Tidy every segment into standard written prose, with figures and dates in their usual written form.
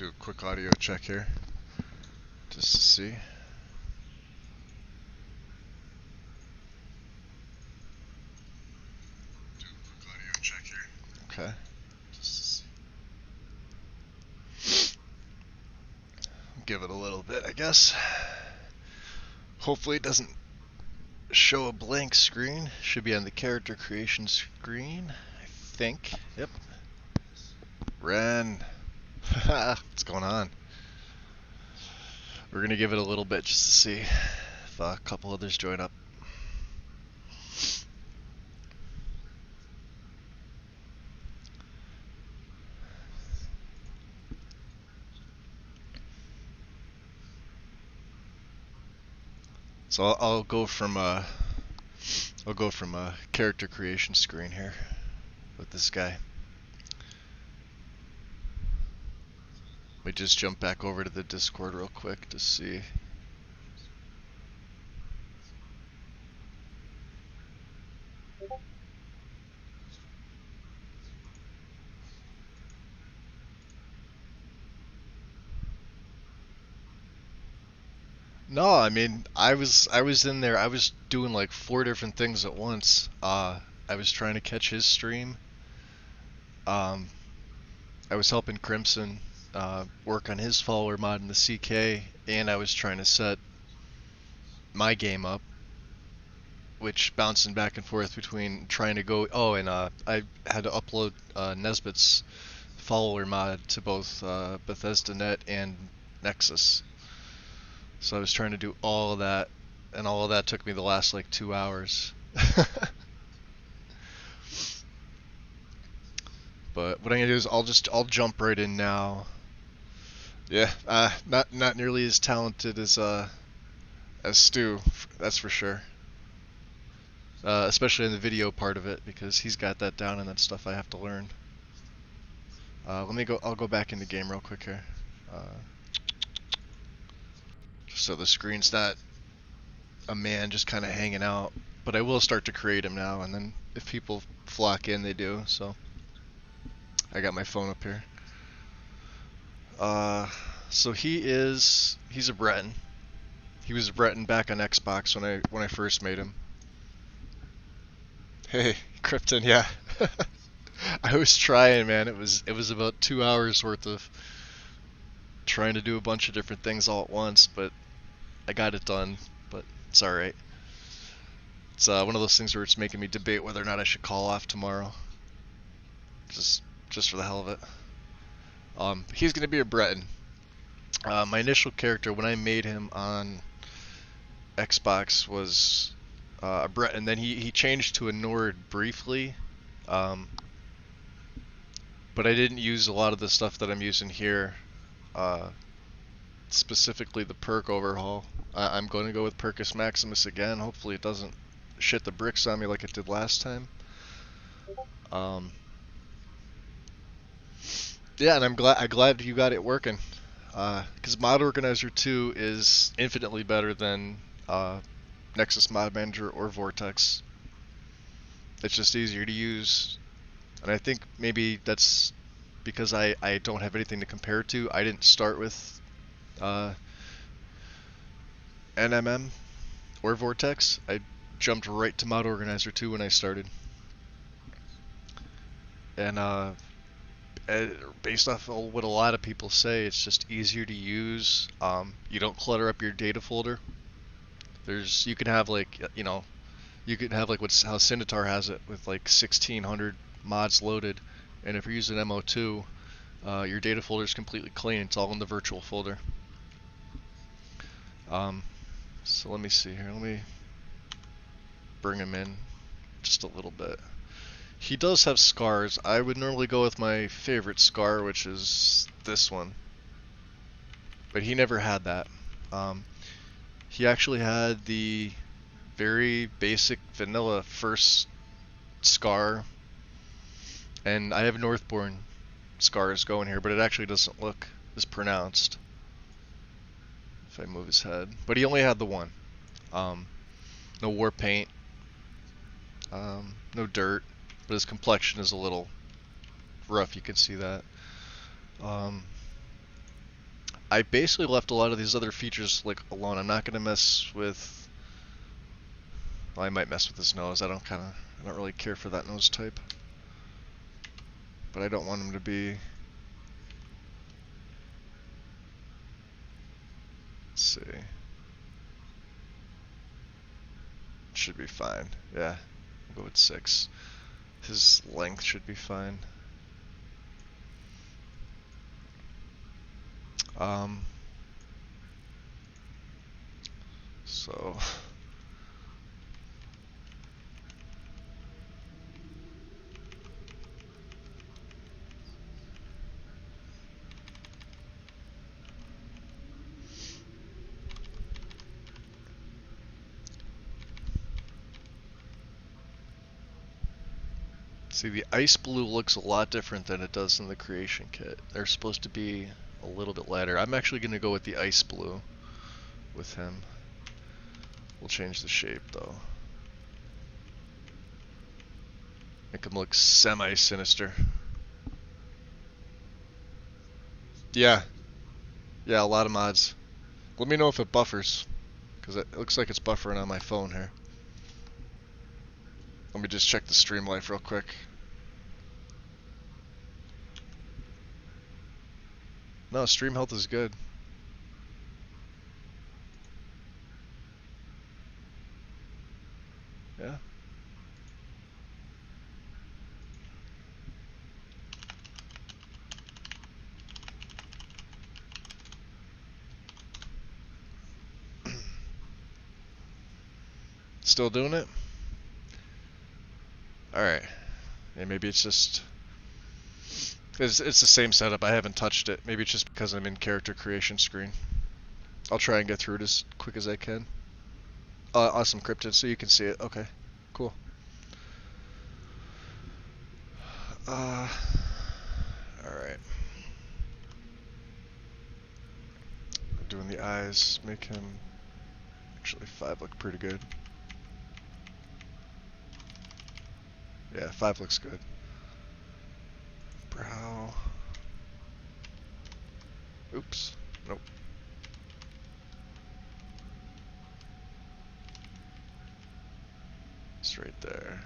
Do a quick audio check here, just to see. Okay. Give it a little bit, I guess. Hopefully it doesn't show a blank screen. Should be on the character creation screen, I think. Yep. Ren. What's going on? We're gonna give it a little bit just to see if a couple others join up. So I'll go from a character creation screen here with this guy. Let me just jump back over to the Discord real quick to see. No, I mean, I was in there. I was doing like 4 different things at once. I was trying to catch his stream. I was helping Crimson work on his follower mod in the CK, and I was trying to set my game up, which bouncing back and forth between trying to go. Oh, and I had to upload Nesbitt's follower mod to both Bethesda.net and Nexus. So I was trying to do all of that, and all of that took me the last like 2 hours. But what I'm gonna do is I'll jump right in now. Yeah, not nearly as talented as Stu, that's for sure. Especially in the video part of it, because he's got that down and that's stuff I have to learn. I'll go back in the game real quick here. Just so the screen's not a man just kind of hanging out. But I will start to create him now, and then if people flock in, they do, so. I got my phone up here. So he's a Breton. He was a Breton back on Xbox when I first made him. Hey, Krypton, yeah. I was trying, man. It was about 2 hours worth of trying to do a bunch of different things all at once, but I got it done. But it's all right. It's one of those things where it's making me debate whether or not I should call off tomorrow. Just for the hell of it. He's gonna be a Breton. My initial character when I made him on Xbox was a Breton. Then he changed to a Nord briefly, but I didn't use a lot of the stuff that I'm using here. Specifically the perk overhaul. I'm going to go with Percus Maximus again. Hopefully it doesn't shit the bricks on me like it did last time. Yeah, and I'm glad you got it working. Because Mod Organizer 2 is infinitely better than Nexus Mod Manager or Vortex. It's just easier to use, and I think maybe that's because I don't have anything to compare to. I didn't start with NMM or Vortex. I jumped right to Mod Organizer 2 when I started. And based off of what a lot of people say, it's just easier to use. You don't clutter up your data folder. You can have like, you could have like how Sinitar has it with like 1600 mods loaded, and if you're using MO2, your data folder is completely clean. It's all in the virtual folder. So let me see here. Let me bring him in just a little bit. He does have scars. I would normally go with my favorite scar, which is this one. But he never had that. He actually had the very basic vanilla first scar. And I have Northbourne scars going here, but it actually doesn't look as pronounced. If I move his head. But he only had the one. No war paint. No dirt. But his complexion is a little rough, you can see that. I basically left a lot of these other features like alone. I'm not gonna mess with. Well, I might mess with his nose. I don't really care for that nose type. But I don't want him to be. Let's see. Should be fine. Yeah, we'll go with 6. His length should be fine. Um. So. See, the ice blue looks a lot different than it does in the creation kit. They're supposed to be a little bit lighter. I'm actually going to go with the ice blue with him. We'll change the shape though. Make him look semi-sinister. Yeah. Yeah, a lot of mods. Let me know if it buffers, because it looks like it's buffering on my phone here. Let me just check the stream life real quick. No, stream health is good. Yeah. Still doing it? Alright. Yeah, maybe it's just... It's the same setup. I haven't touched it. Maybe it's just because I'm in character creation screen. I'll try and get through it as quick as I can. Awesome cryptid, so you can see it. Okay, cool. Alright. Doing the eyes, make him... Actually, 5 look pretty good. Yeah, 5 looks good. Brow. Oops. Nope. It's right there.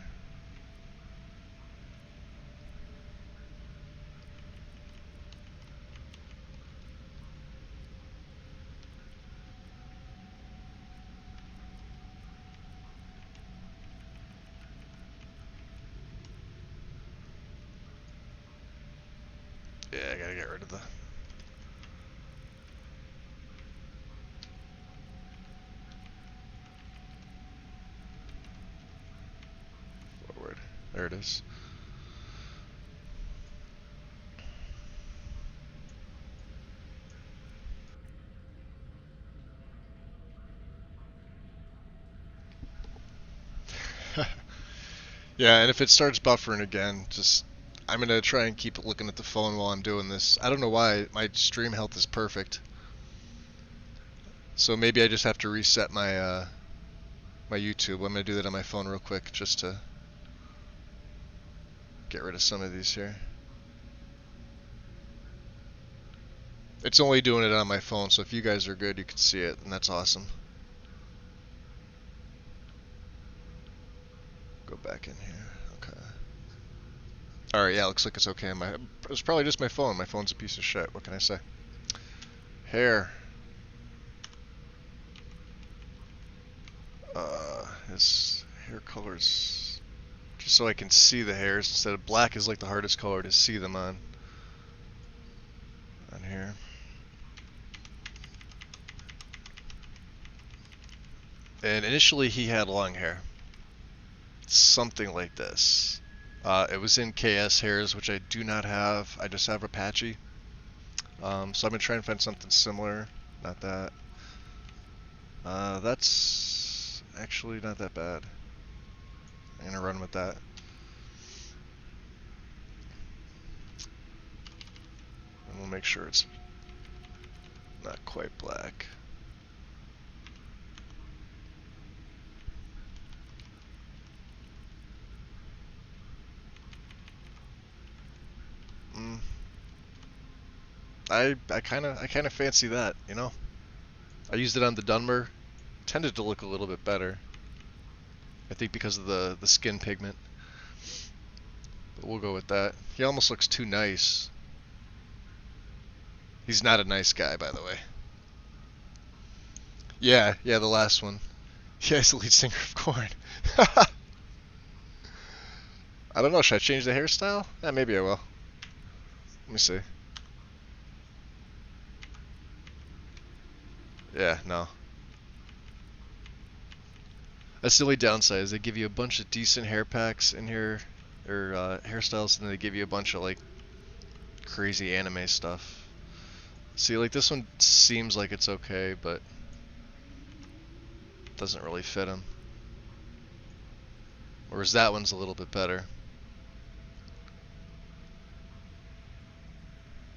Yeah, I gotta get rid of the... Forward. There it is. Yeah, and if it starts buffering again, just... I'm gonna try and keep looking at the phone while I'm doing this. I don't know why my stream health is perfect. So maybe I just have to reset my my YouTube. I'm gonna do that on my phone real quick just to get rid of some of these here. It's only doing it on my phone, so if you guys are good, you can see it, and that's awesome. Go back in here. Okay. Alright, yeah, looks like it's okay. It's probably just my phone. My phone's a piece of shit. What can I say? Hair. His hair colors. Just so I can see the hairs instead of black is like the hardest color to see them on. On here. And initially he had long hair. Something like this. It was in KS hairs, which I do not have. I just have Apache. So I'm gonna try and find something similar. Not that. That's actually not that bad. I'm gonna run with that. And we'll make sure it's not quite black. I kind of fancy that, you know. I used it on the Dunmer. Tended to look a little bit better. I think because of the skin pigment. But we'll go with that. He almost looks too nice. He's not a nice guy, by the way. Yeah, the last one. Yeah, he's the lead singer of Korn. I don't know, should I change the hairstyle? Yeah, maybe I will. Let me see. Yeah, no. That's the only downside, is they give you a bunch of decent hair packs in here, or hairstyles, and then they give you a bunch of, like, crazy anime stuff. See, like, this one seems like it's okay, but doesn't really fit him. Whereas that one's a little bit better.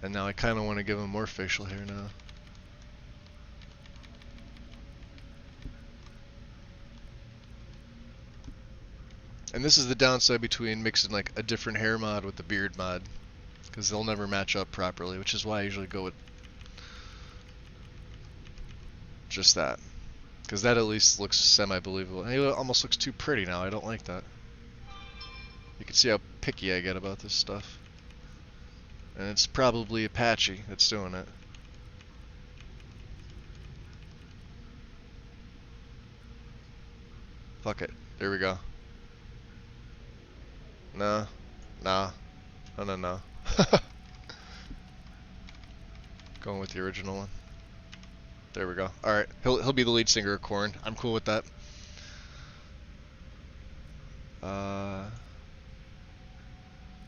And now I kind of want to give him more facial hair now. And this is the downside between mixing like a different hair mod with the beard mod, because they'll never match up properly, which is why I usually go with just that. Because that at least looks semi-believable. And he almost looks too pretty now, I don't like that. You can see how picky I get about this stuff. And it's probably Apache that's doing it. Fuck it. There we go. No. Nah. No. Going with the original one. There we go. Alright. He'll be the lead singer of Korn. I'm cool with that.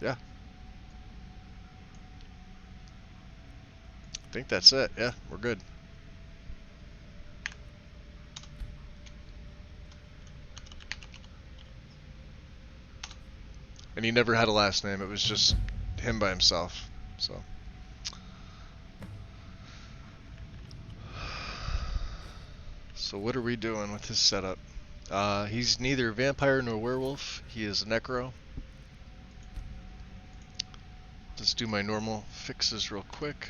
Yeah. I think that's it. Yeah, we're good. And he never had a last name. It was just him by himself. So. So what are we doing with his setup? He's neither vampire nor werewolf. He is a necro. Let's do my normal fixes real quick.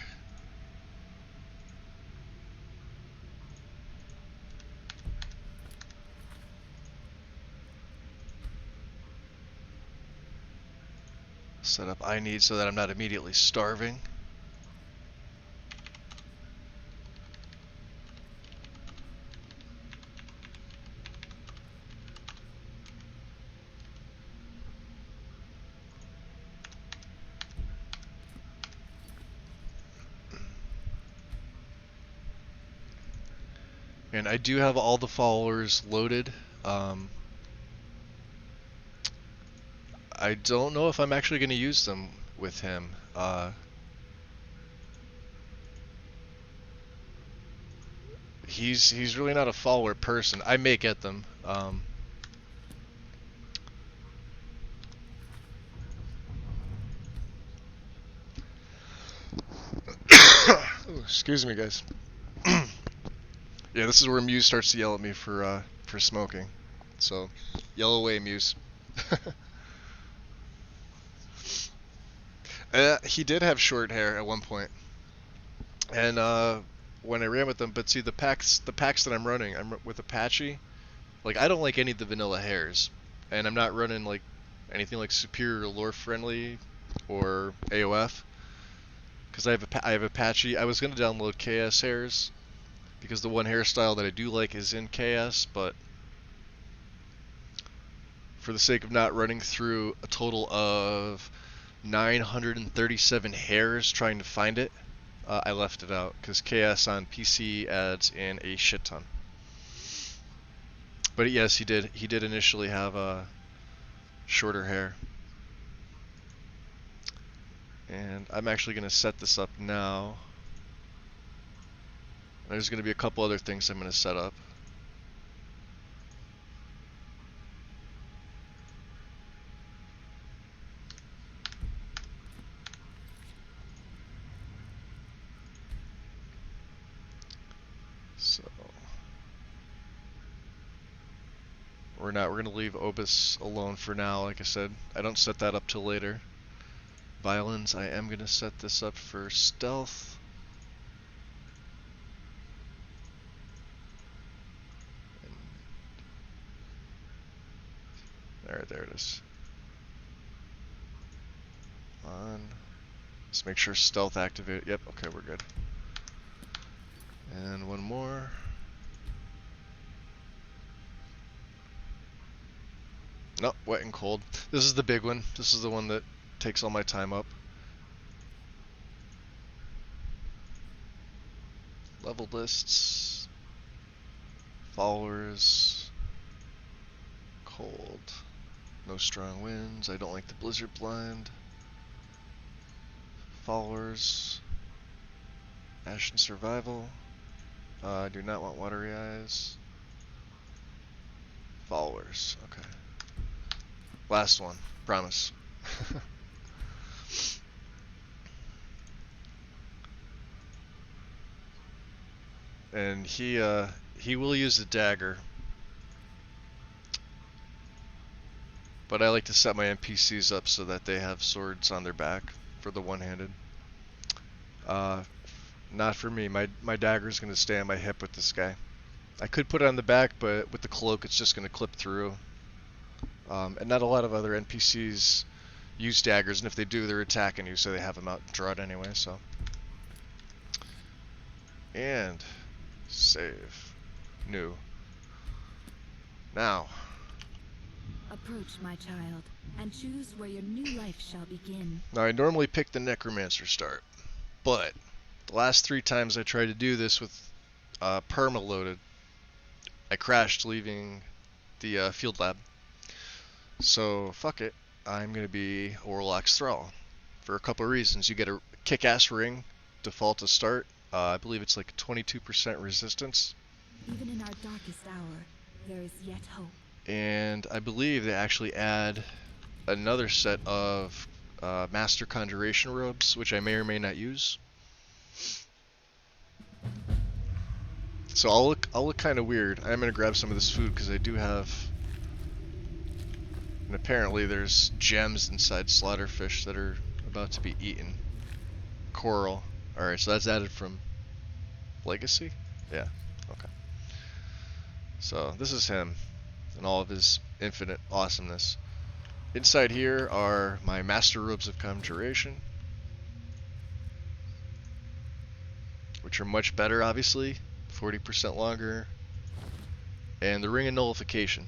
Setup I need so that I'm not immediately starving. And I do have all the followers loaded. I don't know if I'm actually going to use them with him. He's really not a follower person. I may get them. Excuse me, guys. Yeah, this is where Muse starts to yell at me for smoking. So, yell away, Muse. He did have short hair at one point, and when I ran with them, but see the packs that I'm running, I'm with Apache. Like I don't like any of the vanilla hairs, and I'm not running like anything like Superior Lore Friendly or AOF, because I have Apache. I was gonna download KS hairs, because the one hairstyle that I do like is in KS, but for the sake of not running through a total of 937 hairs trying to find it, I left it out because KS on PC adds in a shit ton. But yes, he did initially have shorter hair. And I'm actually going to set this up now. There's going to be a couple other things I'm going to set up. So we're going to leave Obus alone for now. Like I said, I don't set that up till later. Violins, I am going to set this up for stealth. There it is. On. Let's make sure stealth activate. Yep, okay, we're good. And one more. Nope, wet and cold. This is the big one. This is the one that takes all my time up. Level lists. Followers. Cold. No strong winds. I don't like the blizzard blind. Followers. Ash and survival. I do not want watery eyes. Followers. Okay. Last one. Promise. And he will use the dagger. But I like to set my NPCs up so that they have swords on their back for the one-handed. Not for me. My dagger's going to stay on my hip with this guy. I could put it on the back, but with the cloak it's just going to clip through. And not a lot of other NPCs use daggers, and if they do, they're attacking you, so they have them out and draw it anyway, so. And save. New. Now. Approach, my child, and choose where your new life shall begin. Now, I normally pick the Necromancer start, but the last 3 times I tried to do this with perma-loaded, I crashed leaving the field lab. So, fuck it. I'm going to be Warlock's Thrall. For a couple of reasons. You get a kick-ass ring, default to start. I believe it's like 22% resistance. Even in our darkest hour, there is yet hope. And I believe they actually add another set of Master Conjuration robes, which I may or may not use. So I'll look kind of weird. I'm gonna grab some of this food because I do have, and apparently there's gems inside slaughterfish that are about to be eaten. Coral. All right, so that's added from Legacy. Yeah. Okay. So this is him and all of his infinite awesomeness. Inside here are my Master Robes of Conjuration, which are much better, obviously. 40% longer. And the Ring of Nullification.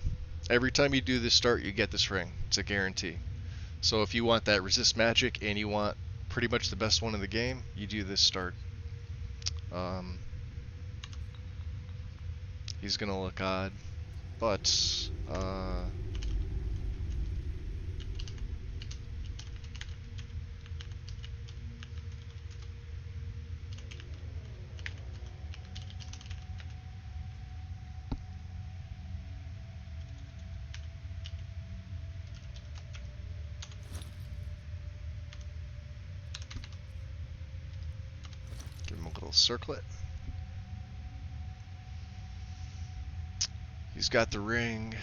Every time you do this start, you get this ring. It's a guarantee. So if you want that resist magic and you want pretty much the best one in the game, you do this start. He's gonna look odd, but give him a little circlet. He's got the ring.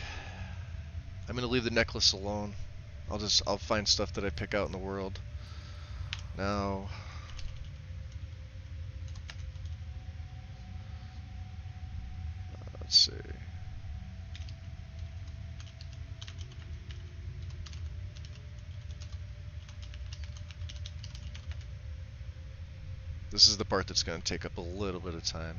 I'm gonna leave the necklace alone. I'll find stuff that I pick out in the world. Now, let's see. This is the part that's gonna take up a little bit of time.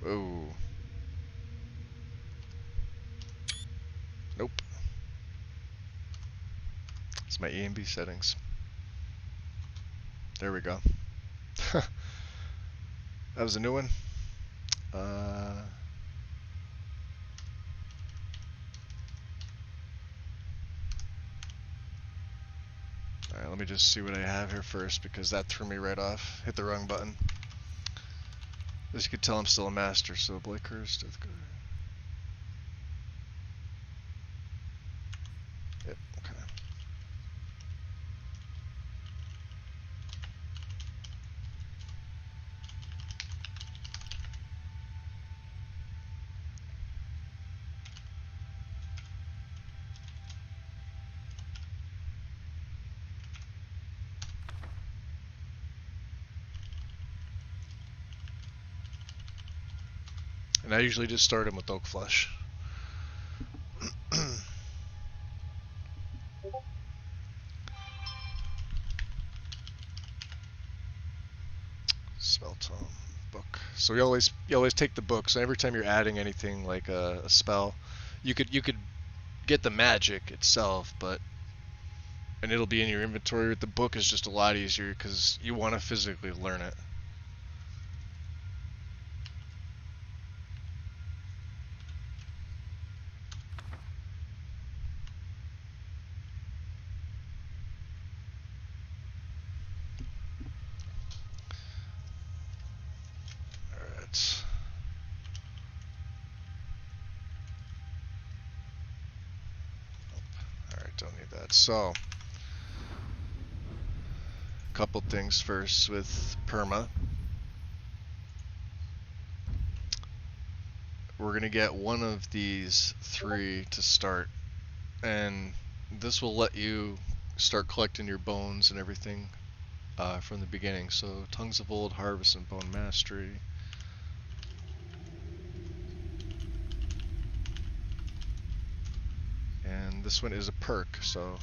Oh, nope. It's my E and B settings. There we go. That was a new one. Uh, Alright, let me just see what I have here first because that threw me right off. Hit the wrong button. As you can tell, I'm still a master, so Blakehurst. Yep, okay. And I usually just start him with Oak Flesh. Spell tome book. So you always take the book. So every time you're adding anything like a spell, you could get the magic itself, but and it'll be in your inventory. The book is just a lot easier because you want to physically learn it. Alright. Alright, don't need that. So, a couple things first with perma. We're going to get one of these three to start, and this will let you start collecting your bones and everything from the beginning. So, Tongues of Old, Harvest, and Bone Mastery. And this one is a perk, so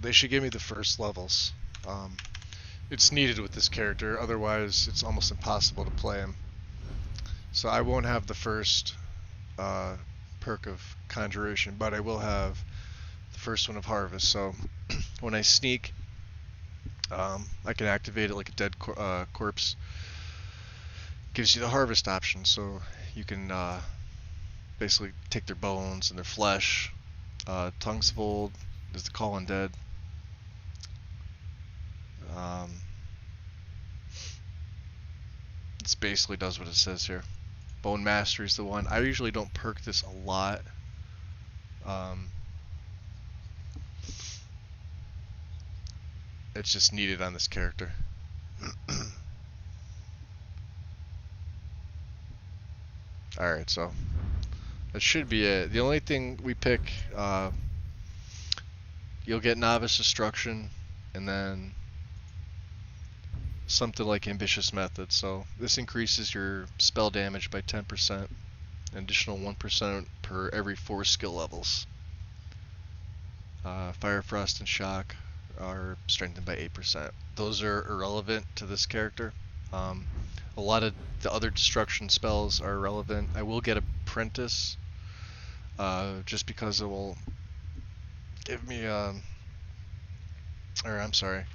they should give me the first levels. It's needed with this character, otherwise it's almost impossible to play him. So I won't have the first perk of Conjuration, but I will have the first one of Harvest. So when I sneak, I can activate it like a dead corpse. Gives you the Harvest option, so you can basically take their bones and their flesh. Tongues of Old is the Call Undead. This basically does what it says here. Bone Mastery is the one. I usually don't perk this a lot. It's just needed on this character. Alright, so that should be it. The only thing we pick, you'll get Novice Destruction, and then something like Ambitious Method. So this increases your spell damage by 10%, an additional 1% per every 4 skill levels. Fire, Frost, and Shock are strengthened by 8%. Those are irrelevant to this character. A lot of the other destruction spells are irrelevant. I will get Apprentice, just because it will give me, or I'm sorry.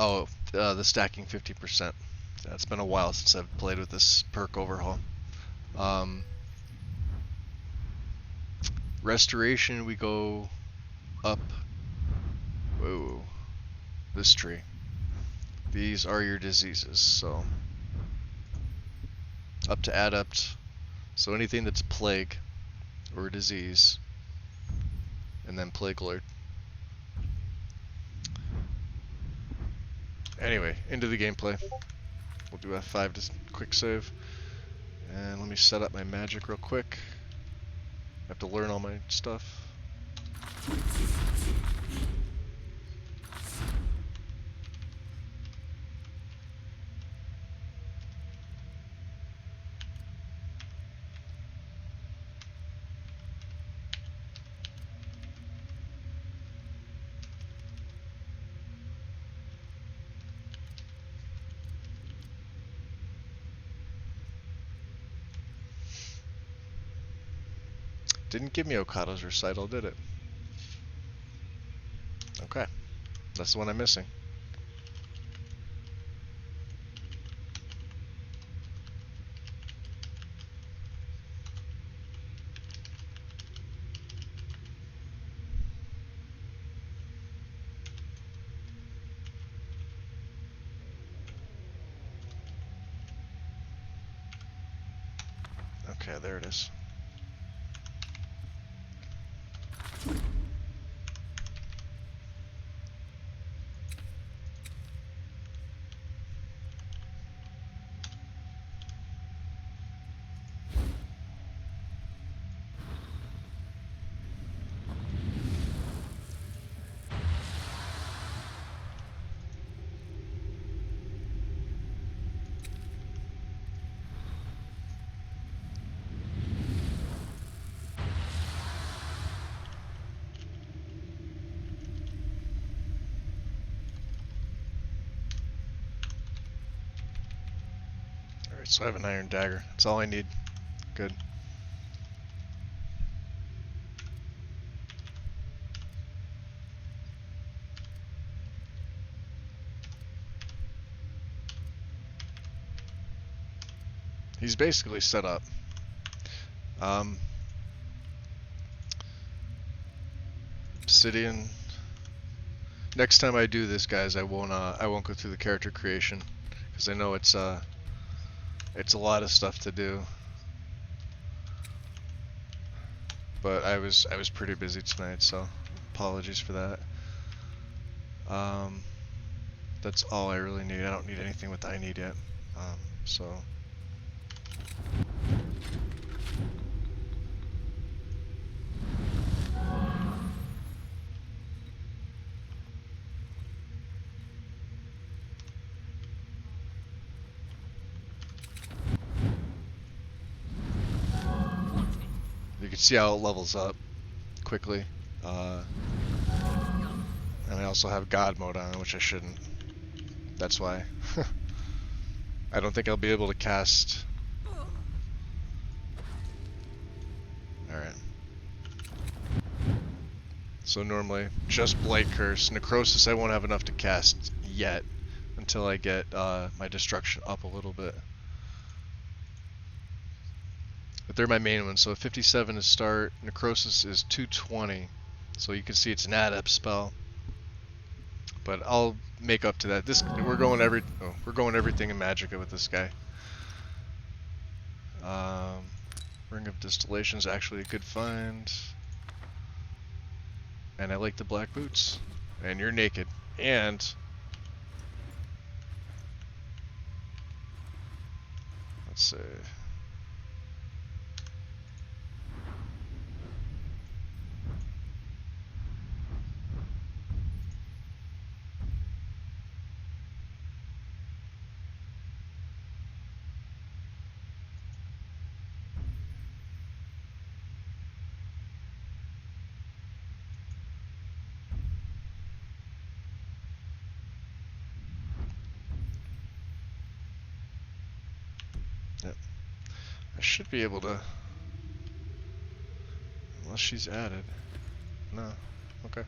Oh, the stacking 50%. It's been a while since I've played with this perk overhaul. Restoration, we go up. Whoa. This tree. These are your diseases, so. Up to adept. So anything that's plague or disease. And then plague alert. Anyway, into the gameplay. We'll do F5 to quick save. And let me set up my magic real quick. I have to learn all my stuff. Didn't give me Okado's recital, did it? Okay. That's the one I'm missing. Okay, there it is. Alright, so I have an iron dagger. That's all I need. Good. He's basically set up. Obsidian. Next time I do this, guys, I won't go through the character creation because I know it's a lot of stuff to do. But I was pretty busy tonight, so apologies for that. That's all I really need. I don't need anything with I need yet. So. You can see how it levels up quickly. And I also have God mode on, which I shouldn't. That's why. I don't think I'll be able to cast. Alright. So normally, just Blight Curse. Necrosis I won't have enough to cast yet until I get my Destruction up a little bit. But they're my main ones. So 57 to start. Necrosis is 220. So you can see it's an adept spell. But I'll make up to that. We're going everything in Magicka with this guy. Ring of Distillation is actually a good find. And I like the black boots. And you're naked. And let's see. Yep. I should be able to, unless she's added. No. Okay.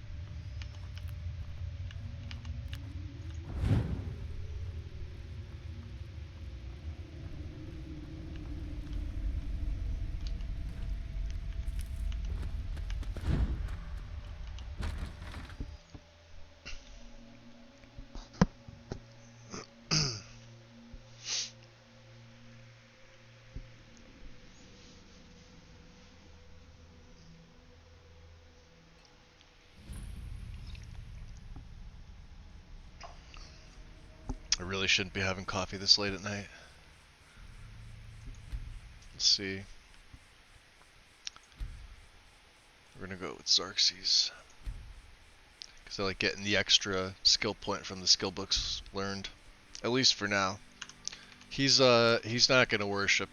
really shouldn't be having coffee this late at night. Let's see. We're gonna go with Xerxes. Because I like getting the extra skill point from the skill books learned. At least for now. He's not gonna worship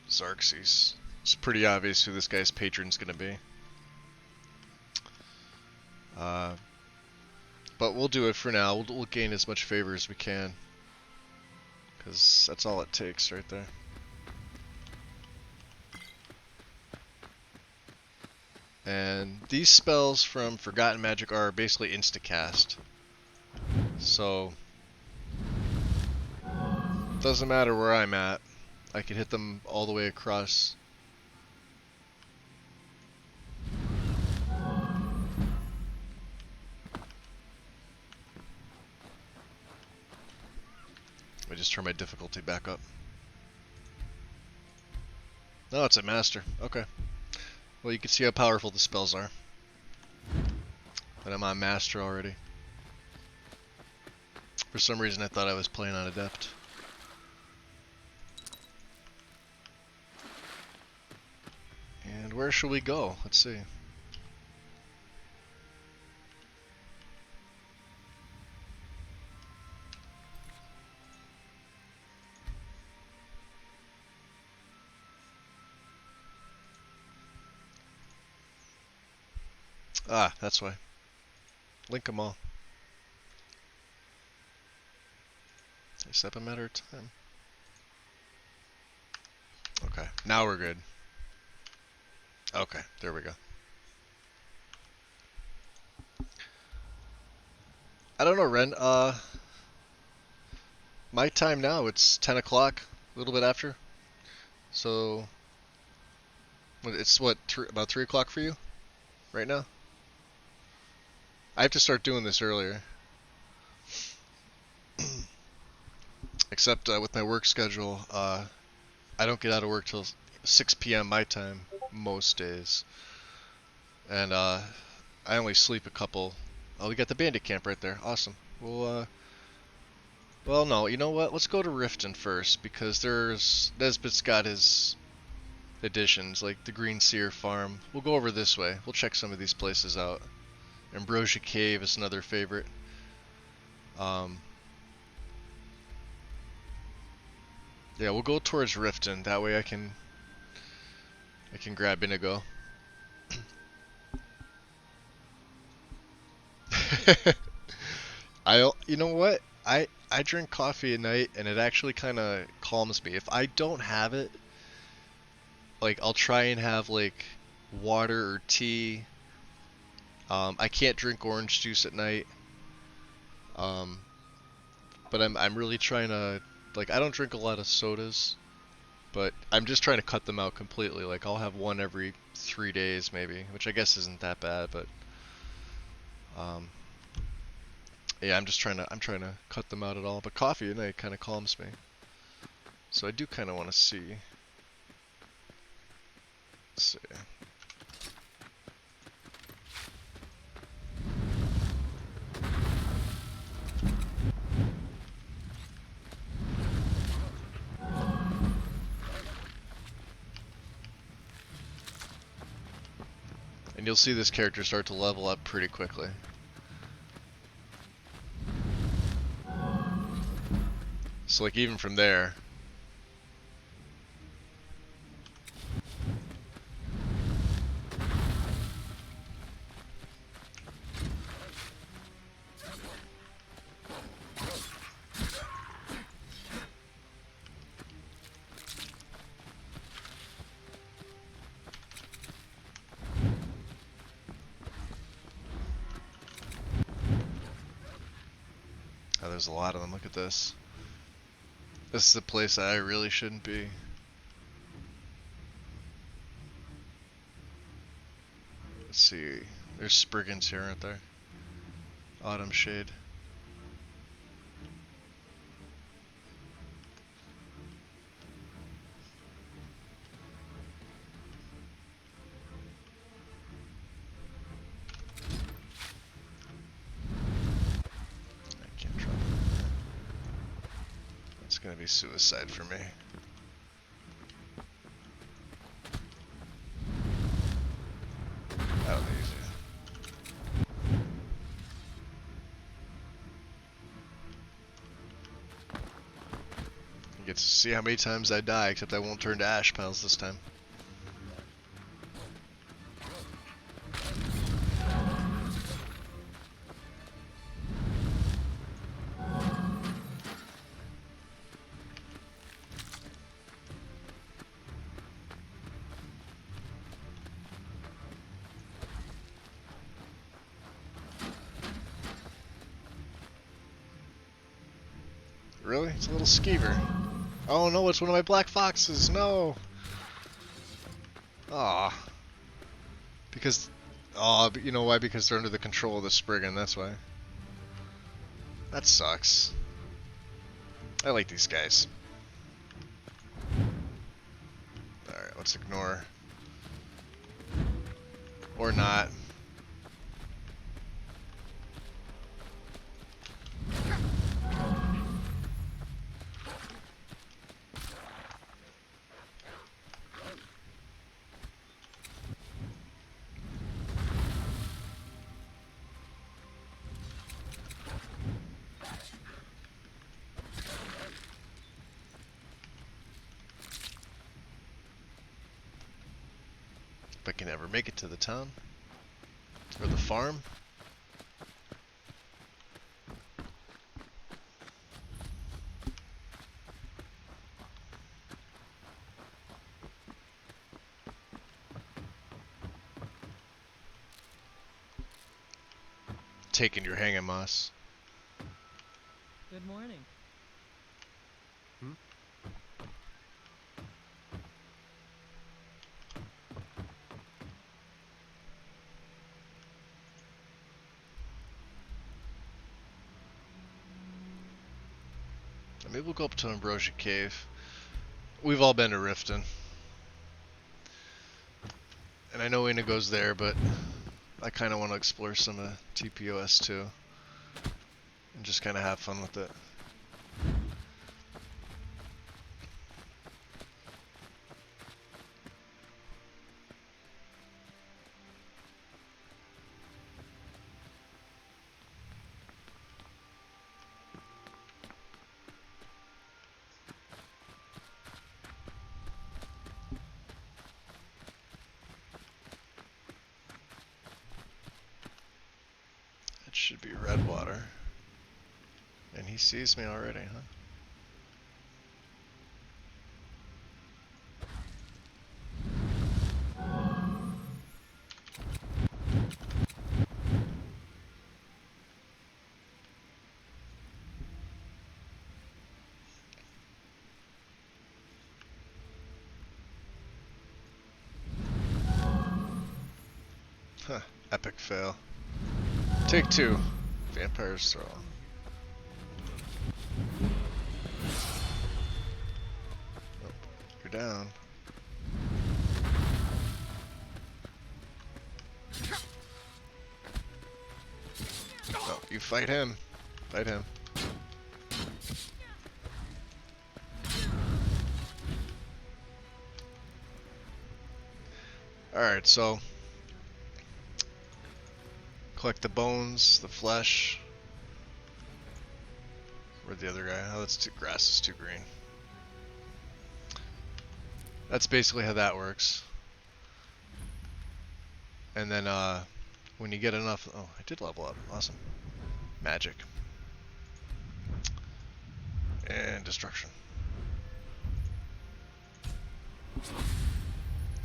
Xerxes. It's pretty obvious who this guy's patron's gonna be. But we'll do it for now. We'll gain as much favor as we can. Because that's all it takes right there. And these spells from Forgotten Magic are basically insta-cast. So, doesn't matter where I'm at. I can hit them all the way across. Let me just turn my difficulty back up. No, it's a master. Okay. Well, you can see how powerful the spells are. And I'm on master already. For some reason I thought I was playing on adept. And where shall we go? Let's see. Ah, that's why. Link them all. Except a matter of time. Okay, now we're good. Okay, there we go. I don't know, Ren. My time now, it's 10 o'clock, a little bit after. So, it's what, about 3 o'clock for you right now? I have to start doing this earlier. Except with my work schedule, I don't get out of work till 6 p.m. my time most days. And I only sleep a couple. Oh, we got the bandit camp right there. Awesome. Well, no, you know what? Let's go to Riften first, because Nesbitt's got his additions, like the Green Seer Farm. We'll go over this way. We'll check some of these places out. Ambrosia Cave is another favorite. Yeah, we'll go towards Riften. That way I can grab Inigo. You know what? I drink coffee at night, and it actually kind of calms me. If I don't have it, like I'll try and have like water or tea. I can't drink orange juice at night. But I'm really trying to, like, I don't drink a lot of sodas, but I'm just trying to cut them out completely. Like I'll have one every 3 days maybe, which I guess isn't that bad, but yeah, I'm trying to cut them out at all. But coffee at night kind of calms me. So I do kind of want to see. Let's see. And you'll see this character start to level up pretty quickly. So like even from there. Oh, there's a lot of them. Look at this. This is a place I really shouldn't be. Let's see. There's Spriggans here, aren't there? Autumn Shade. I can't drop it. gonna be suicide for me. That'll be easy. You get to see how many times I die, except I won't turn to ash piles this time. Really? It's a little skeever. Oh no, it's one of my black foxes. No. Aw. Because, oh, but you know why? Because they're under the control of the Spriggan, that's why. That sucks. I like these guys. Alright, let's ignore. Or not. If I can ever make it to the town. Or the farm. Taking your hanging moss. Good morning. Maybe we'll go up to Ambrosia Cave. We've all been to Riften. And I know Ina goes there, but I kind of want to explore some of TPOS too. And just kind of have fun with it. It should be Redwater. And he sees me already, huh? Huh, epic fail. Take two. Vampire's Thrall. Oh, you're down. No, you fight him. Fight him. Alright, so collect the bones, the flesh. Where'd the other guy? Oh, that's too, grass is too green. That's basically how that works. And then when you get enough, oh, I did level up. Awesome. Magic. And destruction.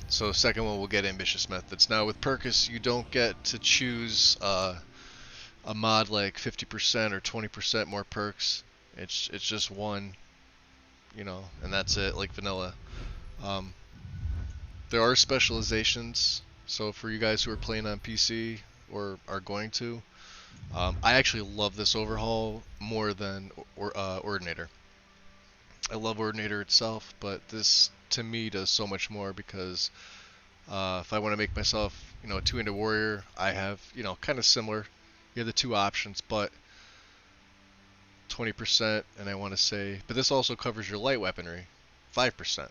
So second one we'll get ambitious methods. Now with Percus you don't get to choose a mod like 50% or 20% more perks. It's just one, you know, and that's it, like vanilla. There are specializations. So for you guys who are playing on PC or are going to, I actually love this overhaul more than Ordinator. I love Ordinator itself, but this to me does so much more because if I want to make myself, you know, a two-handed warrior, I have, you know, kind of similar. You have the two options, but 20%, and I want to say, but this also covers your light weaponry, 5%.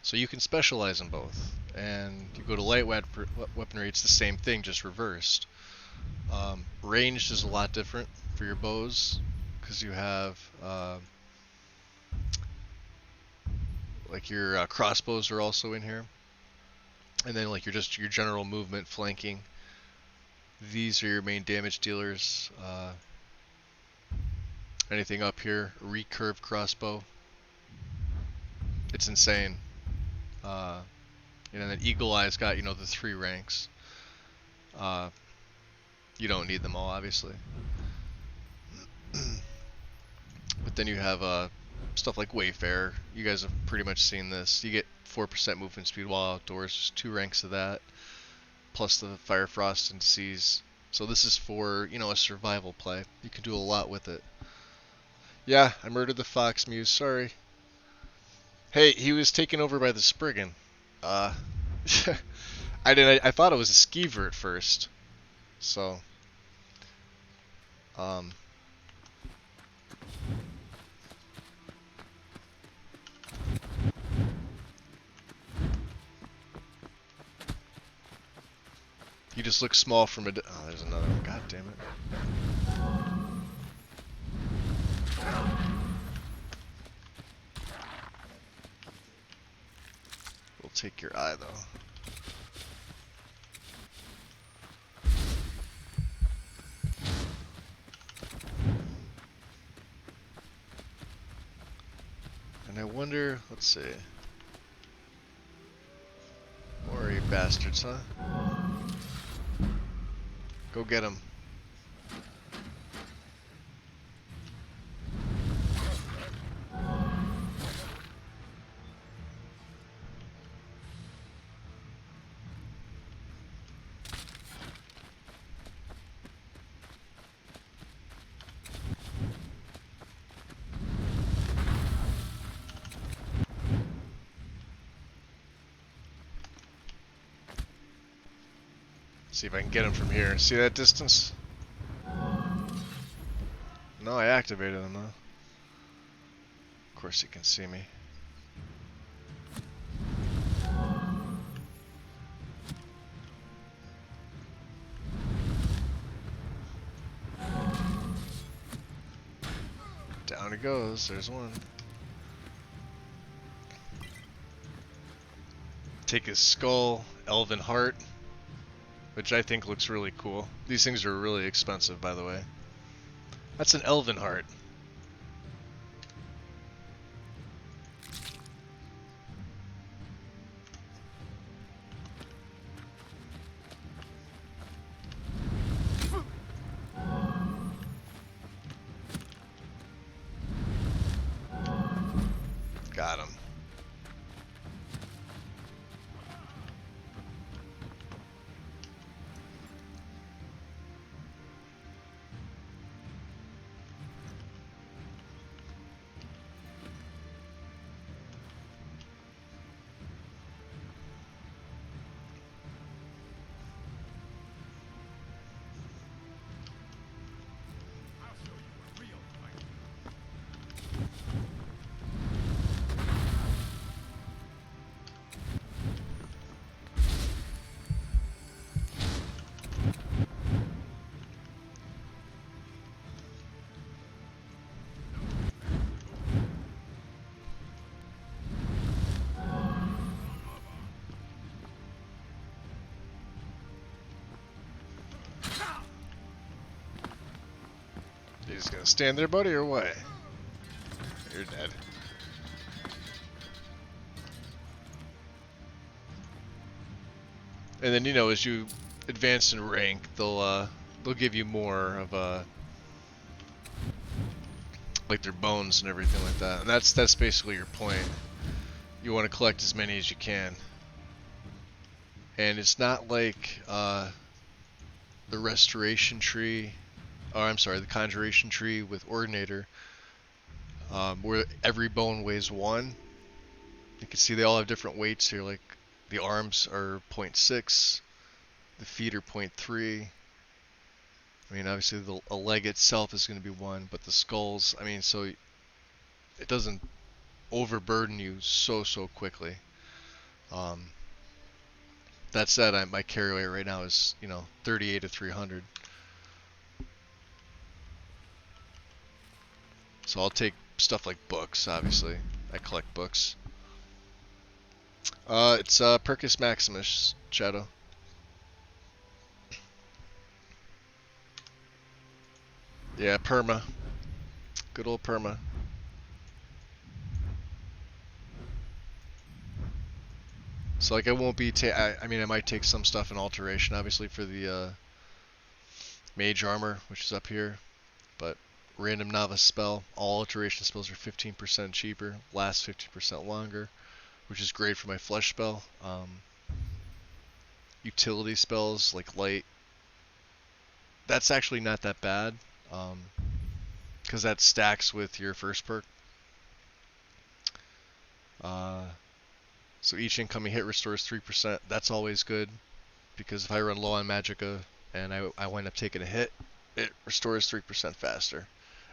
So you can specialize in both. And you go to light weaponry, it's the same thing, just reversed. Ranged is a lot different for your bows, because you have like your crossbows are also in here, and then like your general movement, flanking. These are your main damage dealers. Anything up here, recurve crossbow. It's insane. And then Eagle Eye's got, you know, the 3 ranks. You don't need them all, obviously. But then you have stuff like Wayfarer. You guys have pretty much seen this. You get 4% movement speed while outdoors. There's 2 ranks of that, plus the Fire, Frost, and Seize. So this is for, you know, a survival play. You can do a lot with it. Yeah, I murdered the Fox Muse. Sorry. Hey, he was taken over by the Spriggan. I didn't. I thought it was a Skeever at first. So, he just looks small from a. Oh, there's another one. God damn it. We'll take your eye though. And I wonder, let's see. Where are you bastards, huh? Go get him. See if I can get him from here. See that distance? No, I activated him though. Of course he can see me. Down he goes. There's one. Take his skull, Elven Heart, which I think looks really cool. These things are really expensive, by the way. That's an Elven Heart. Got him. You just gonna stand there, buddy, or what? You're dead. And then, you know, as you advance in rank, they'll give you more of like their bones and everything like that. And that's basically your point. You want to collect as many as you can. And it's not like the restoration tree, or I'm sorry, the conjuration tree with Ordinator, where every bone weighs 1. You can see they all have different weights here, like the arms are 0.6, the feet are 0.3, I mean, obviously a leg itself is going to be one, but the skulls, I mean, so it doesn't overburden you so quickly. Um, that said, my carry weight right now is 38 to 300. So I'll take stuff like books. Obviously, I collect books. It's Percus Maximus Shadow. Yeah, perma. Good old perma. So like I won't be I mean I might take some stuff in alteration obviously for the mage armor, which is up here, but random novice spell, all alteration spells are 15% cheaper, last 15% longer, which is great for my flesh spell. Utility spells like light, that's actually not that bad, because that stacks with your first perk. Uh, so each incoming hit restores 3%. That's always good, because if I run low on magicka and I wind up taking a hit, it restores 3% faster.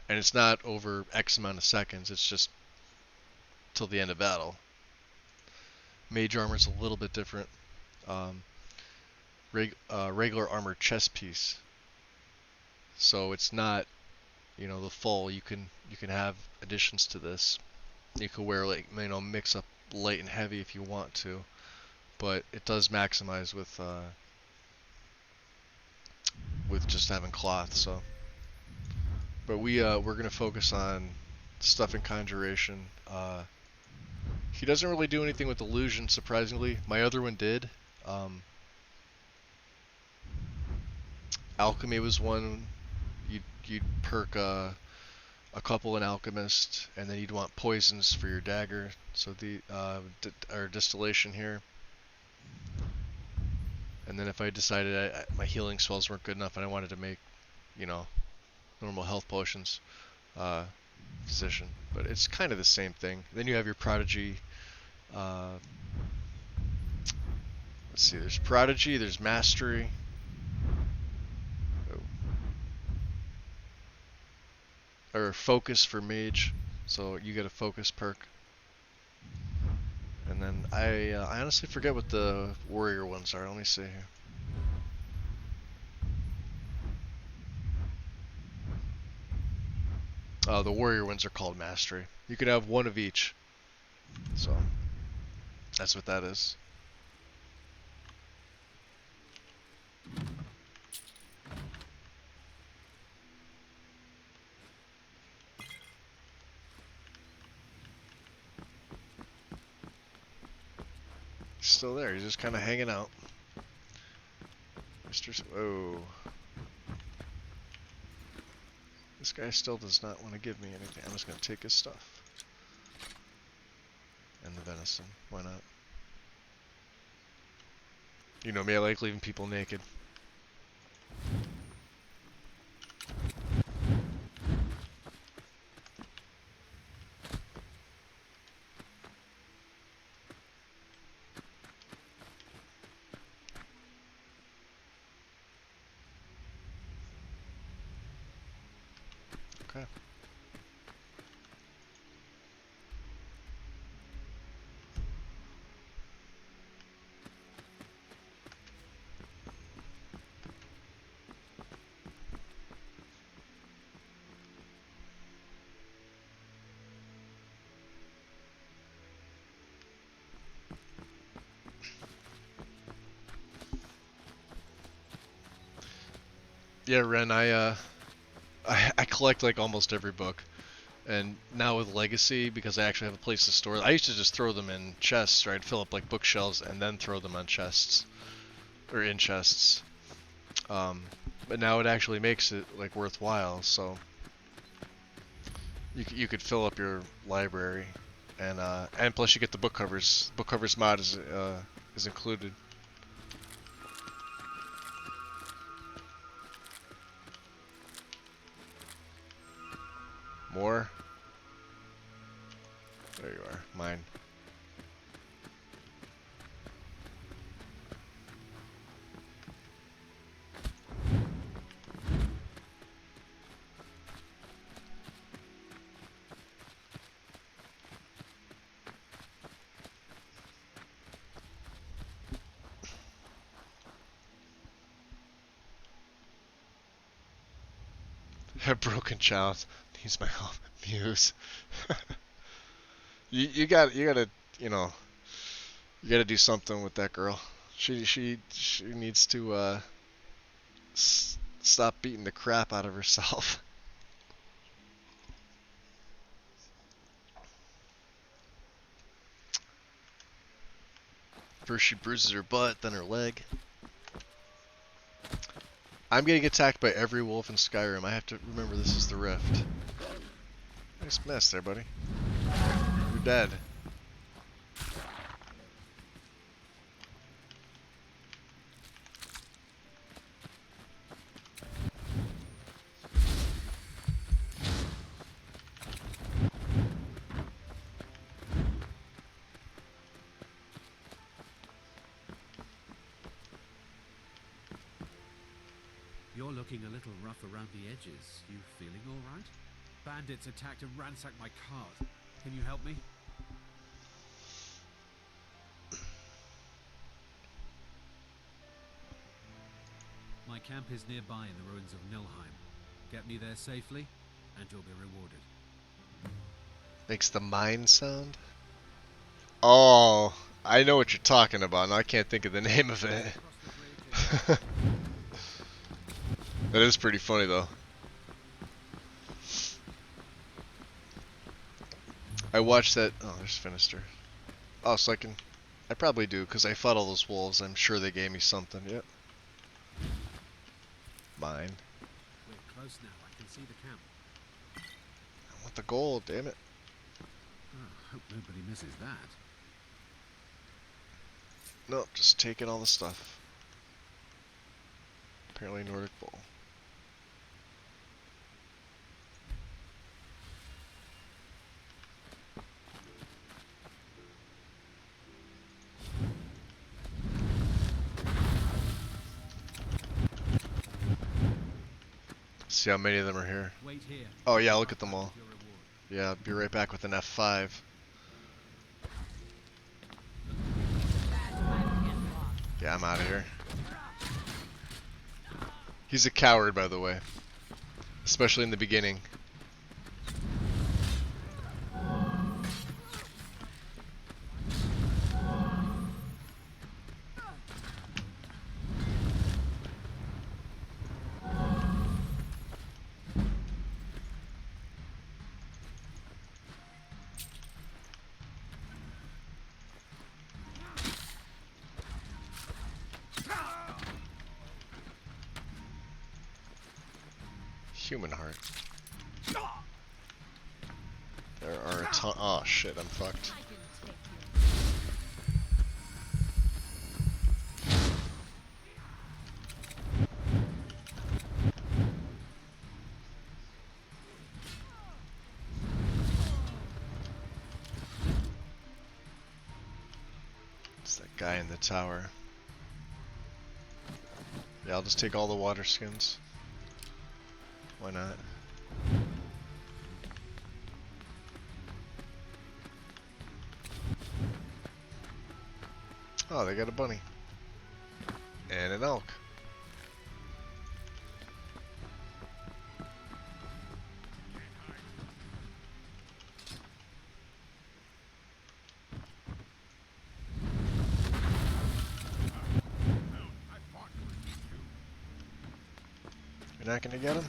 And it's not over X amount of seconds, it's just till the end of battle. Mage armor is a little bit different. Um, regular armor chest piece. So it's not, the full. You can have additions to this. You could wear like mix up light and heavy if you want to, but it does maximize with just having cloth. So, but we're gonna focus on stuff in conjuration. He doesn't really do anything with illusion, surprisingly. My other one did. Um, Alchemy was one. You'd perk a couple in Alchemist, and then you'd want poisons for your dagger. So the or distillation here. And then if I decided my healing spells weren't good enough and I wanted to make, normal health potions, uh, physician. But it's kind of the same thing. Then you have your prodigy. Uh, let's see. There's prodigy. There's mastery. Oh. Or focus for mage. So you get a focus perk. And then I honestly forget what the warrior ones are. Let me see here. The warrior ones are called mastery. You can have one of each. So that's what that is. He's still there. He's just kind of hanging out. Whoa. This guy still does not want to give me anything. I'm just going to take his stuff. And the venison. Why not? You know me, I like leaving people naked. Okay. Yeah, Ren, I collect like almost every book. And now with Legacy, because I actually have a place to store them, I used to just throw them in chests, or I'd fill up like bookshelves and then throw them on chests. Or in chests. But now it actually makes it like worthwhile, so you could fill up your library, and plus you get the book covers. Book covers mod is included. More. There you are. Mine. A broken child. He's my muse. You gotta you gotta do something with that girl. She needs to stop beating the crap out of herself. First she bruises her butt, then her leg. I'm getting attacked by every wolf in Skyrim. I have to remember this is the rift. Nice mess there, buddy. You're dead. You're looking a little rough around the edges. You feeling all right? Bandits attacked and ransacked my cart. Can you help me? My camp is nearby in the ruins of Nilheim. Get me there safely, and you'll be rewarded. Makes the mine sound? Oh, I know what you're talking about, and I can't think of the name of it. That is pretty funny, though. I watched that. Oh, there's Finister. Oh, so I probably do, because I fought all those wolves. I'm sure they gave me something. Yep. Mine. We're close now. I can see the camp. I want the gold, damn it. Oh, hope nobody misses that. Nope, just taking all the stuff. Apparently Nordic Bull. See how many of them are here. Wait here. Oh yeah, look at them all. Your reward. Yeah, I'll be right back with an F5. Yeah, I'm out of here. He's a coward, by the way. Especially in the beginning. Human heart. There are a ton. Oh shit, I'm fucked. It's that guy in the tower. Yeah, I'll just take all the water skins. Why not? Oh, they got a bunny. And an elk. You're not gonna get him?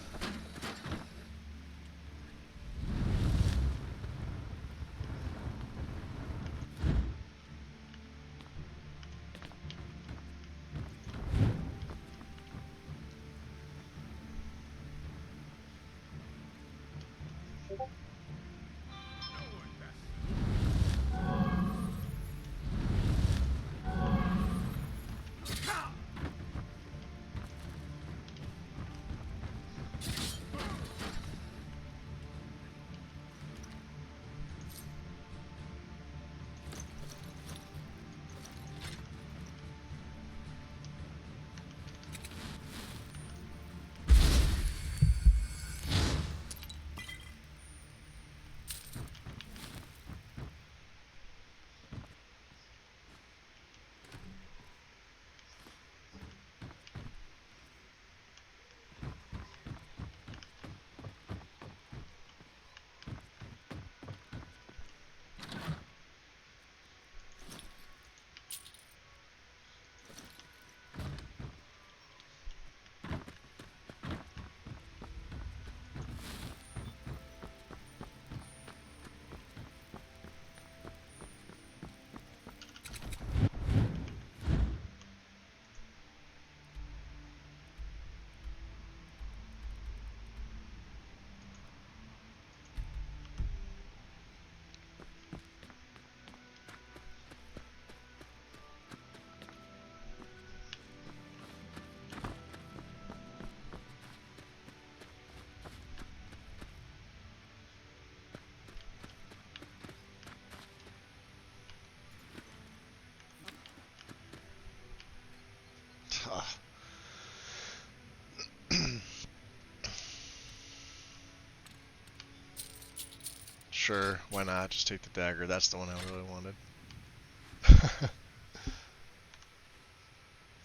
Sure, why not? Just take the dagger. That's the one I really wanted.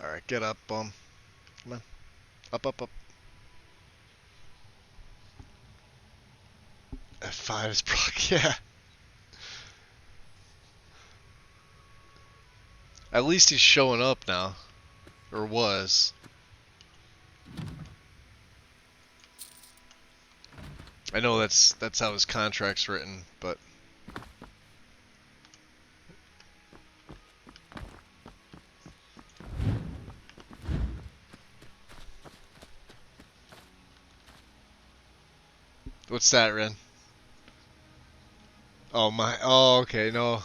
Alright, get up, bum. Come on. Up, up, up. F5 is proc, yeah. At least he's showing up now. Or was. I know that's how his contract's written, but what's that, Ren? Oh my, oh okay, no.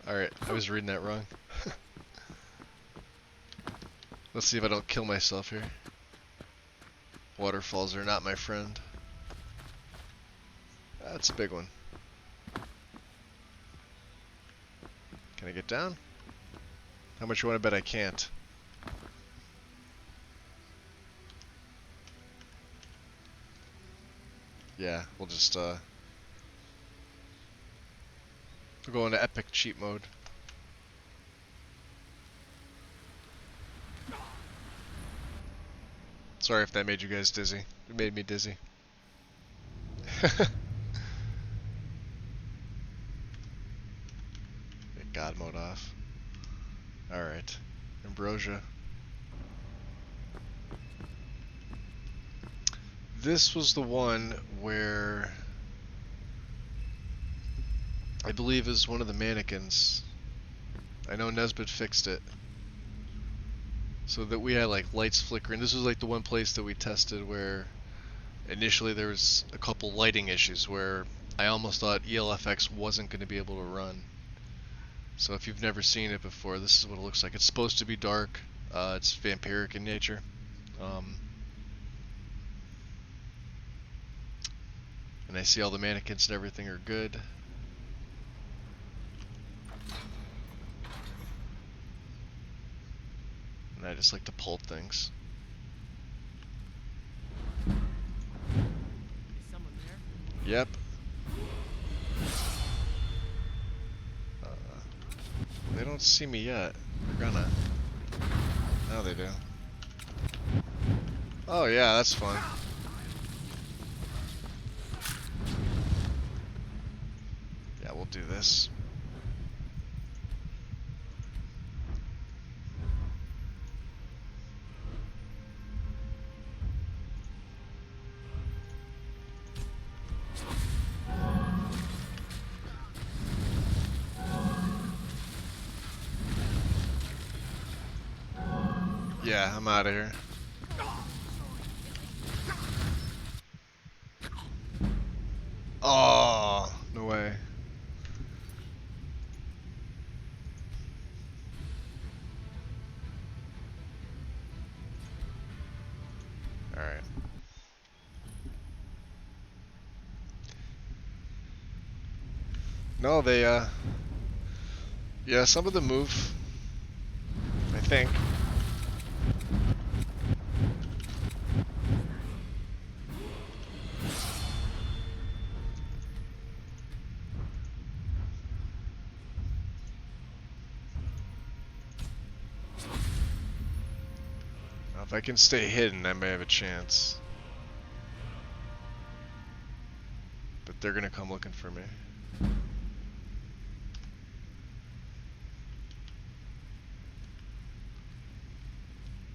Alright, I was reading that wrong. Let's see if I don't kill myself here. Waterfalls are not my friend. That's a big one. Can I get down? How much you want to bet I can't? Yeah, we'll just we'll go into epic cheat mode. Sorry if that made you guys dizzy. It made me dizzy. Get God mode off. Alright. Ambrosia. This was the one where I believe is one of the mannequins. I know Nesbitt fixed it. So that we had like lights flickering. This was like the one place that we tested where initially there was a couple lighting issues where I almost thought ELFX wasn't going to be able to run. So if you've never seen it before, this is what it looks like. It's supposed to be dark. It's vampiric in nature. And I see all the mannequins and everything are good. And I just like to pull things. Is someone there? Yep. They don't see me yet. They're gonna. Now they do. Oh yeah, that's fun. Yeah, we'll do this. Yeah, I'm out of here. Oh, no way. Alright. No, they, yeah, some of them move. I think. Now, if I can stay hidden, I may have a chance. But they're gonna come looking for me.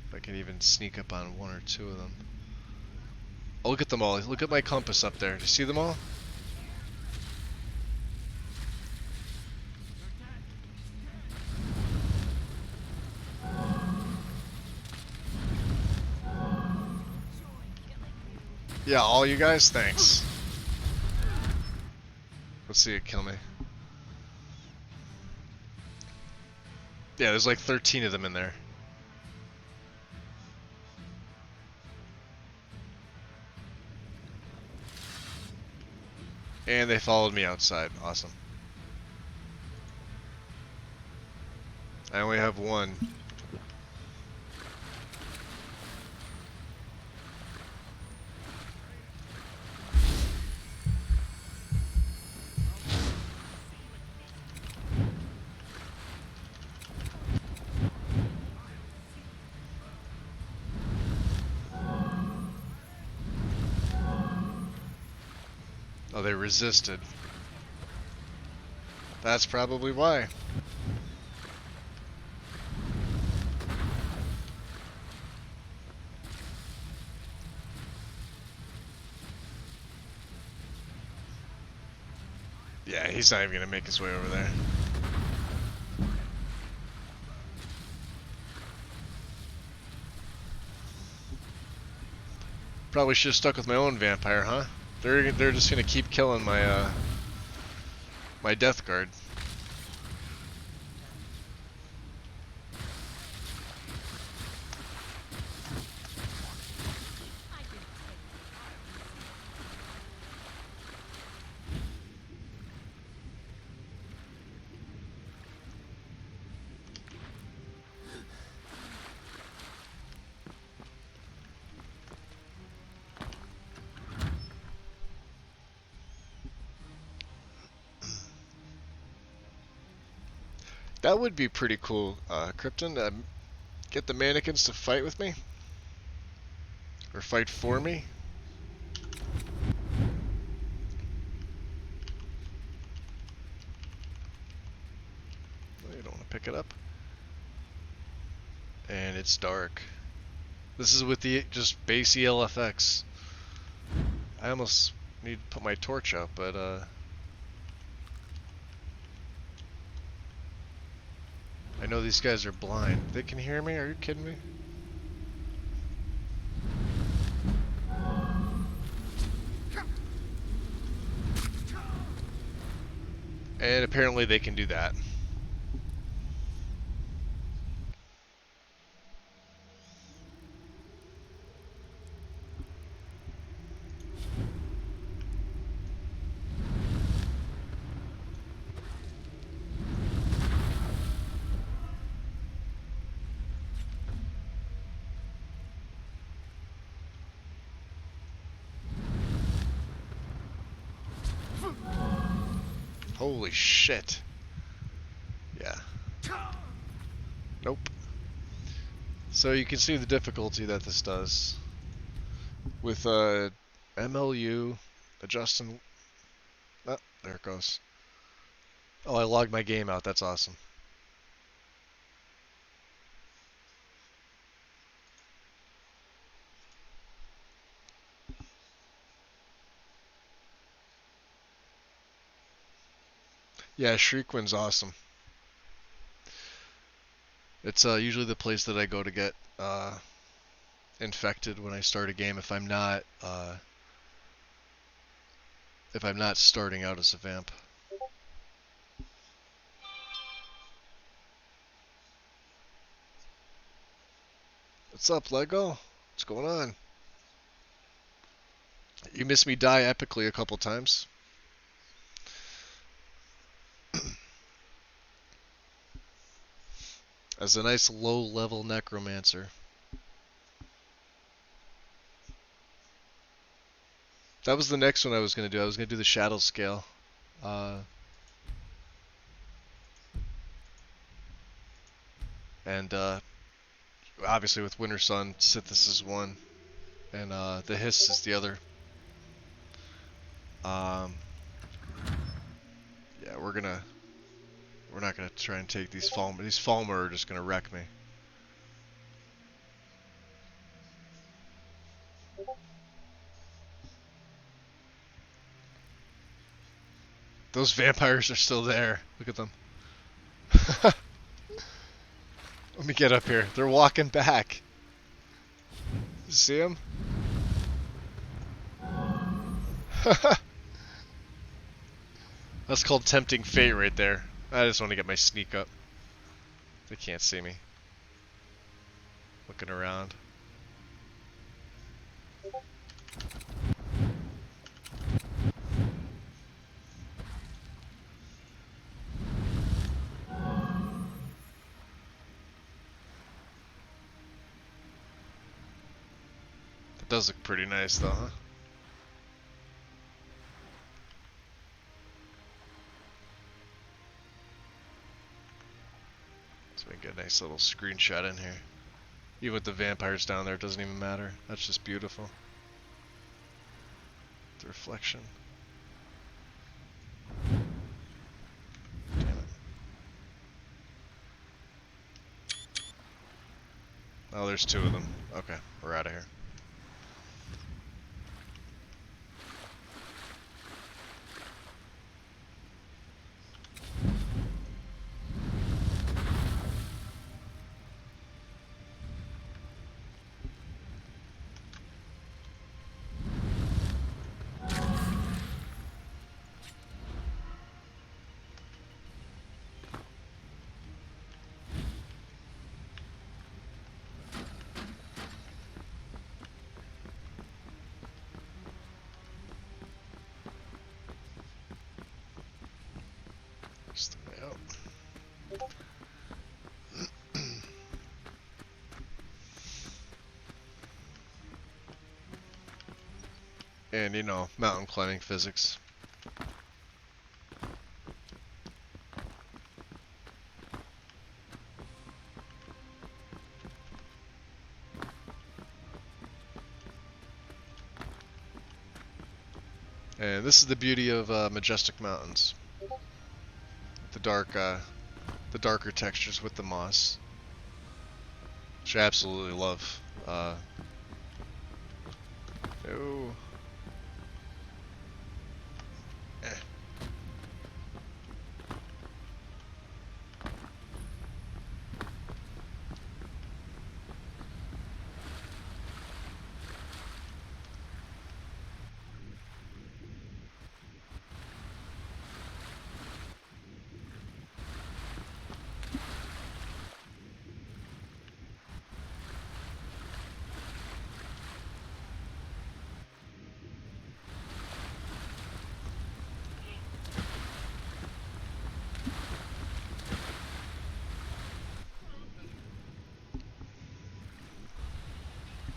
If I can even sneak up on one or two of them. Oh, look at them all. Look at my compass up there. Do you see them all? Yeah, all you guys? Thanks. Let's see it kill me. Yeah, there's like 13 of them in there. And they followed me outside. Awesome. I only have one. Oh, they resisted. That's probably why. Yeah, he's not even gonna make his way over there. Probably should have stuck with my own vampire, huh? They're just gonna keep killing my my death guard. That would be pretty cool, Krypton. Get the mannequins to fight with me? Or fight for me? You don't want to pick it up. And it's dark. This is with the just base ELFX. I almost need to put my torch out, but I know these guys are blind. They can hear me? Are you kidding me? And apparently they can do that. Holy shit. Yeah. Nope. So you can see the difficulty that this does. With MLU, adjusting... Oh, there it goes. Oh, I logged my game out. That's awesome. Yeah, Shriekwind's awesome. It's usually the place that I go to get infected when I start a game if I'm not starting out as a vamp. What's up, Lego? What's going on? You missed me die epically a couple times. As a nice low-level necromancer. That was the next one I was going to do. I was going to do the shadow scale. And obviously with Winter Sun, Sithis is one. And the Hiss is the other. Yeah, we're not gonna try and take these Falmer. These Falmer are just gonna wreck me. Those vampires are still there. Look at them. Let me get up here. They're walking back. See them? That's called tempting fate right there. I just want to get my sneak up. They can't see me. Looking around. That does look pretty nice though, huh? So we can get a nice little screenshot in here. Even with the vampires down there, it doesn't even matter. That's just beautiful. The reflection. Oh, there's two of them. Okay, we're out of here. That's the way out. And, you know, mountain climbing physics. And this is the beauty of Majestic Mountains. The darker textures with the moss, which I absolutely love. No. Eh.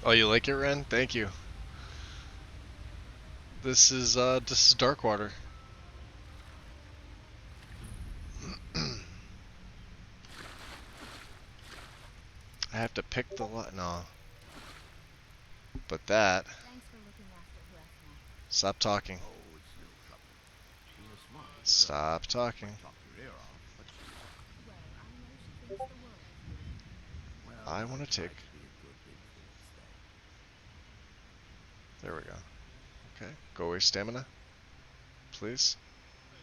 Oh, you like it, Ren? Thank you. This is Darkwater. I have to pick the lot. No. But that. Thanks for looking after Grethna. Stop talking. Oh, it's no trouble. She was smart. Stop talking. Talk your ear off, but she... Well, I know she thinks the world of you. Well, I want to try take. to be a good influence There we go. Okay. Go away, stamina. Please.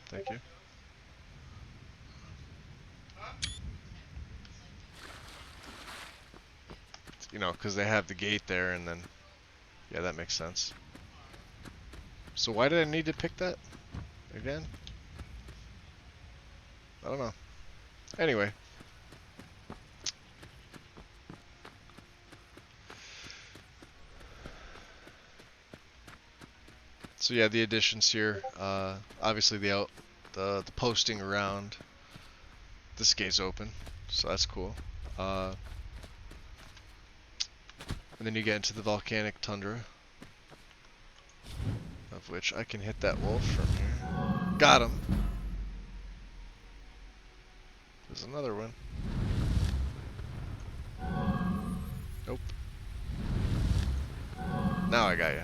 Thank you. You know, because they have the gate there, and then. Yeah, that makes sense. So why did I need to pick that? Again? I don't know. Anyway. So yeah, the additions here. Obviously the posting around. This gate's open, so that's cool. And then you get into the volcanic tundra, of which I can hit that wolf from here. Got him. There's another one. Nope. Now I got you.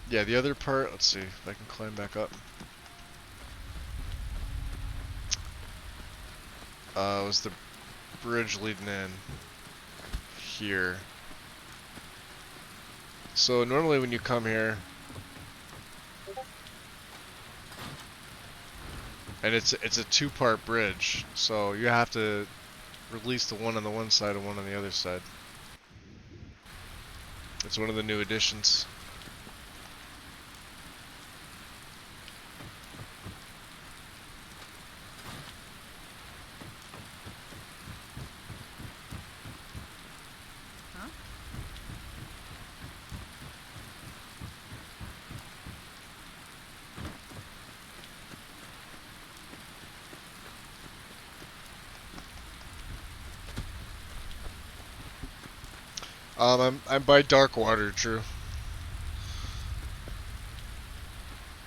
Yeah, the other part, let's see if I can climb back up. Was the bridge leading in here. So normally when you come here, and it's a two-part bridge, so you have to release the one on the one side and one on the other side. It's one of the new additions. Huh? I'm by Darkwater, Drew.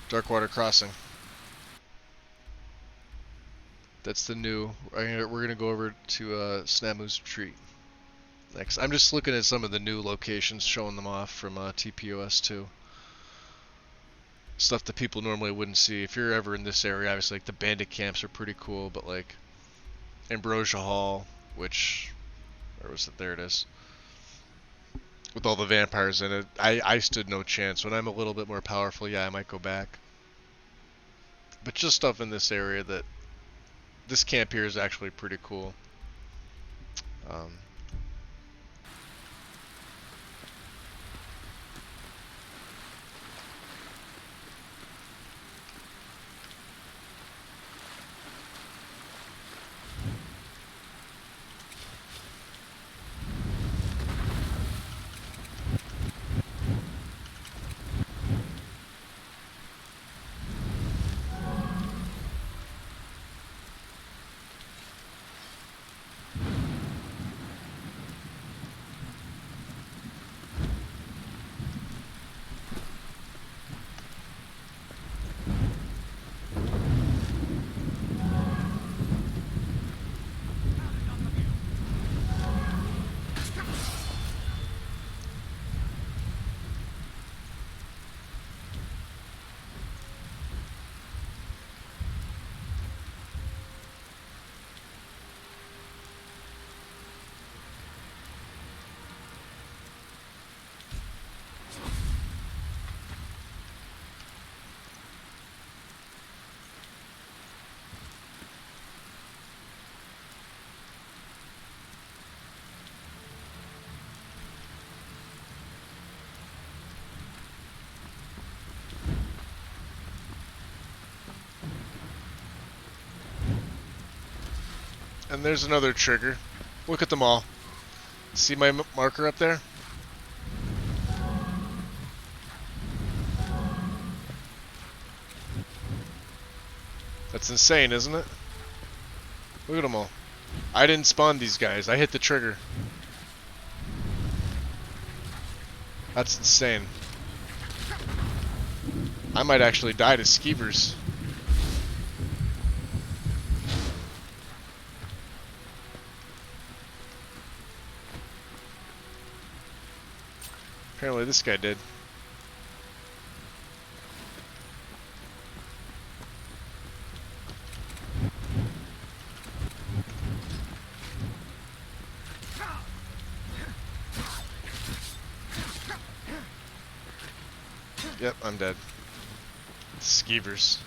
Darkwater Crossing. That's the new. We're gonna go over to Snamu's Retreat next. I'm just looking at some of the new locations, showing them off from TPOS 2. Stuff that people normally wouldn't see. If you're ever in this area, obviously like the bandit camps are pretty cool, but like Ambrosia Hall, which, where was it? There it is. With all the vampires in it, I stood no chance. When I'm a little bit more powerful, yeah, I might go back. But just stuff in this area that this camp here is actually pretty cool. Um, and there's another trigger. Look at them all. See my marker up there? That's insane, isn't it? Look at them all. I didn't spawn these guys. I hit the trigger. That's insane. I might actually die to skeevers. Apparently this guy did. Yep, I'm dead. Skeevers.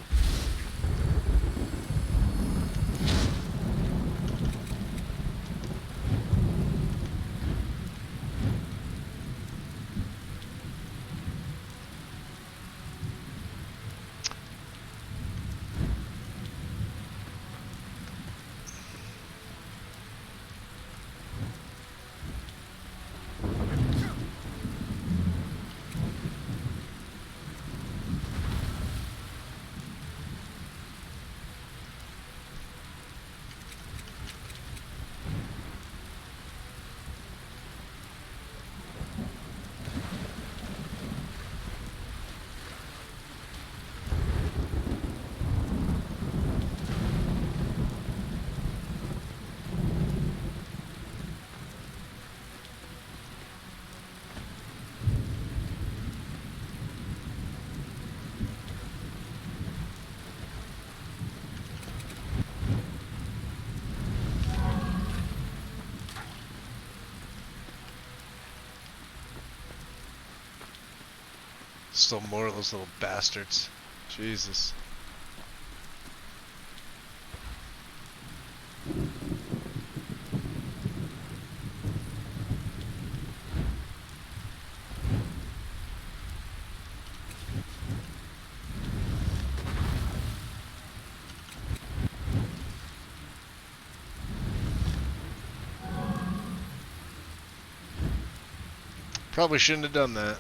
Still more of those little bastards. Jesus. Probably shouldn't have done that.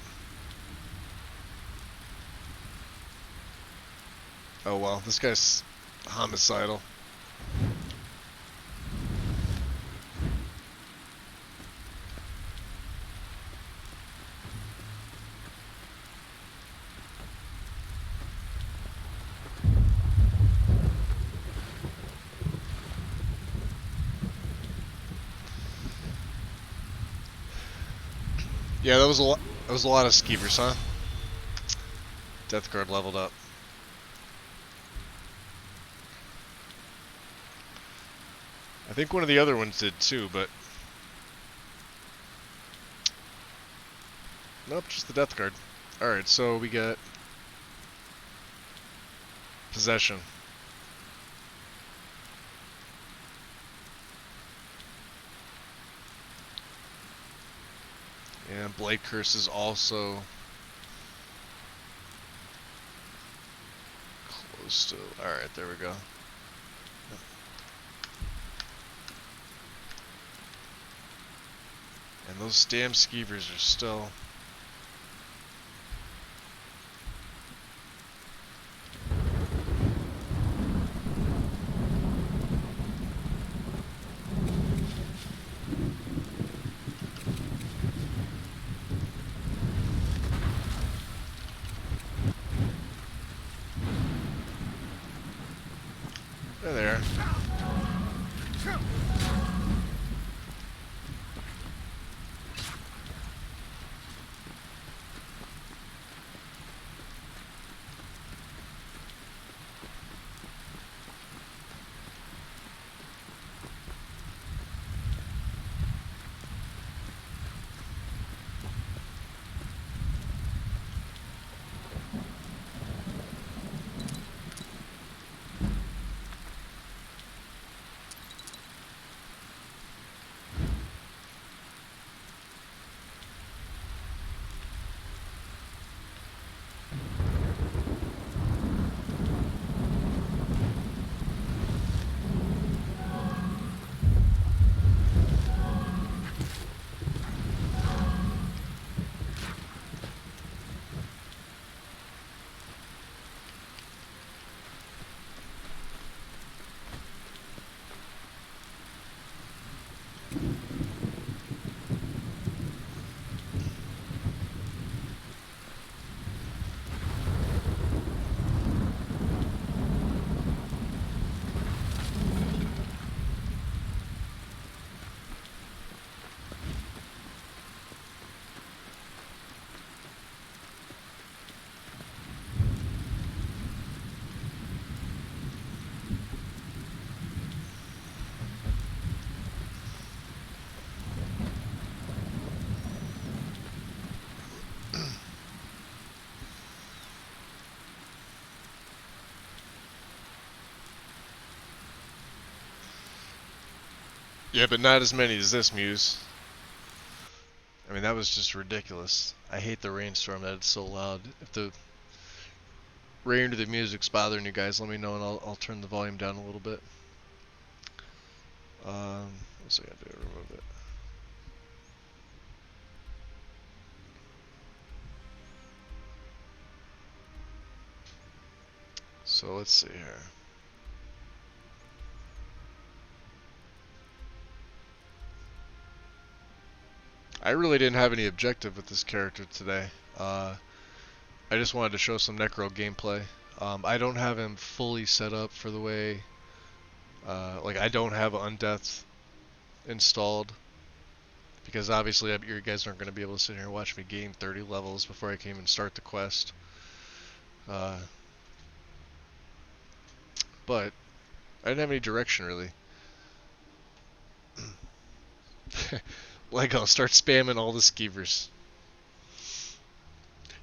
Oh well, this guy's homicidal. Yeah, that was a lot. That was a lot of skeevers, huh? Death guard leveled up. I think one of the other ones did too, but nope, just the death card. Alright, so we got possession. And Blade Curse is also close to... Alright, there we go. And those damn skeevers are still... They're there. Yeah, but not as many as this, Muse. I mean, that was just ridiculous. I hate the rainstorm that it's so loud. If the rain or the music's bothering you guys, let me know and I'll turn the volume down a little bit. What's I gotta do? Remove it. So let's see here. I really didn't have any objective with this character today. I just wanted to show some Necro gameplay. I don't have him fully set up for the way, like I don't have Undeath installed, because obviously you guys aren't going to be able to sit here and watch me gain 30 levels before I can even start the quest. But I didn't have any direction really. Lego, start spamming all the skeevers.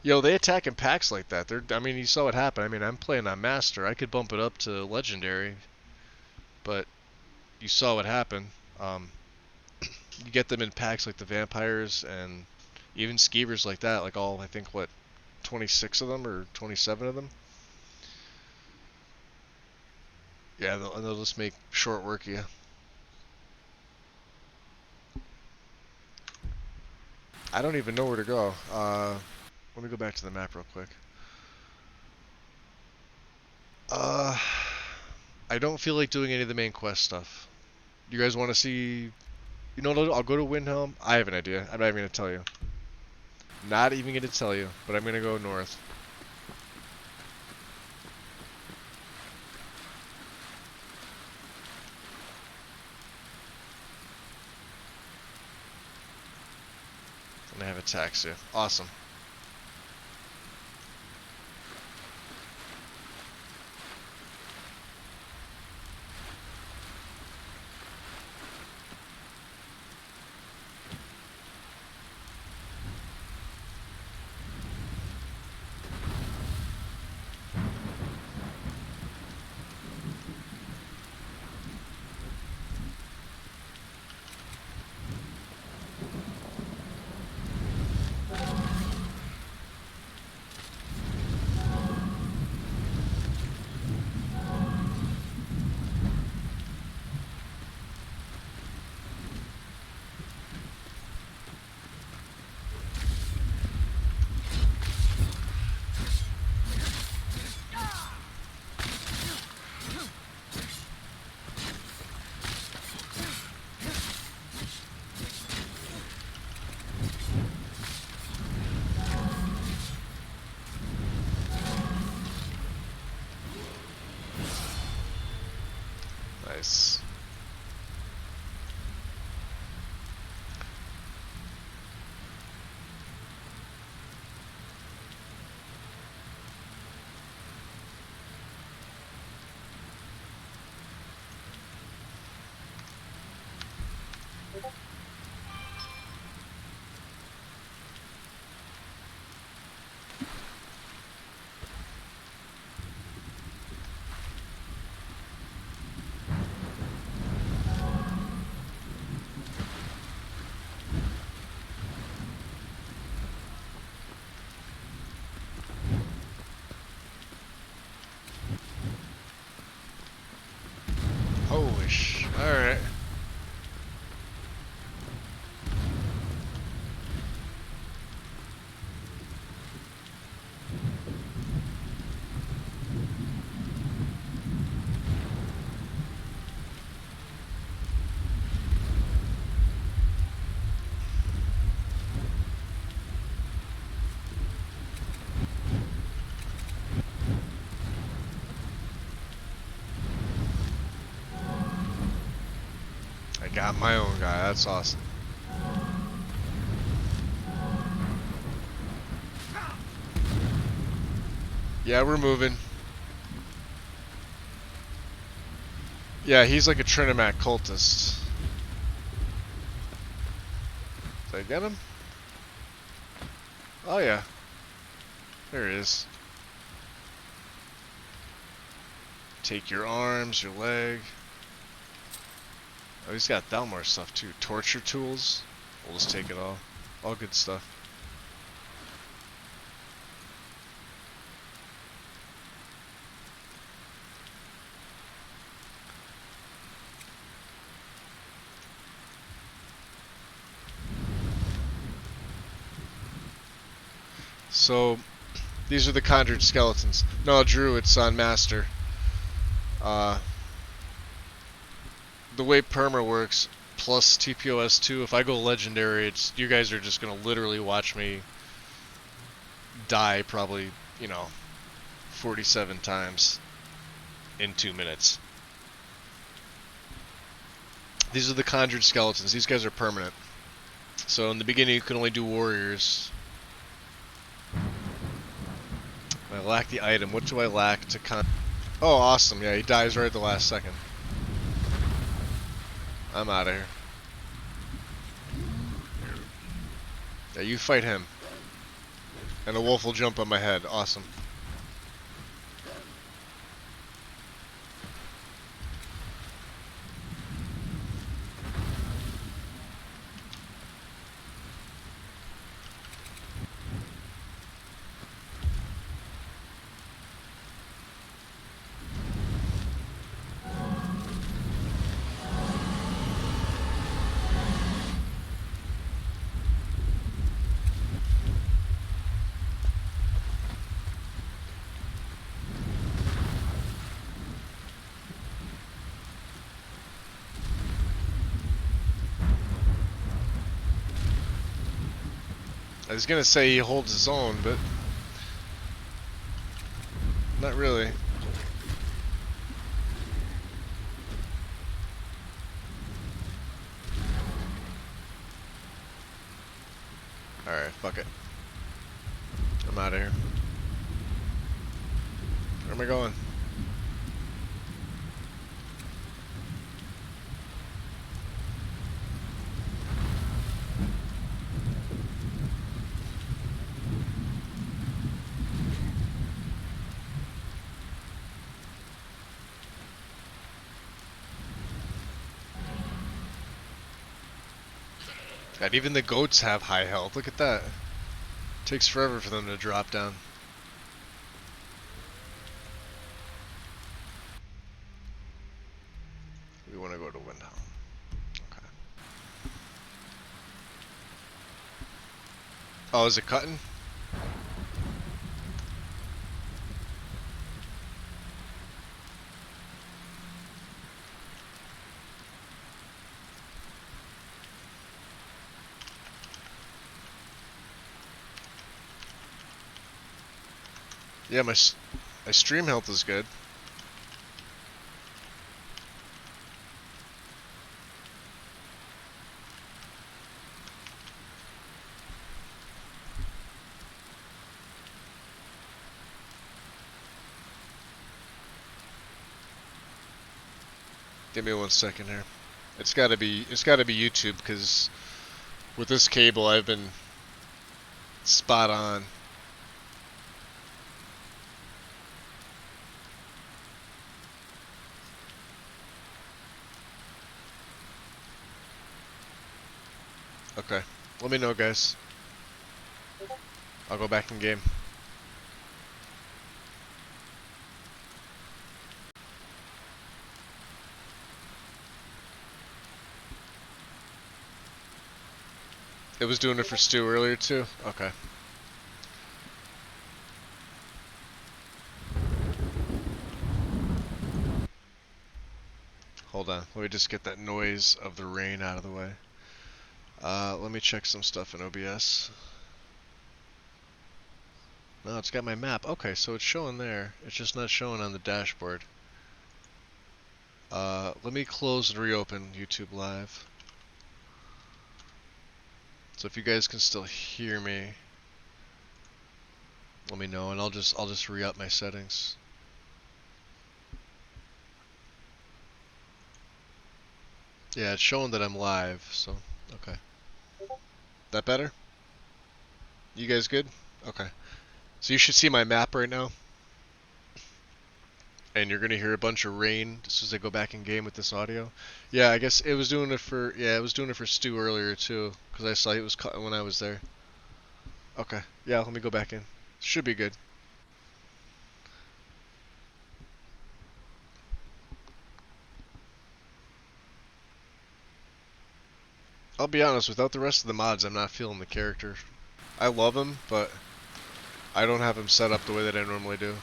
Yo, they attack in packs like that. I mean, you saw what happened. I mean, I'm playing on Master. I could bump it up to Legendary, but you saw what happened. You get them in packs like the vampires and even skeevers like that. Like all, I think, what, 26 of them or 27 of them? Yeah, they'll just make short work of you. I don't even know where to go. Let me go back to the map real quick. I don't feel like doing any of the main quest stuff. You guys want to see... You know what, I'll go to Windhelm. I have an idea. I'm not even going to tell you. Not even going to tell you, but I'm going to go north. And I have a taxi. Awesome. Nice. Holy sh... Alright. I got my own guy, that's awesome. Yeah, we're moving. Yeah, he's like a Trinimac cultist. Did I get him? Oh yeah. There he is. Take your arms, your leg. Oh, he's got Thalmor stuff too. Torture tools. We'll just take it all. All good stuff. So, these are the conjured skeletons. No, Drew, it's on Master. The way Perma works, plus TPOS2, if I go Legendary, it's you guys are just going to literally watch me die probably, 47 times in 2 minutes. These are the conjured skeletons. These guys are permanent. So in the beginning you can only do warriors. I lack the item. What do I lack to Oh, awesome. Yeah, he dies right at the last second. I'm out of here. Yeah, you fight him. And a wolf will jump on my head. Awesome. I was gonna say he holds his own, but not really. Alright, fuck it. I'm out of here. Where am I going? God, even the goats have high health. Look at that. Takes forever for them to drop down. We want to go to Windhelm. Okay. Oh, is it cutting? Yeah, my stream health is good. Give me 1 second here. It's gotta be YouTube, because with this cable I've been spot on. Okay. Let me know, guys. I'll go back in game. It was doing it for Stu earlier too? Okay. Hold on. Let me just get that noise of the rain out of the way. Let me check some stuff in OBS. No, it's got my map. Okay, so it's showing there. It's just not showing on the dashboard. Let me close and reopen YouTube Live. So if you guys can still hear me, let me know, and I'll just re-up my settings. Yeah, it's showing that I'm live, so okay. That better? You guys good? Okay. So you should see my map right now. And you're gonna hear a bunch of rain as soon as I go back in game with this audio. Yeah, I guess it was doing it for Stu earlier too, because I saw it was cut when I was there. Okay, yeah, let me go back in. Should be good. I'll be honest, without the rest of the mods, I'm not feeling the character. I love him, but I don't have him set up the way that I normally do.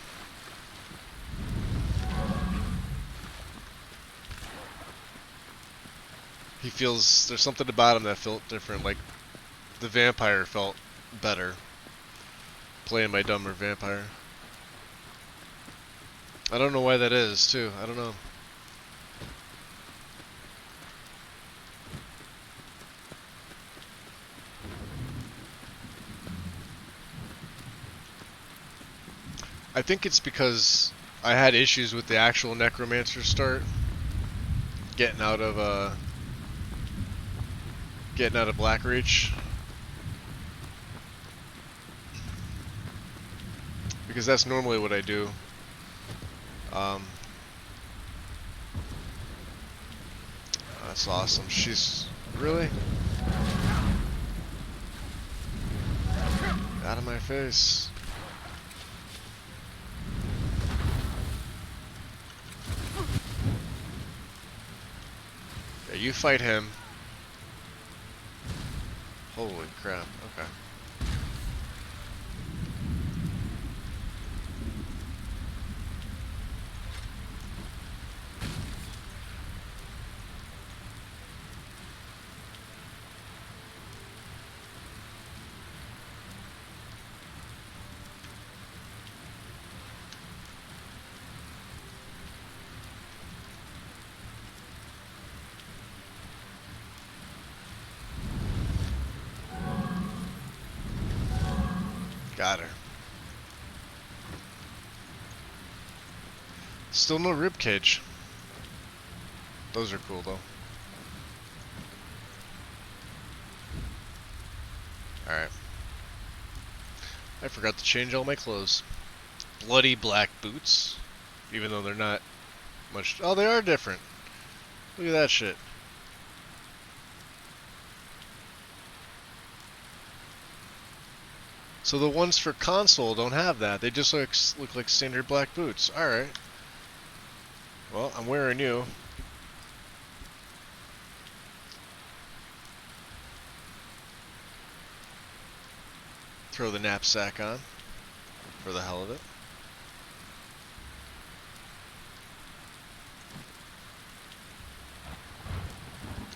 He feels, there's something about him that felt different, like the vampire felt better. Playing my dumber vampire. I don't know why that is, too. I don't know. I think it's because I had issues with the actual Necromancer start. Getting out of Blackreach. Because that's normally what I do. That's awesome. She's... Really? Out of my face. Yeah, you fight him. Holy crap, okay. Got her. Still no ribcage. Those are cool though. Alright. I forgot to change all my clothes. Bloody black boots. Even though they're not much... Oh, they are different. Look at that shit. So the ones for console don't have that. They just look like standard black boots. Alright. Well, I'm wearing you. Throw the knapsack on. For the hell of it.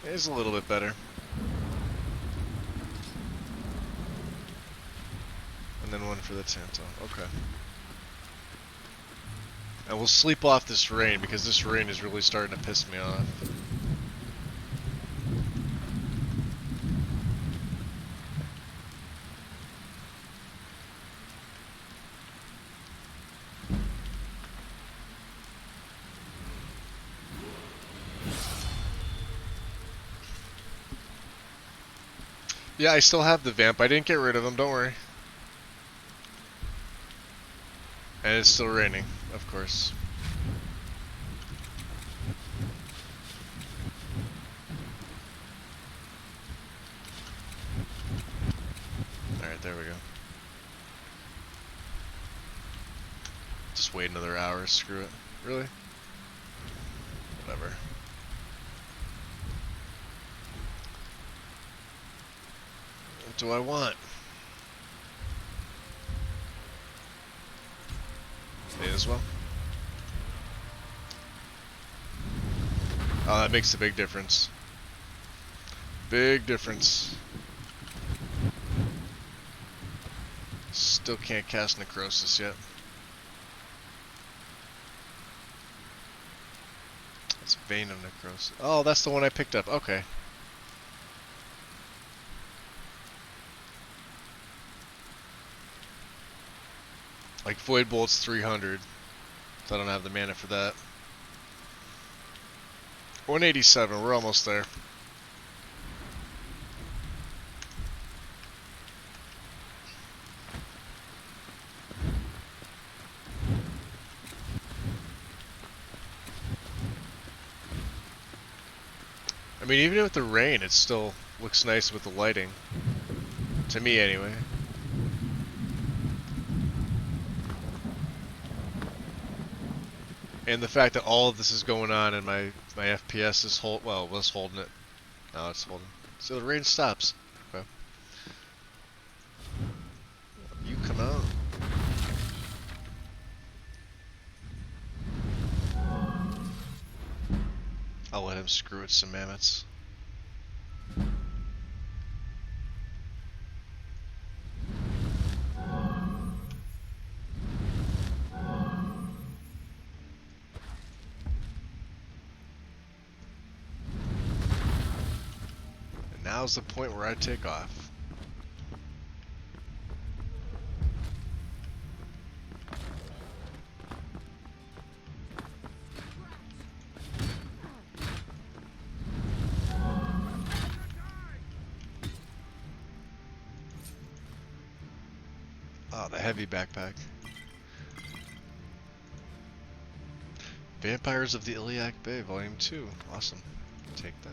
It's a little bit better. And then one for the Tanto. Okay. And we'll sleep off this rain, because this rain is really starting to piss me off. Yeah, I still have the vamp. I didn't get rid of him, don't worry. And it's still raining, of course. Alright, there we go. Just wait another hour, screw it. Really? Whatever. What do I want? May as well. Oh, that makes a big difference. Big difference. Still can't cast Necrosis yet. It's Vein of Necrosis. Oh, that's the one I picked up. Okay. Like Void Bolt's 300. So I don't have the mana for that. 187, we're almost there. I mean, even with the rain, it still looks nice with the lighting. To me, anyway. And the fact that all of this is going on and my FPS is was holding it. Now it's holding. So the rain stops. Okay. You come out. I'll let him screw with some mammoths. And now's the point where I take off. Oh, the heavy backpack. Vampires of the Iliac Bay, Volume 2. Awesome. Take that.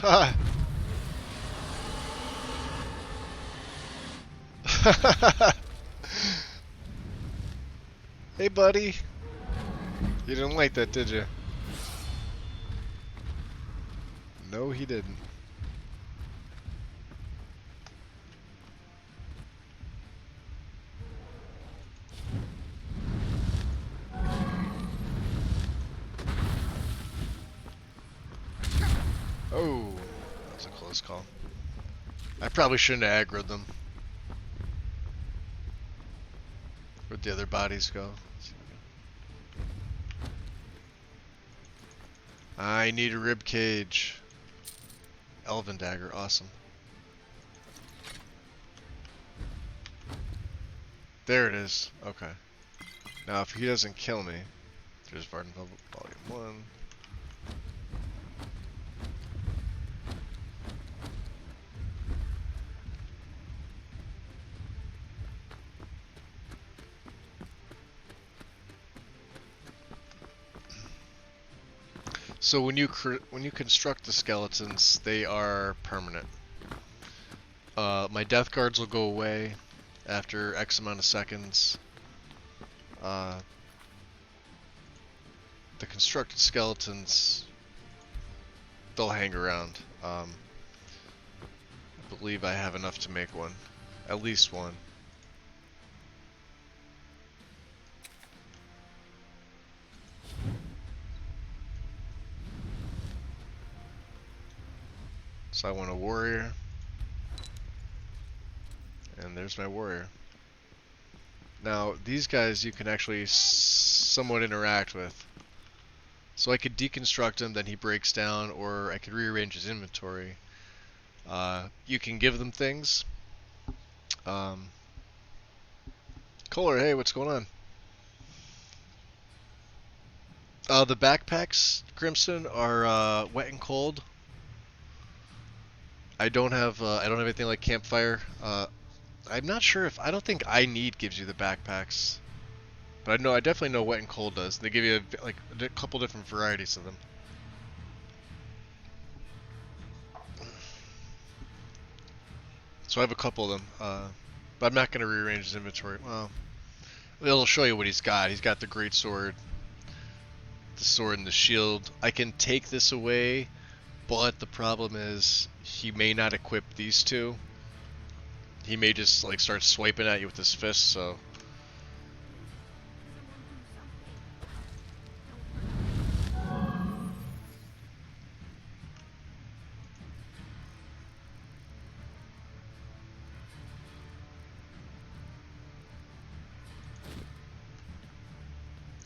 Ha! Hey, buddy. You didn't like that, did you? No, he didn't. Oh, that was a close call. I probably shouldn't have aggroed them. Where'd the other bodies go? I need a rib cage. Elven dagger, awesome. There it is. Okay. Now, if he doesn't kill me, there's Varden Volume 1. So when you construct the skeletons, they are permanent. My death guards will go away after X amount of seconds. The constructed skeletons, they'll hang around. I believe I have enough to make one, at least one. So I want a warrior. And there's my warrior. Now, these guys you can actually somewhat interact with. So I could deconstruct him, then he breaks down, or I could rearrange his inventory. You can give them things. Kohler, hey, what's going on? The backpacks, Crimson, are wet and cold. I don't have anything like campfire. I'm not sure if I don't think I need gives you the backpacks, but I definitely know wet and cold does. They give you like a couple different varieties of them. So I have a couple of them, but I'm not going to rearrange his inventory. Well, it'll show you what he's got. He's got the great sword, the sword, and the shield. I can take this away, but the problem is he may not equip these two. He may just like start swiping at you with his fists. So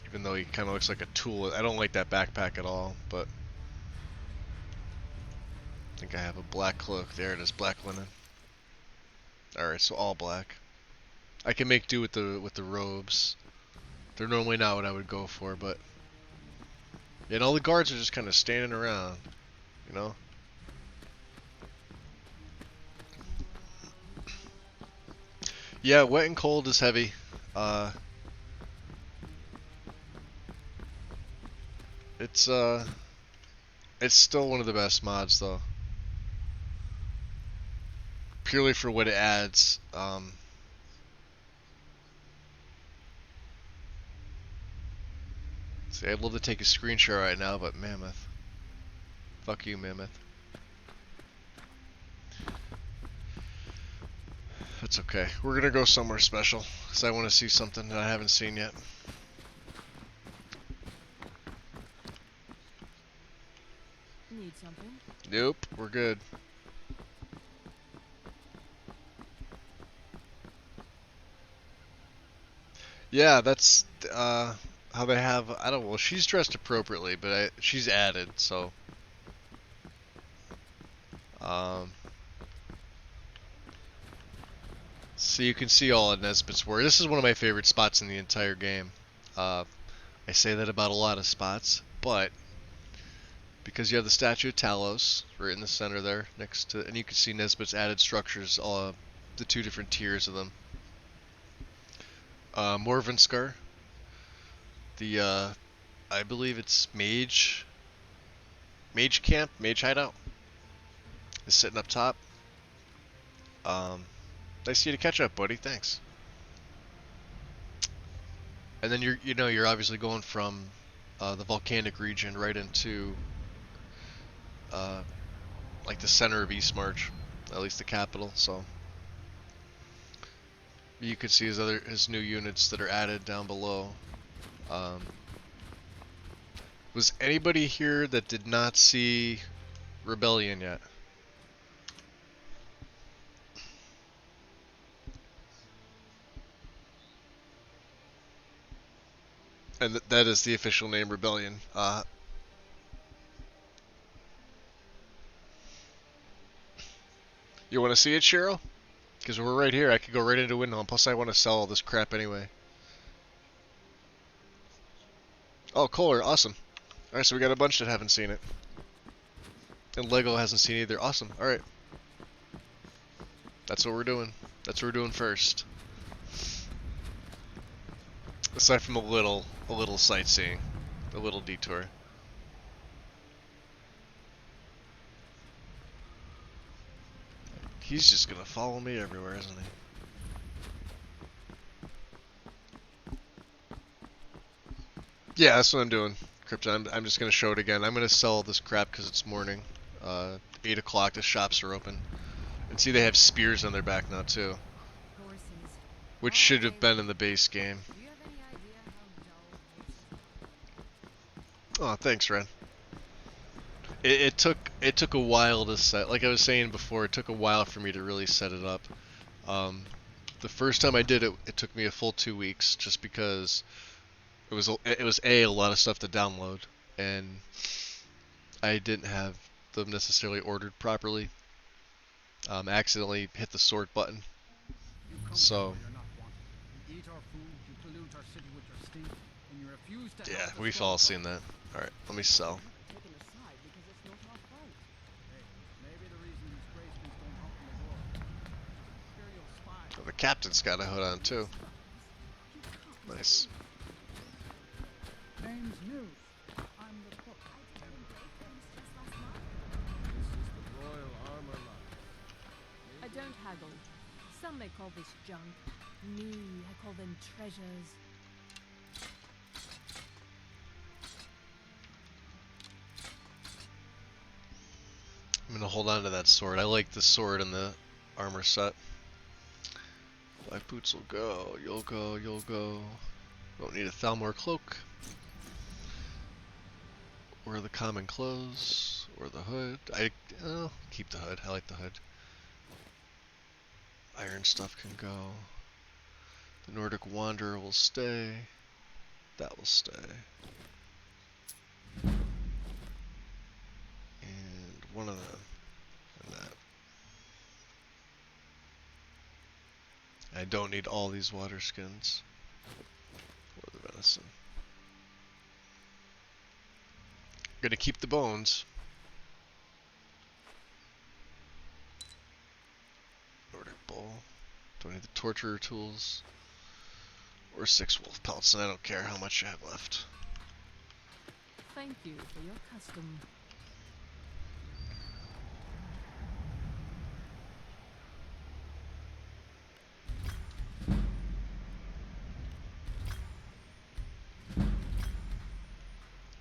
even though he kind of looks like a tool, I don't like that backpack at all. But I think I have a black cloak. There it is, black linen. All right, so all black. I can make do with the robes. They're normally not what I would go for, but yeah, and all the guards are just kind of standing around, you know. Yeah, wet and cold is heavy. Uh, it's it's still one of the best mods though, purely for what it adds. See, I'd love to take a screenshot right now, but Mammoth. Fuck you, Mammoth. That's okay. We're gonna go somewhere special, because I want to see something that I haven't seen yet. Need something? Nope, we're good. Yeah, that's how they have. I don't. Well, she's dressed appropriately, but she's added, so. Um, so you can see all of Nesbit's work. This is one of my favorite spots in the entire game. I say that about a lot of spots, but because you have the statue of Talos right in the center there, next to, and you can see Nesbit's added structures, the two different tiers of them. Morvenskar, the I believe it's Mage Camp, Mage Hideout, is sitting up top. Nice of you to catch up, buddy. Thanks. And then you're obviously going from the volcanic region right into uh, like the center of East March, at least the capital. So you could see his new units that are added down below. Was anybody here that did not see Rebellion yet? And that is the official name, Rebellion. You want to see it, Cheryl? Because we're right here. I could go right into Windhelm. Plus, I want to sell all this crap anyway. Oh, Kohler, awesome. Alright, so we got a bunch that haven't seen it. And Lego hasn't seen it either. Awesome. Alright. That's what we're doing. That's what we're doing first. Aside from a little sightseeing. A little detour. He's just gonna follow me everywhere, isn't he? Yeah, that's what I'm doing, Krypton. I'm just gonna show it again. I'm gonna sell this crap because it's morning. 8 o'clock, the shops are open. And see, they have spears on their back now, too. Horses. Which should have been in the base game. Do you have any idea how dull Oh, thanks, Ren. It took a while to set. Like I was saying before, it took a while for me to really set it up. The first time I did it, it took me a full 2 weeks, just because it was a lot of stuff to download, and I didn't have them necessarily ordered properly. Accidentally hit the sort button. So. You're not wanted. You eat our food, you pollute our city with your stink, and you refuse refuse to Yeah, help the we've all strong seen that. Alright, let me sell. Taking a side because it's not our fight. Hey, maybe the reason these Graysons don't open the door is Imperial spies. Oh, the captain's got a hood on too. Nice. Name's News. I'm the cook. I did great things just last month. This is the Royal Armor Line. I don't haggle. Some may call this junk. Me, I call them treasures. I'm gonna hold on to that sword. I like the sword and the armor set. Black boots will go. You'll go. You'll go. Don't need a Thalmor cloak. Or the common clothes. Or the hood. Keep the hood. I like the hood. Iron stuff can go. The Nordic Wanderer will stay. That will stay. And one of them. And that. I don't need all these water skins. Or the venison. Gonna keep the bones. Nordic bowl. Don't need the torturer tools. Or 6 wolf pelts, and I don't care how much you have left. Thank you for your custom.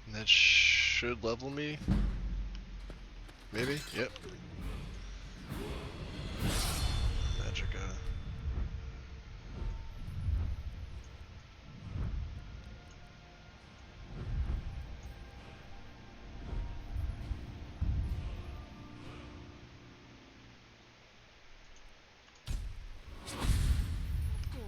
And that should level me. Maybe? Yep. Magica. Cool.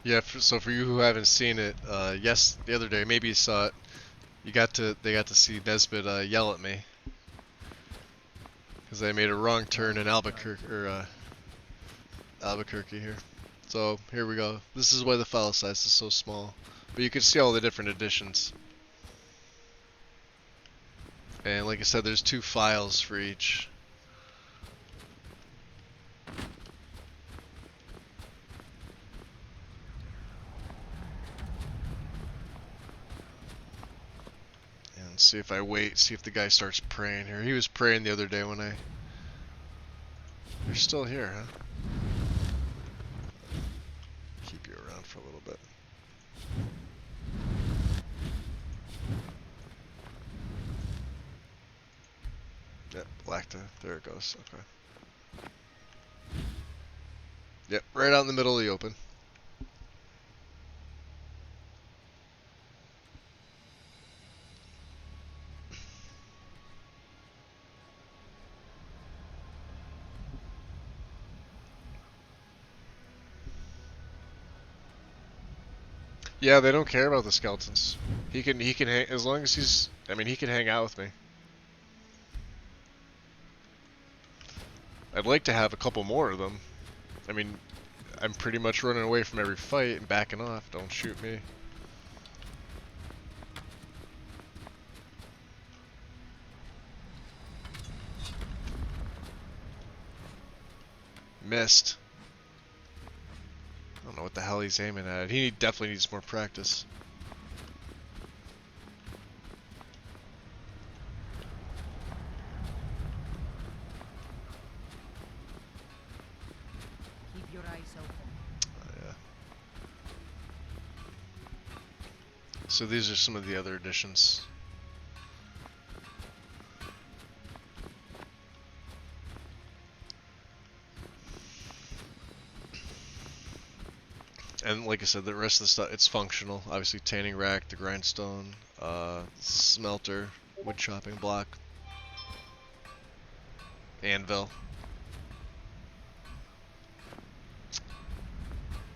Yeah, so for you who haven't seen it, yes, the other day, maybe you saw it. They got to see Nesbitt yell at me because I made a wrong turn in Albuquerque here. So here we go. This is why the file size is so small, but you can see all the different editions. And like I said, there's 2 files for each. And see if I wait, see if the guy starts praying here. He was praying the other day when I... You're still here, huh? Keep you around for a little bit. Yep, Lacta. There it goes. Okay. Yep, right out in the middle of the open. Yeah, they don't care about the skeletons. He can hang, as long as he's, I mean, he can hang out with me. I'd like to have a couple more of them. I mean, I'm pretty much running away from every fight and backing off. Don't shoot me. Missed. I don't know what the hell he's aiming at. He definitely needs more practice. Keep your eyes open. Yeah. So these are some of the other additions. And like I said, the rest of the stuff, it's functional. Obviously, tanning rack, the grindstone, smelter, wood chopping block, anvil,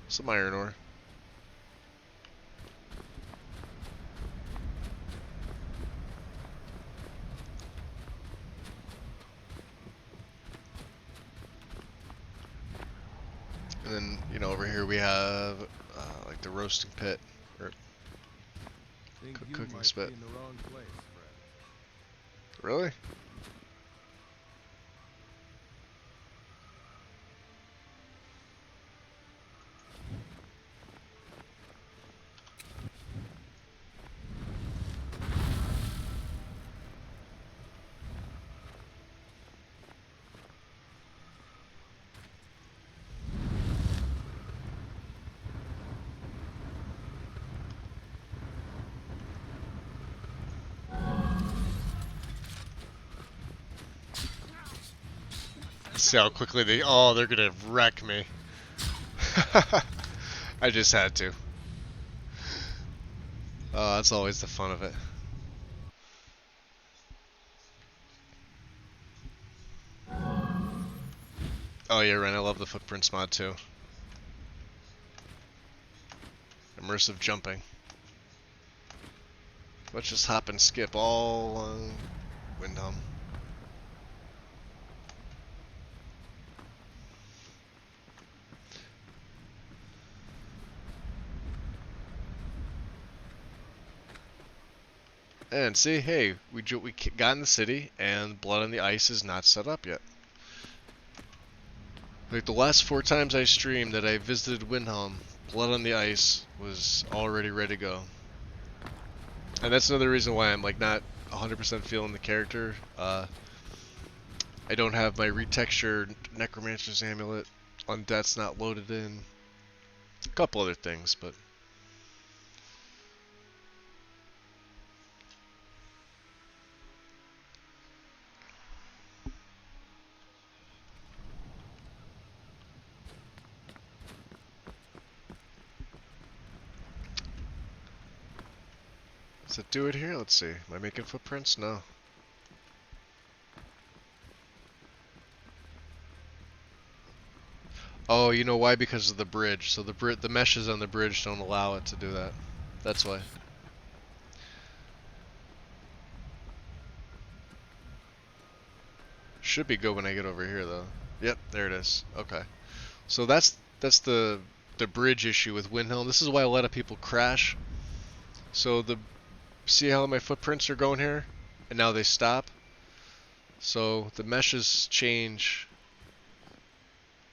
some iron ore. And then, you know, over here we have like the roasting pit or Think you cooking might spit. be in the wrong place, friend. Really? See how quickly they... Oh, they're gonna wreck me. I just had to. Oh, that's always the fun of it. Oh yeah, Ren, I love the footprints mod too. Immersive jumping. Let's just hop and skip all along Windhelm. And see, hey, we got in the city, and Blood on the Ice is not set up yet. Like the last 4 times I streamed that I visited Windhelm, Blood on the Ice was already ready to go. And that's another reason why I'm like not 100% feeling the character. I don't have my retextured Necromancer's Amulet. Undeath's not loaded in. A couple other things, but... Does it do it here? Let's see. Am I making footprints? No. Oh, you know why? Because of the bridge. So the meshes on the bridge don't allow it to do that. That's why. Should be good when I get over here though. Yep, there it is. Okay. So that's the bridge issue with Windhelm. This is why a lot of people crash. So see how my footprints are going here? And now they stop. So the meshes change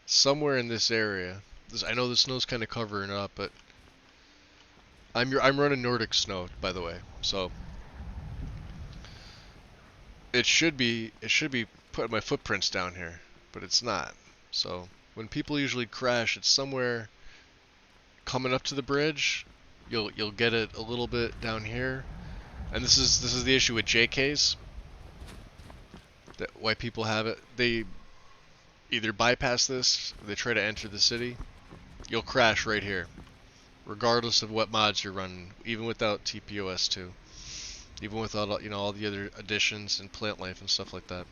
somewhere in this area. I know the snow's kind of covering it up, but I'm running Nordic snow, by the way. So it should be putting my footprints down here, but it's not. So when people usually crash, it's somewhere coming up to the bridge. You'll get it a little bit down here, and this is the issue with JKs. Why people have it. They either bypass this, or they try to enter the city. You'll crash right here, regardless of what mods you're running, even without TPOS2, even without all the other additions and plant life and stuff like that.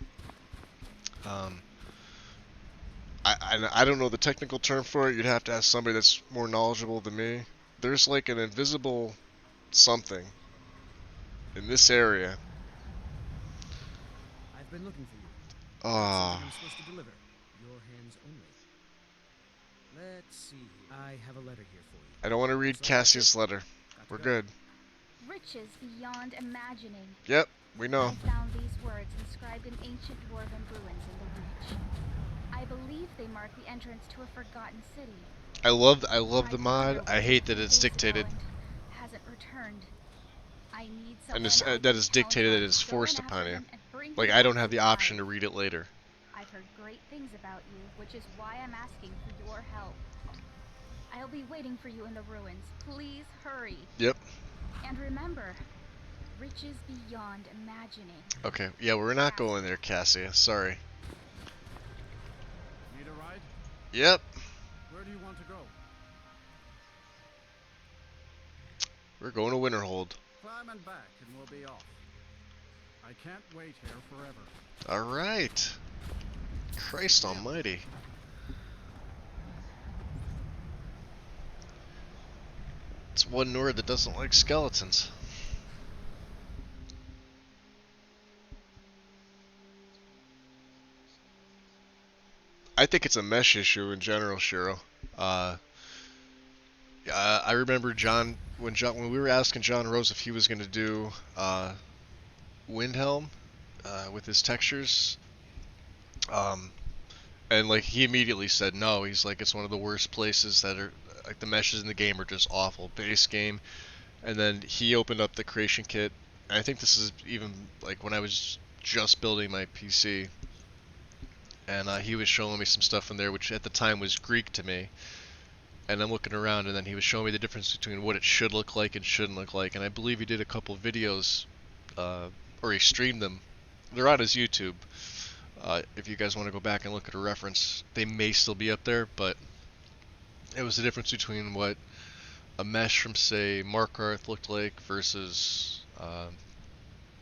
I don't know the technical term for it. You'd have to ask somebody that's more knowledgeable than me. There's like an invisible something in this area. I've been looking for you. Ah. Something I'm supposed to deliver. Your hands only. Let's see here. I have a letter here for you. I don't want to read Cassie's letter. We're good. Riches beyond imagining. Yep, we know. I found these words inscribed in ancient dwarven ruins in the Reach. I believe they mark the entrance to a forgotten city. I love the mod. I hate that it's dictated. Hasn't returned. I need And someone that is dictated, that it's forced upon you. Like, I don't have the option to read it later. I've heard great things about you, which is why I'm asking for your help. I'll be waiting for you in the ruins. Please hurry. Yep. And remember, riches beyond imagining. Okay, yeah, we're not going there, Cassia. Sorry. Need a ride? Yep. Where do you want to go? We're going to Winterhold. Climb and back, and we'll be off. I can't wait here forever. Alright. Christ almighty. It's one Nord that doesn't like skeletons. I think it's a mesh issue in general, Shiro. Uh, I remember when we were asking John Rose if he was going to do Windhelm with his textures, um, and like he immediately said no. He's like it's one of the worst places that are like the meshes in the game are just awful. Base game, and then he opened up the creation kit. And I think this is even like when I was just building my PC, and he was showing me some stuff in there, which at the time was Greek to me. And I'm looking around, and then he was showing me the difference between what it should look like and shouldn't look like. And I believe he did a couple videos, or he streamed them. They're on his YouTube. If you guys want to go back and look at a reference, they may still be up there, but it was the difference between what a mesh from, say, Markarth looked like versus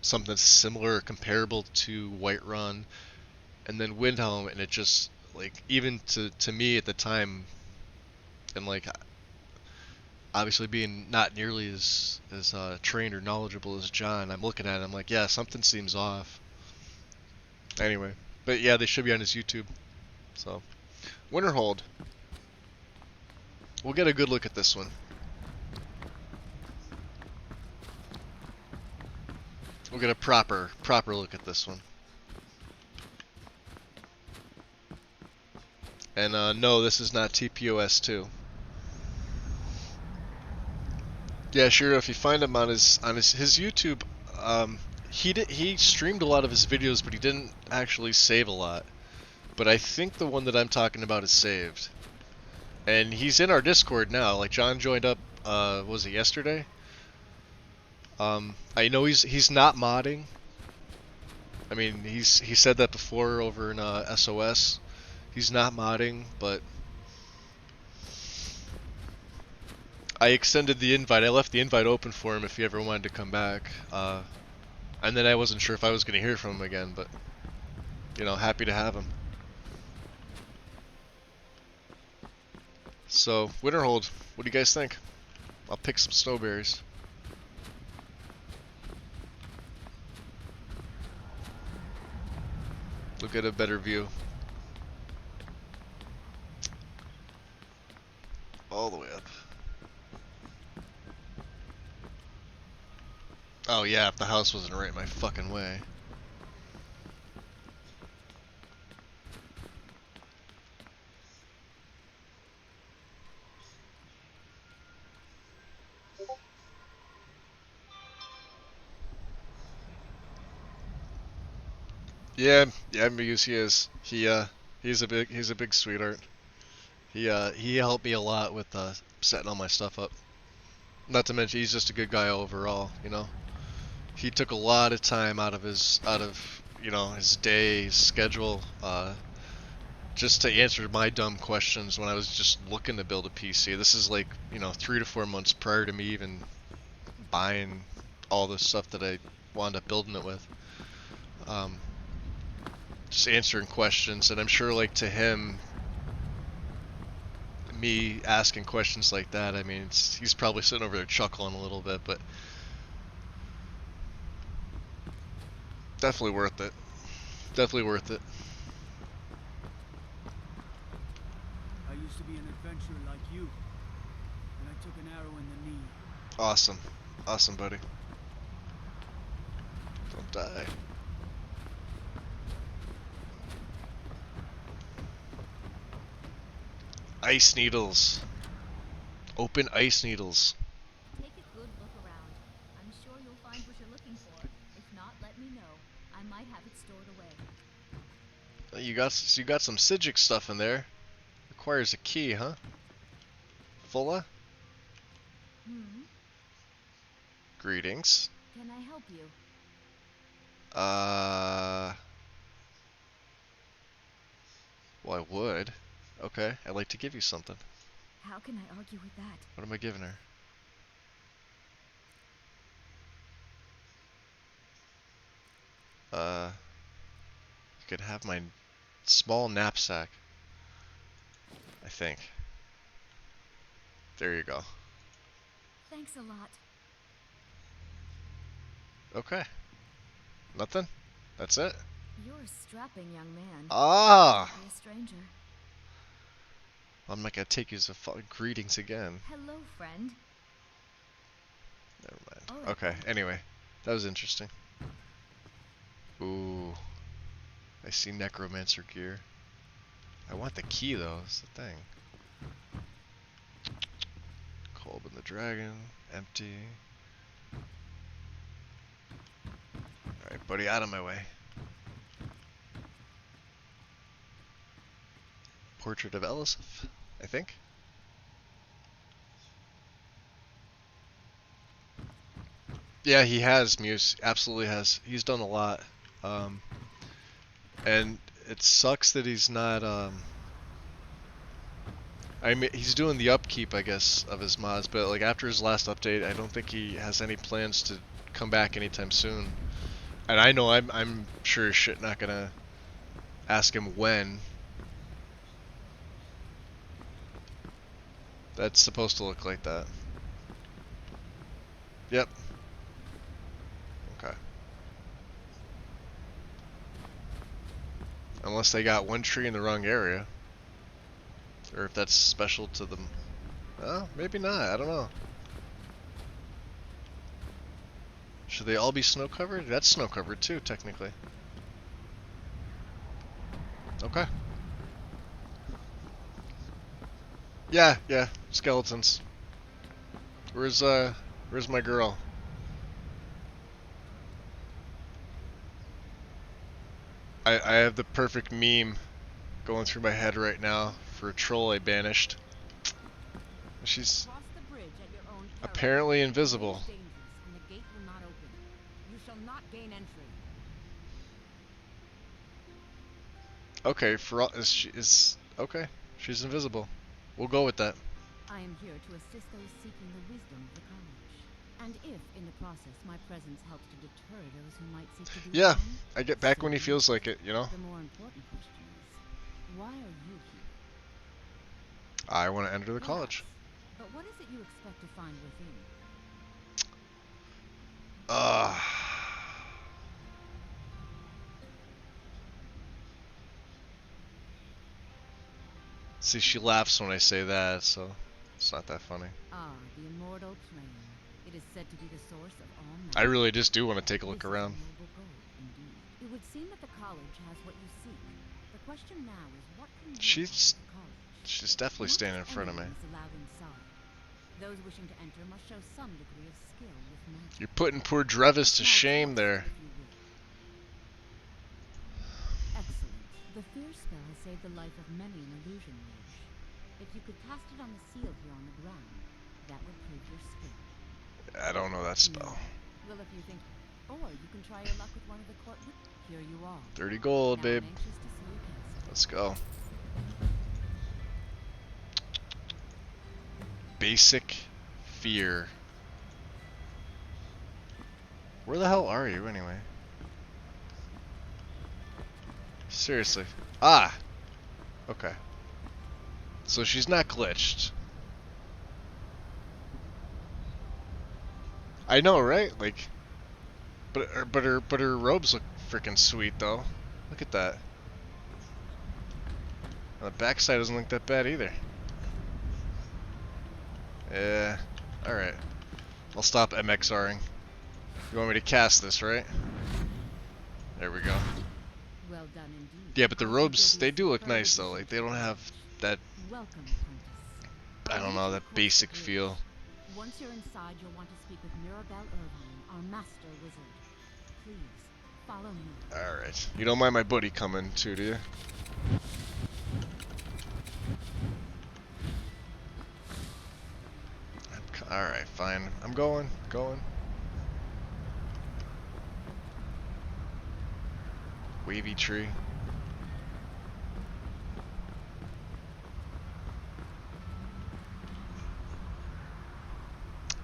something similar or comparable to Whiterun, and then Windhelm, and it just, like, even to me at the time, and like obviously being not nearly as trained or knowledgeable as John, I'm looking at it, I'm like, yeah, something seems off. Anyway, but yeah, they should be on his YouTube. So, Winterhold. We'll get a good look at this one. We'll get a proper look at this one. And no, this is not TPOS 2. Yeah, sure. If you find him on his YouTube, he streamed a lot of his videos, but he didn't actually save a lot. But I think the one that I'm talking about is saved, and he's in our Discord now. Like John joined up. Was it yesterday? I know he's not modding. I mean, he said that before over in SOS. He's not modding, but I extended the invite. I left the invite open for him if he ever wanted to come back. And then I wasn't sure if I was going to hear from him again, but, you know, happy to have him. So, Winterhold, what do you guys think? I'll pick some snowberries. Look at a better view. All the way up. Oh yeah, if the house wasn't right in my fucking way. Yeah, Magus, he is. He's a big sweetheart. He helped me a lot with setting all my stuff up. Not to mention he's just a good guy overall, you know. He took a lot of time out of his you know, his day, his schedule, just to answer my dumb questions when I was just looking to build a PC. This is like, you know, 3 to 4 months prior to me even buying all the stuff that I wound up building it with. Just answering questions, and I'm sure like to him, me asking questions like that, I mean, he's probably sitting over there chuckling a little bit, but definitely worth it. Definitely worth it. I used to be an adventurer like you, and I took an arrow in the knee. Awesome. Awesome, buddy. Don't die. Ice needles. Open ice needles. Take a good look around. I'm sure you'll find what you're looking for. If not, let me know. I might have it stored away. You got some Sigic stuff in there. Requires a key, huh? Fulla? Greetings. Can I help you? Well, I would. Okay, I'd like to give you something. How can I argue with that? What am I giving her? You could have my small knapsack. I think. There you go. Thanks a lot. Okay. Nothing? That's it? You're a strapping young man. Ah! Be a stranger. I'm not gonna take you as a greetings again. Hello, friend. Never mind. All right, Okay, then. anyway. That was interesting. Ooh. I see necromancer gear. I want the key though, that's the thing. Kolben the dragon. Empty. Alright, buddy, out of my way. Portrait of Elisif, I think. Yeah, he has, Muse. Absolutely has. He's done a lot. And it sucks that he's not, I mean, he's doing the upkeep, I guess, of his mods, but like after his last update, I don't think he has any plans to come back anytime soon. And I know I'm sure as shit not gonna ask him when. That's supposed to look like that. Yep. Okay. Unless they got one tree in the wrong area. Or if that's special to them. Oh, maybe not. I don't know. Should they all be snow covered? That's snow covered too, technically. Okay. Yeah, skeletons. Where's my girl? I have the perfect meme going through my head right now for a troll I banished. She's Cross the bridge at your own peril. apparently It is invisible. dangerous, and the gate will not open. You shall not gain entry. Okay, is okay. She's invisible. We'll go with that. I am here to assist those seeking the wisdom of the college. And if, in the process, my presence helps to deter those who might seek to do Yeah, harm, I get back so when he be feels it. like it, you know? The more important question is, why are you here? I want to enter the Perhaps. college. But what is it you expect to find within? Ugh. See, she laughs when I say that, so it's not that funny. Ah, the immortal plane. It is said to be the source of all knowledge. I really just do want to take a look This around. is a noble goal, indeed. It would seem that the college has what you seek. The question now is, what can you She's- offer the college? She's definitely Not standing in just front of me. anyone is allowed inside. Those wishing to enter must show some degree of skill with magic. You're putting poor Drevis to Small shame test, there. if you will. Excellent. The fear spell has saved the life of many an illusion mage. If you could cast it on the seal here on the ground, that would prove your skill. I don't know that spell. Well, if you think, or you can try your luck with one of the court. Here you are. 30 gold, Now babe. I'm anxious to see your castle. Let's go. Basic fear. Where the hell are you, anyway? Seriously. Ah! Okay. So she's not glitched. I know, right? Like, but her robes look freaking sweet, though. Look at that. And the backside doesn't look that bad either. Yeah. All right. I'll stop MXRing. You want me to cast this, right? There we go. Well done indeed. Yeah, but the I think robes, you'll be they do look superb nice though. Like they don't have that, Welcome, apprentice. I don't know, that basic feel. Once you're inside, you'll want to speak with Mirabelle Irvine, our master wizard. Please, follow me. Alright. You don't mind my buddy coming too, do you? Alright, fine. I'm going. Wavy tree.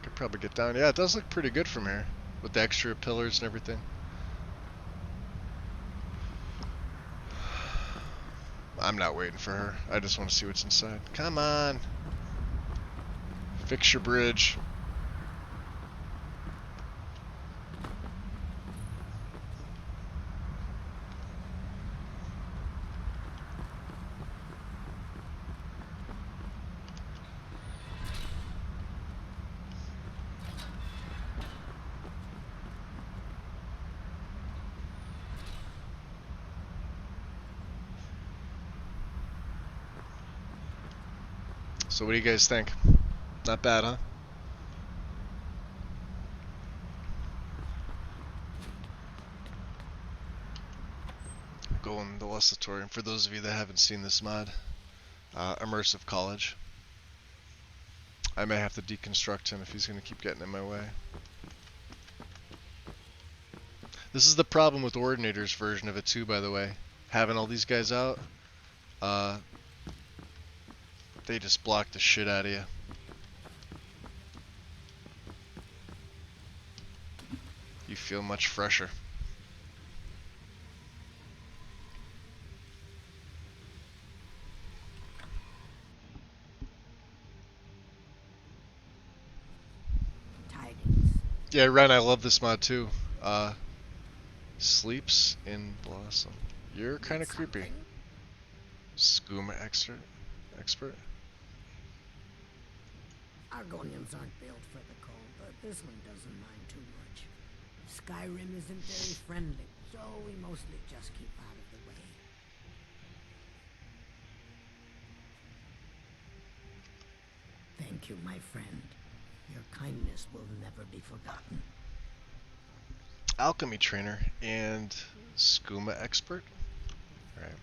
Could probably get down. Yeah, it does look pretty good from here. With the extra pillars and everything. I'm not waiting for her. I just want to see what's inside. Come on. Fix your bridge. So what do you guys think? Not bad, huh? Going the Lessatorium. For those of you that haven't seen this mod, Immersive College. I may have to deconstruct him if he's going to keep getting in my way. This is the problem with Ordinator's version of it too, by the way. Having all these guys out, they just block the shit out of you. You feel much fresher. Tidings. Yeah, Ren, I love this mod too. Sleeps in Blossom. You're kind of creepy. Skooma expert. Argonians aren't built for the cold, but this one doesn't mind too much. Skyrim isn't very friendly, so we mostly just keep out of the way. Thank you, my friend. Your kindness will never be forgotten. Alchemy trainer and Skooma expert. Alright.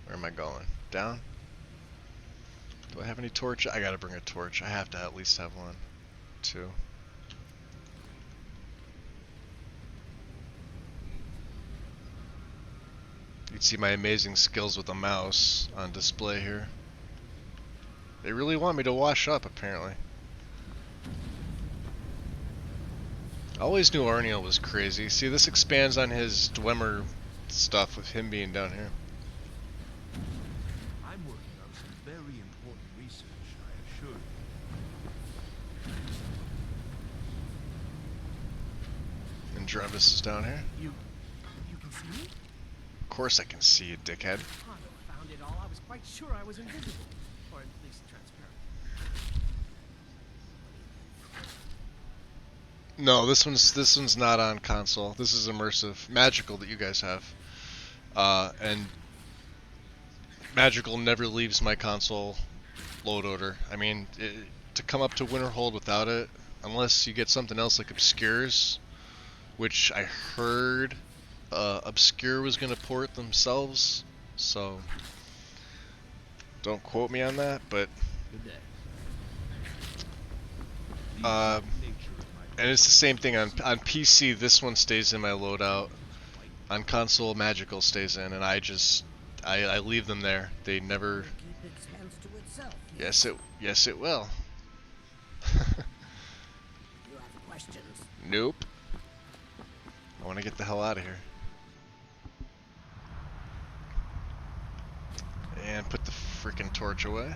Where am I going? Down? Do I have any torch? I gotta bring a torch. I have to at least have one. Two. You'd see my amazing skills with a mouse on display here. They really want me to wash up, apparently. I always knew Arniel was crazy. See, this expands on his Dwemer stuff with him being down here. I'm working on some very important research, I assure you. And Drevis is down here. You can see me? Of course I can see you, dickhead. Found it all. I was quite sure I was invisible. Or at least transparent. No, this one's not on console. This is immersive. Magical that you guys have. And Magical never leaves my console load order. I mean, to come up to Winterhold without it, unless you get something else like Obscures, which I heard Obscure was going to port themselves, so don't quote me on that, but Good day. and it's the same thing on PC. This one stays in my loadout. On console, Magical stays in, and I leave them there. They never. Keep its hands to itself. Yes it will. You have questions? Nope. I want to get the hell out of here. And put the freaking torch away.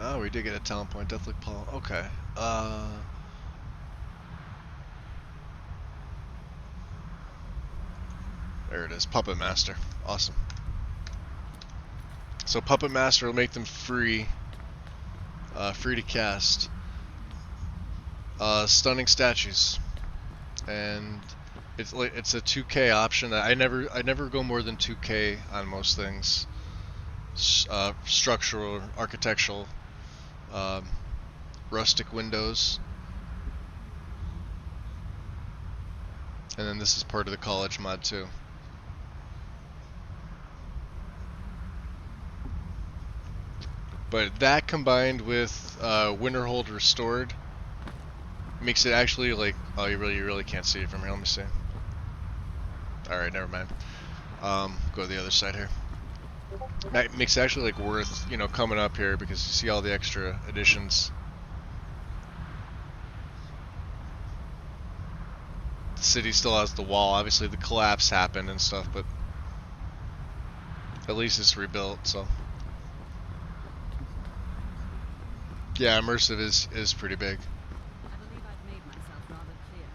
Oh, we did get a talent point. Deathly Paul. Okay. There it is. Puppet Master. Awesome. So Puppet Master will make them free. Free to cast. Stunning statues. And it's a 2K option. I never go more than 2K on most things. Structural, architectural. Rustic windows, and then this is part of the college mod too. But that combined with Winterhold Restored makes it actually like, oh, you really can't see it from here. Let me see. All right, never mind. Go to the other side here. That makes it actually like worth, coming up here because you see all the extra additions. The city still has the wall. Obviously the collapse happened and stuff, but at least it's rebuilt, so. Yeah, immersive is pretty big. I believe I've made myself rather clear.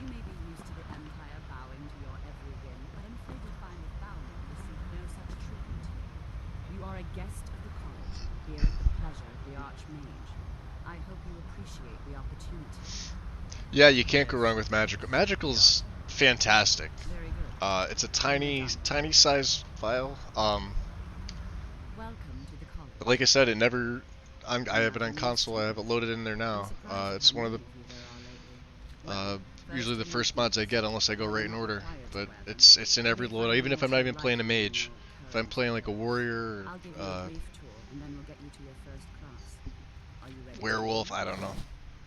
You may be used to the Empire bowing to your every whim, but I'm afraid you'll find that Balnor will receive no such treatment. You are a guest of the college, here at the pleasure of the Archmage. I hope you appreciate the opportunity. Yeah, you can't go wrong with Magical. Magical's fantastic. Very good. It's a tiny size file. Welcome to the college. But like I said, it never. I have it on console. I have it loaded in there now. It's one of the usually the first mods I get, unless I go right in order. But it's in every load, even if I'm not even playing a mage. If I'm playing like a warrior, I'll give you a brief tour, and then we'll get you to your first class. Are you ready? werewolf, I don't know,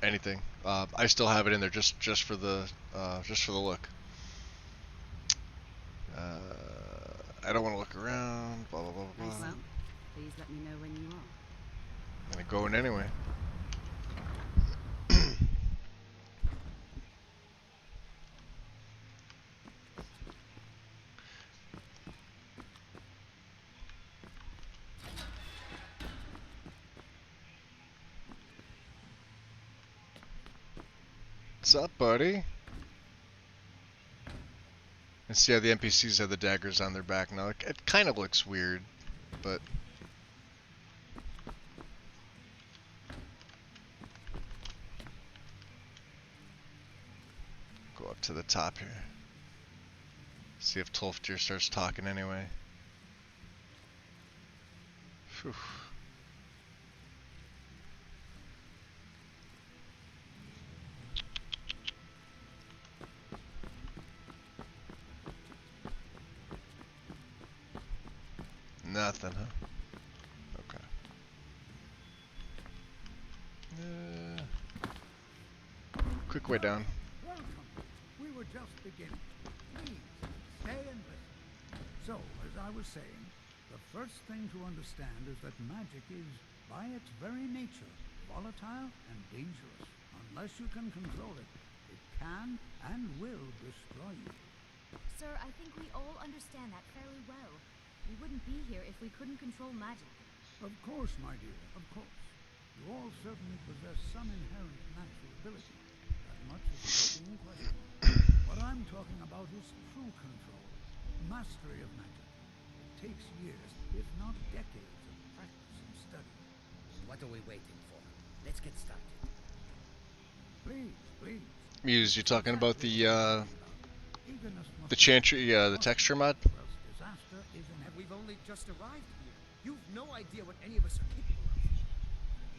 anything. I still have it in there just for the look. I don't want to look around. Blah blah blah blah. Well, please let me know when you are. I'm gonna go in anyway. What's up, buddy? And see how the NPCs have the daggers on their back now. It kind of looks weird, but go up to the top here. See if Tolfdir starts talking anyway. Phew. Nothing, huh? Okay. Quick way down. Welcome. We were just beginning. Please, stay and listen. So, as I was saying, the first thing to understand is that magic is, by its very nature, volatile and dangerous. Unless you can control it, it can and will destroy you. Sir, I think we all understand that fairly well. We wouldn't be here if we couldn't control magic. Of course, my dear, of course. You all certainly possess some inherent natural ability. That much is in question. What I'm talking about is true control, mastery of magic. It takes years, if not decades, of practice and study. What are we waiting for? Let's get started. Please, please. Muse, you talking about the chantry, the texture mod? Disaster is inevitable. We've only just arrived here. You've no idea what any of us are capable of.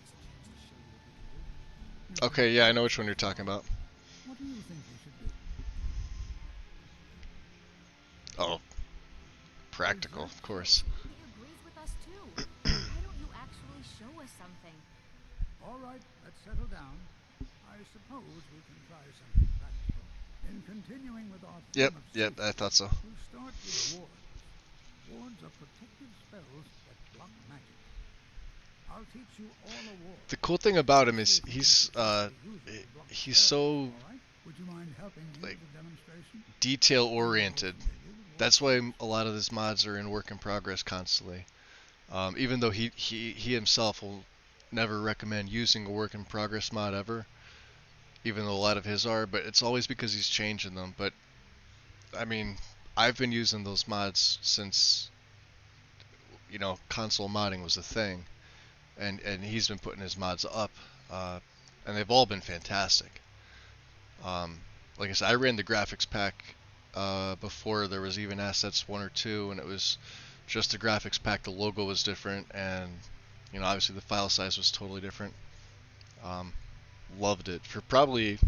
It's a chance to show you what we can do. Okay, yeah, I know which one you're talking about. What do you think we should do? Oh, practical, of course. He agrees with us too. Why don't you actually show us something? All right, let's settle down. I suppose we can try something practical. In continuing with our theme of Yep, I thought so. we'll start with wards. Wards are protective spells that block magic. I'll teach you all a ward. The cool thing about him is he's so All right? Would you mind helping me like with the demonstration? detail oriented. That's why a lot of his mods are in work in progress constantly. Even though he himself will never recommend using a work in progress mod ever, even though a lot of his are, but it's always because he's changing them. But I mean, I've been using those mods since, you know, console modding was a thing, and he's been putting his mods up, and they've all been fantastic. Like I said, I ran the graphics pack before there was even assets 1 or 2, and it was just the graphics pack. The logo was different, and you know, obviously the file size was totally different. Loved it for probably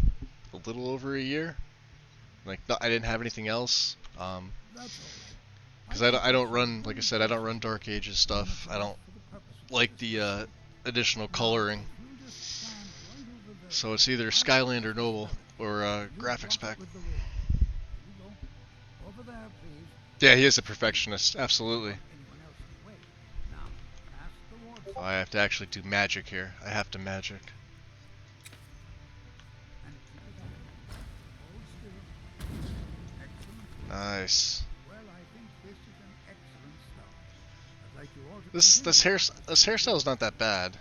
a little over a year. Like, I didn't have anything else. Because I don't run, like I said, I don't run Dark Ages stuff. I don't like the additional coloring. So it's either Skyland or Noble or graphics pack. Over there, please. Yeah, he is a perfectionist, absolutely. Anyone else in the way. Now, pass the ward. Oh, I have to actually do magic here. I have to magic. And keep it up. Hold still. Excellent. Nice. Well, I think this is an excellent start. I'd like you all to This hairstyle is not that bad.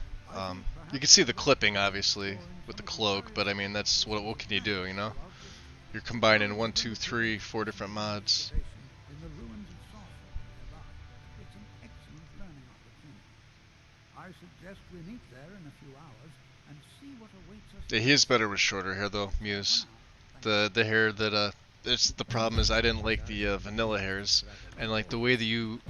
You can see the clipping obviously with the cloak, but I mean, that's what can you do, you know? You're combining 1, 2, 3, 4 different mods. In the ruins of Sorcerer nearby. It's an excellent learning opportunity. I suggest we meet there in a few hours and see what awaits us. Yeah, he is better with shorter hair though, Muse. The hair that it's the problem is I didn't like the vanilla hairs, and like the way that you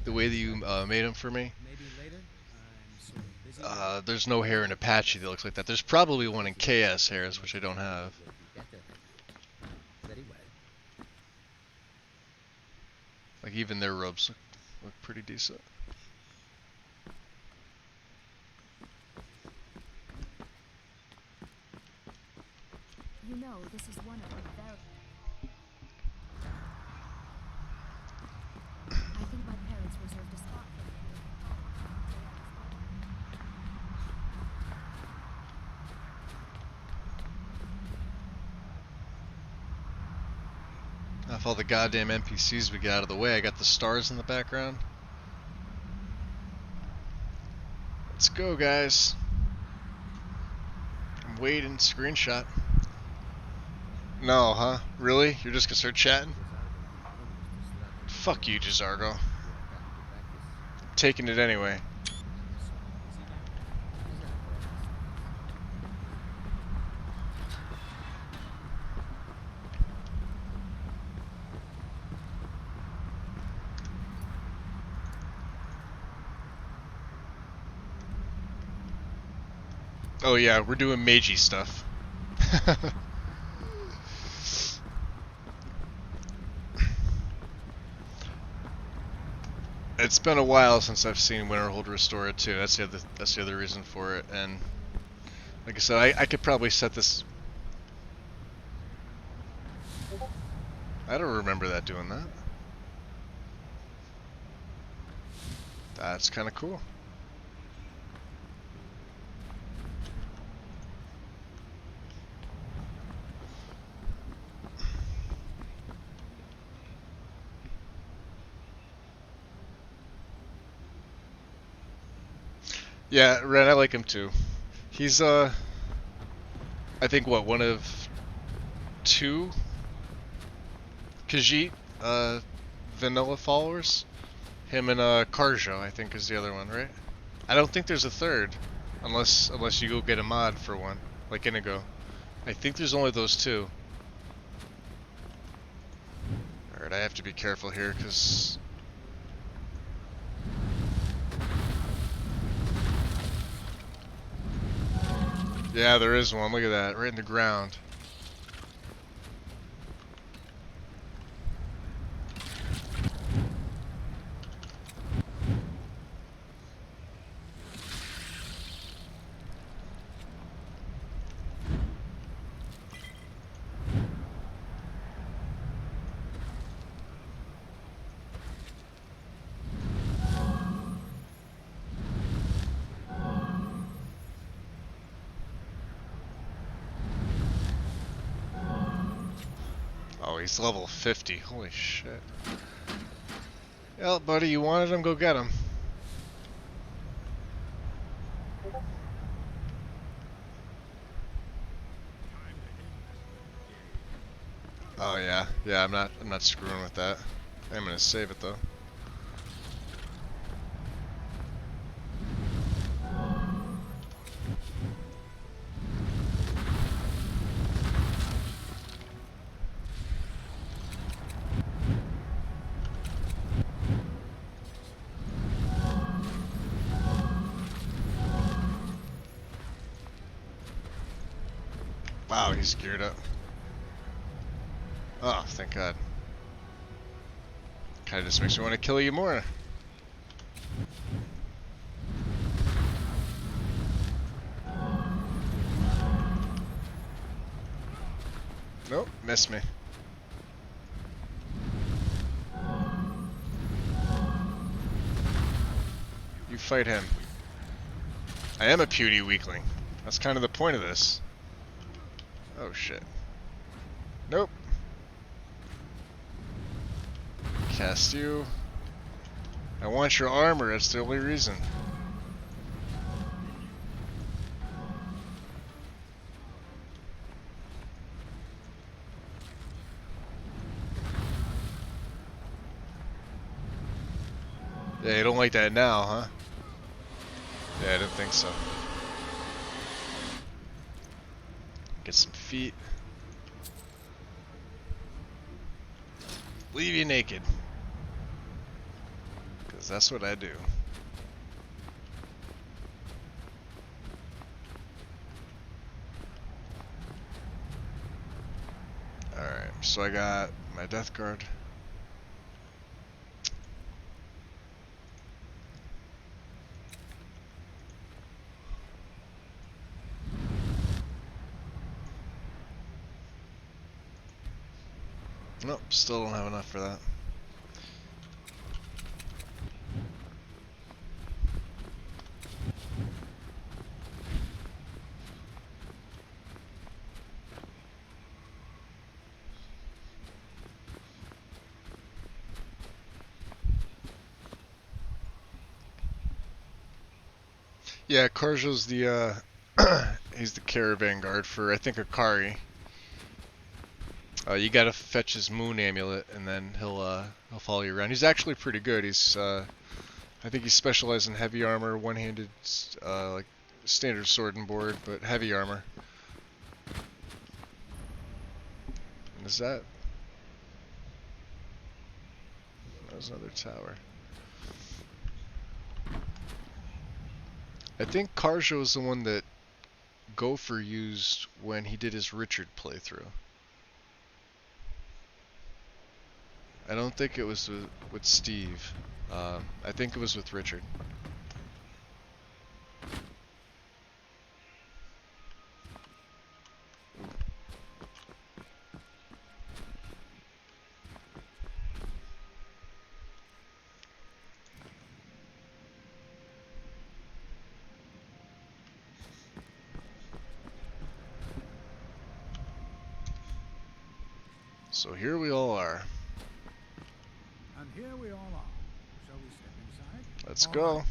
made them for me. Maybe later. I'm sort of busy. Now. There's no hair in Apache that looks like that. There's probably one in KS hairs, which I don't have. Very well. Like even their robes look pretty decent. You know, this is one of the very... I think my parents reserved a spot for me. If all the goddamn NPCs we get out of the way, I got the stars in the background. Let's go, guys. I'm waiting. Screenshot. No, huh? Really? You're just gonna start chatting? Fuck you, Jazargo. I'm taking it anyway. Oh yeah, we're doing magey stuff. It's been a while since I've seen Winterhold Restored too. That's the other reason for it. And like I said, I could probably set this. I don't remember that doing that. That's kind of cool. Yeah, Ren, I like him too. He's I think what, one of two Khajiit vanilla followers? Him and Karjo, I think, is the other one, right? I don't think there's a third, unless you go get a mod for one, like Inigo. I think there's only those two. Alright, I have to be careful here, because... Yeah, there is one. Look at that, right in the ground. Oh, he's level 50. Holy shit. Yeah, buddy, you wanted him? Go get him. Oh yeah, yeah. I'm not screwing with that. I'm gonna save it though. Wow, he's geared up. Oh, thank God. Kinda just makes me want to kill you more. Nope, missed me. You fight him. I am a puny weakling. That's kind of the point of this. Oh shit. Nope. Cast you. I want your armor, that's the only reason. Yeah, you don't like that now, huh? Yeah, I didn't think so. Get some feet. Leave you naked. Because that's what I do. Alright, so I got my death guard. Nope, still don't have enough for that. Yeah, Karjo's the he's the caravan guard for I think Akari. You gotta fetch his moon amulet and then he'll follow you around. He's actually pretty good. He's I think he specializes in heavy armor, one-handed like standard sword and board, but heavy armor. And is that? There's another tower. I think Karjo is the one that Gopher used when he did his Richard playthrough. I don't think it was with Steve. I think it was with Richard. So here we all are. And here we all are. Shall we step inside? Let's All go. right.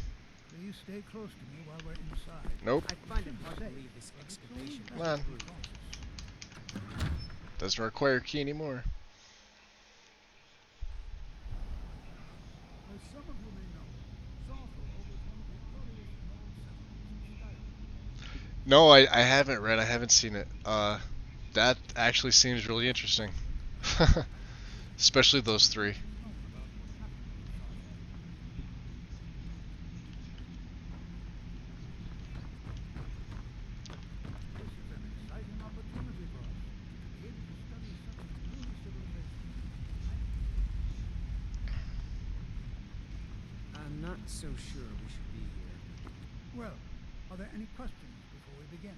Please stay close to me while we're inside. Nope. I find it hard to believe this excavation Come on. Doesn't require a key anymore. As some of you may know, Zothel was one of the earliest known settlements in Skyrim. No, I haven't read. I haven't seen it. That actually seems really interesting. Especially those three. This is an exciting opportunity for us to be able to study such a new civilization. I'm not so sure we should be here. Well, are there any questions before we begin?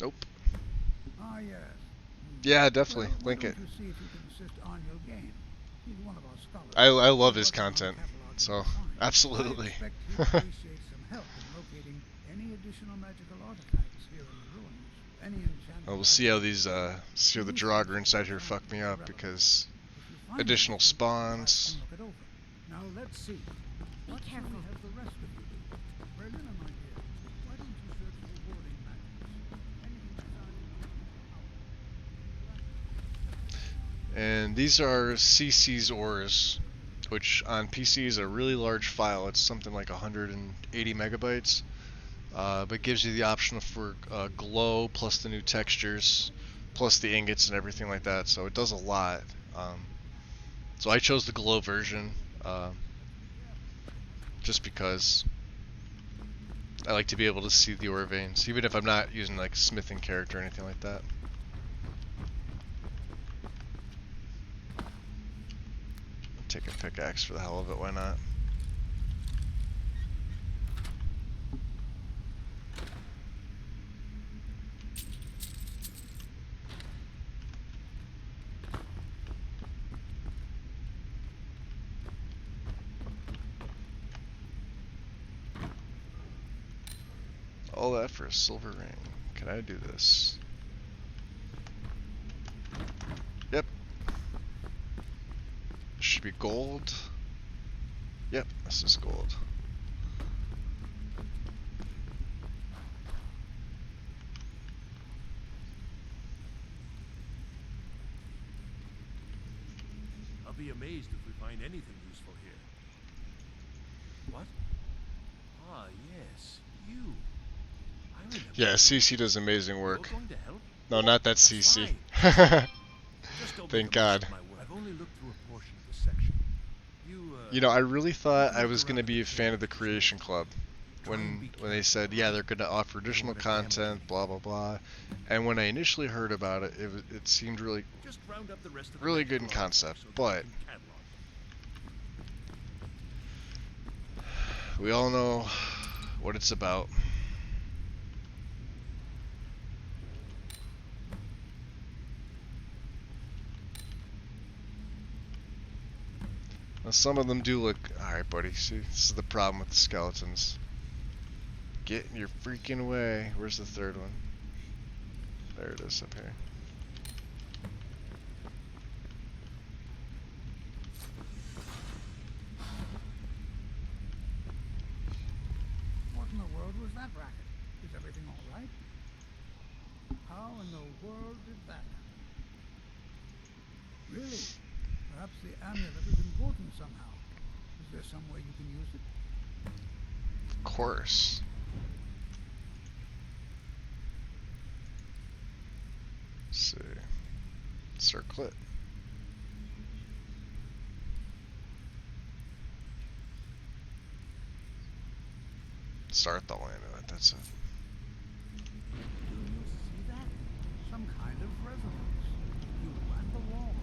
Nope. Ah, yes. Yeah, definitely. Well, why Link it. don't you see if you can assist Arniel Gain? He's one of our scholars. I love He his works on content. catalogs So, of the finds. absolutely. I expect he'd appreciate some help in locating any additional magical artifacts here in the ruins. Any enchanted Well, we'll see how these see how the Draugr inside here fuck me up because additional spawns. Look it over. Now let's see. What shall we have the rest of you do? Berlina, my dear, why don't you search for warding magics? Anything designed And these are CC's ores, which on PC is a really large file. It's something like 180 megabytes, but gives you the option for glow plus the new textures, plus the ingots and everything like that. So it does a lot. So I chose the glow version, just because I like to be able to see the ore veins, even if I'm not using like smithing character or anything like that. Take a pickaxe for the hell of it, why not? All that for a silver ring. Can I do this? Yep. Should be gold. Yep, this is gold. I'll be amazed if we find anything useful here. What? Ah, yes, you. I remember. Yeah, you. CC does amazing You're work. going to help? No, not that That's CC. fine. Just don't Thank make a mess God. of my work. I've only looked through a portion of the section. You know, I really thought can I look was going to around be the a fan of the caves, there's Creation more. Club. Try and When be they careful, said, yeah, alright? they're going to offer You don't additional wanna damage content, anything. blah, blah, blah. And when I initially heard about it, it seemed really, Just round up the rest of the really good in magical artifacts concept. so that But you can catalog them. we all know what it's about. Now, some of them do look... Alright, buddy. See, this is the problem with the skeletons. Get in your freaking way. Where's the third one? There it is up here. What in the world was that racket? Is everything all right? How in the world did that happen? Really? Perhaps the amulet is important somehow. Is there some way you can use it? Of course. Let's see. Circle it. Start the line of it, that's it. Do you see that? Some kind of resonance. You and the wall.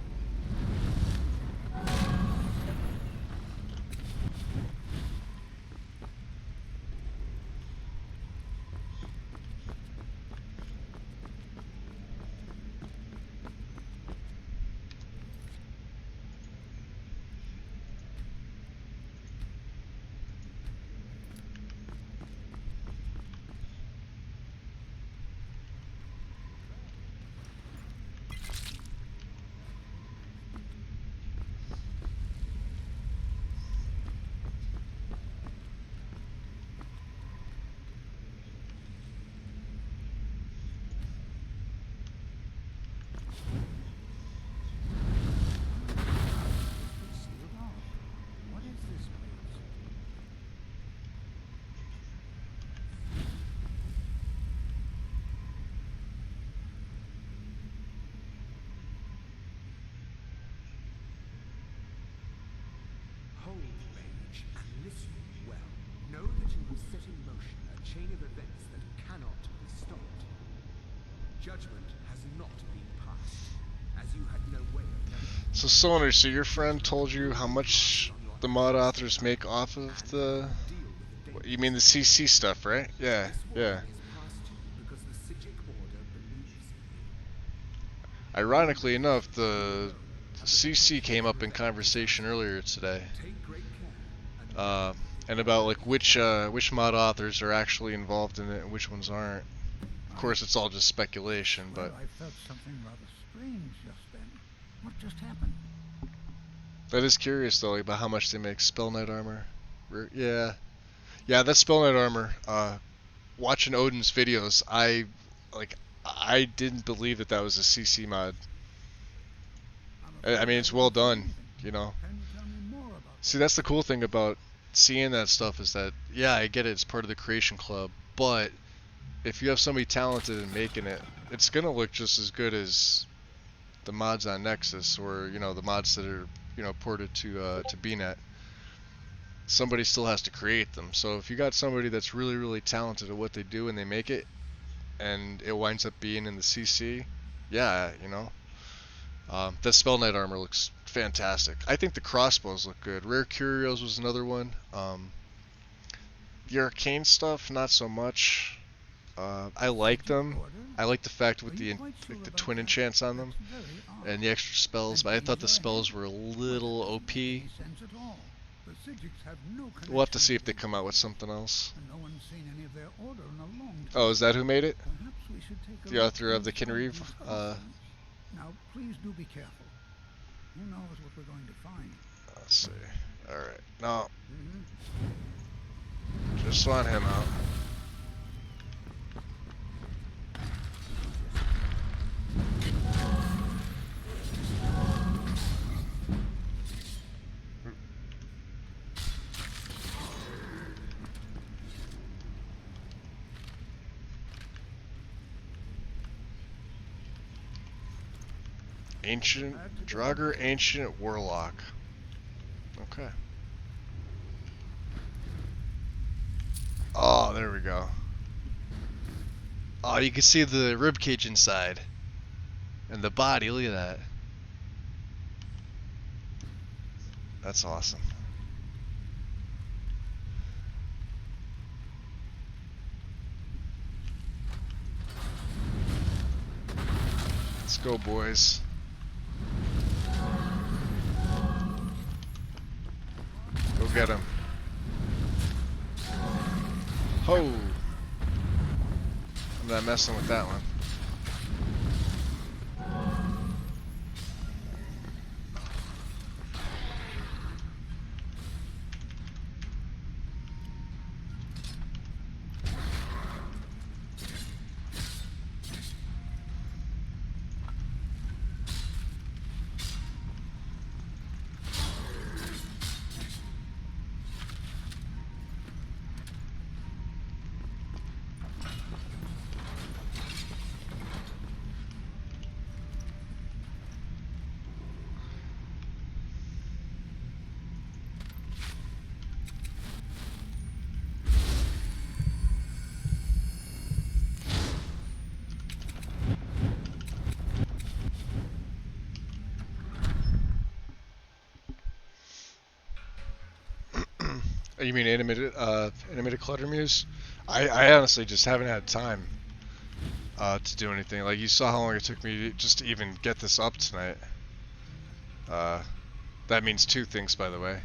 Sealed off. What is this place? Hold, Mage, and listen well. Know that you will set in motion a chain of events that cannot be stopped. Judgment has not been passed, as you had no way of knowing. So Sonar, so your friend told you how much the mod authors make off of the... You mean the CC stuff, right? Yeah, yeah. Ironically enough, the CC came up in conversation earlier today. And about like which mod authors are actually involved in it and which ones aren't. Of course, it's all just speculation, but... Well, I felt something rather strange just then. What just happened? That is curious though, about how much they make Spell Knight armor. Yeah. Yeah, that Spell Knight armor, watching Odin's videos, I didn't believe that was a CC mod. I mean, it's well done, you know. Can you tell me more about See, that's the cool thing about seeing that stuff is that, yeah, I get it, it's part of the Creation Club, but if you have somebody talented in making it, it's gonna look just as good as the mods on Nexus, or, you know, the mods that are, you know, ported to BNet. Somebody still has to create them. So if you got somebody that's really, really talented at what they do and they make it, and it winds up being in the CC, yeah, you know. That Spell Knight armor looks fantastic. I think the crossbows look good. Rare Curios was another one. The arcane stuff, not so much. I like them. I like the fact with the twin enchants on them and the extra spells, but I thought the spells were a little OP. We'll have to see if they come out with something else. Oh, is that who made it? The author of the Kinreeve? Now, please do be careful. Who knows what we're going to find? Let's see. Alright. No. Just want him out. Ancient Draugr, ancient warlock. Okay. Oh, there we go. Oh, you can see the rib cage inside. And the body, look at that. That's awesome. Let's go, boys. Go get him. Ho! I'm not messing with that one. You mean animated clutter muse? I honestly just haven't had time to do anything. Like, you saw how long it took me just to even get this up tonight. That means two things, by the way.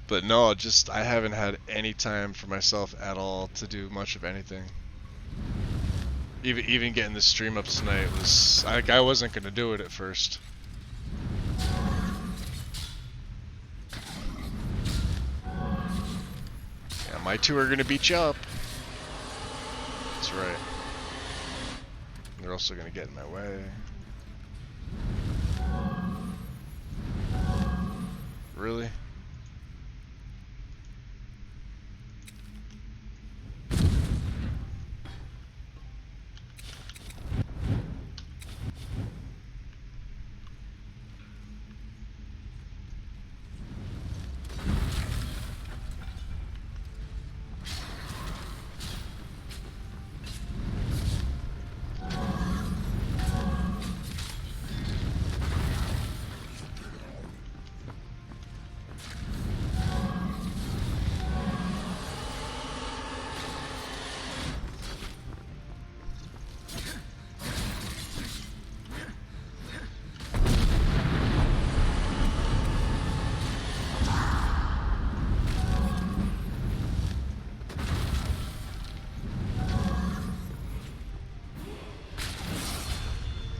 But no, just I haven't had any time for myself at all to do much of anything. Even getting this stream up tonight was I wasn't gonna do it at first. Yeah, my two are gonna beat you up. That's right. They're also gonna get in my way. Really?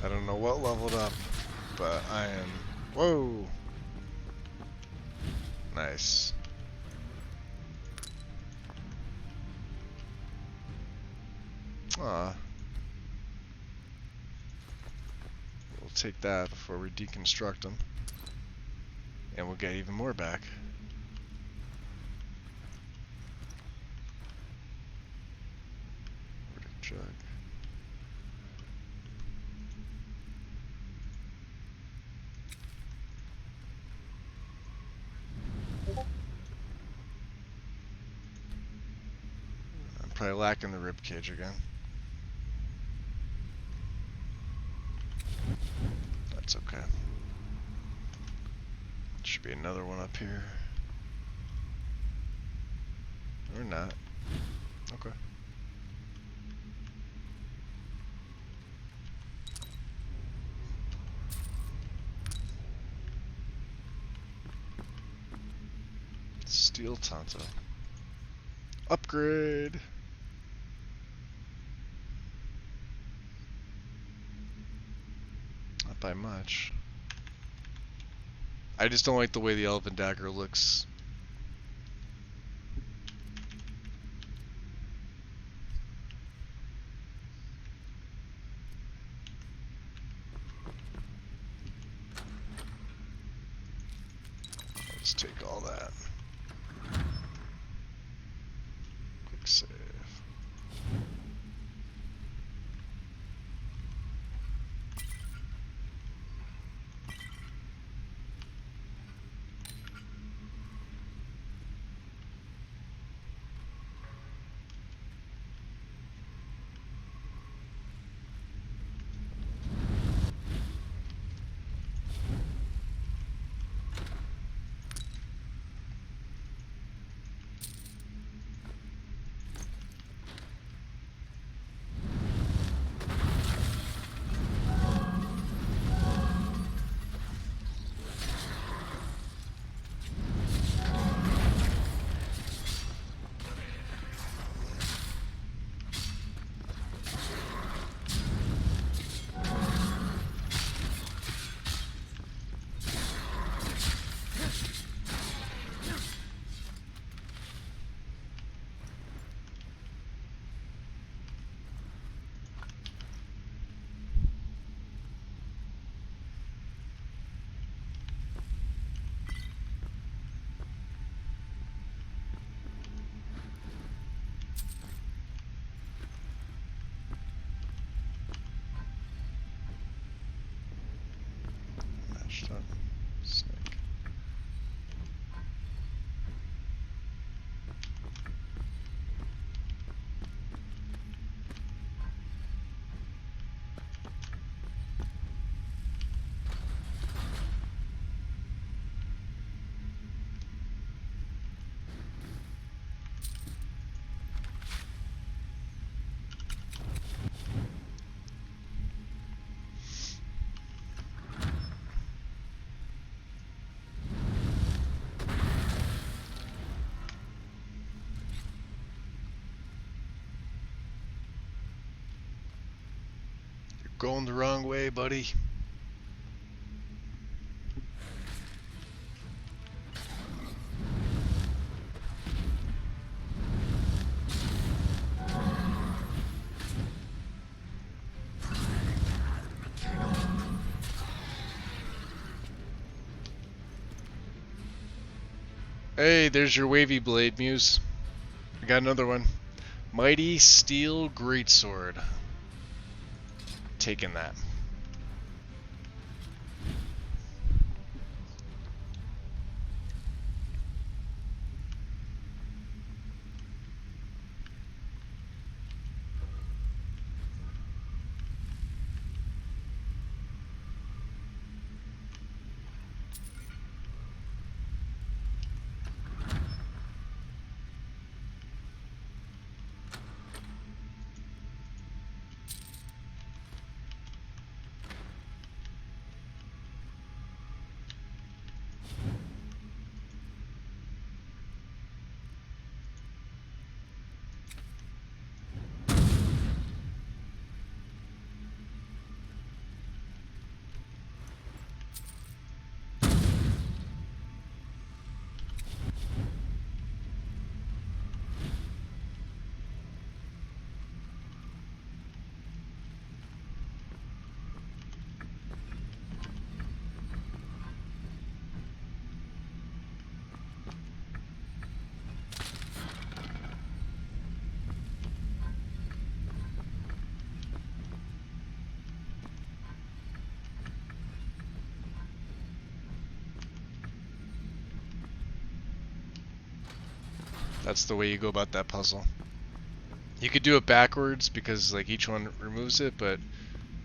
I don't know what leveled up, but I am... Whoa! Nice. Aw. We'll take that before we deconstruct them. And we'll get even more back. Verdict jug. I'm probably lacking the rib cage again. That's okay. Should be another one up here. Or not. Okay. Steel Tonto. Upgrade! Not by much. I just don't like the way the Elven Dagger looks. Let's take all that. Quick save. Going the wrong way, buddy. Hey, there's your wavy blade, Muse. I got another one. Mighty Steel Greatsword. Taking that. That's the way you go about that puzzle. You could do it backwards because like each one removes it, but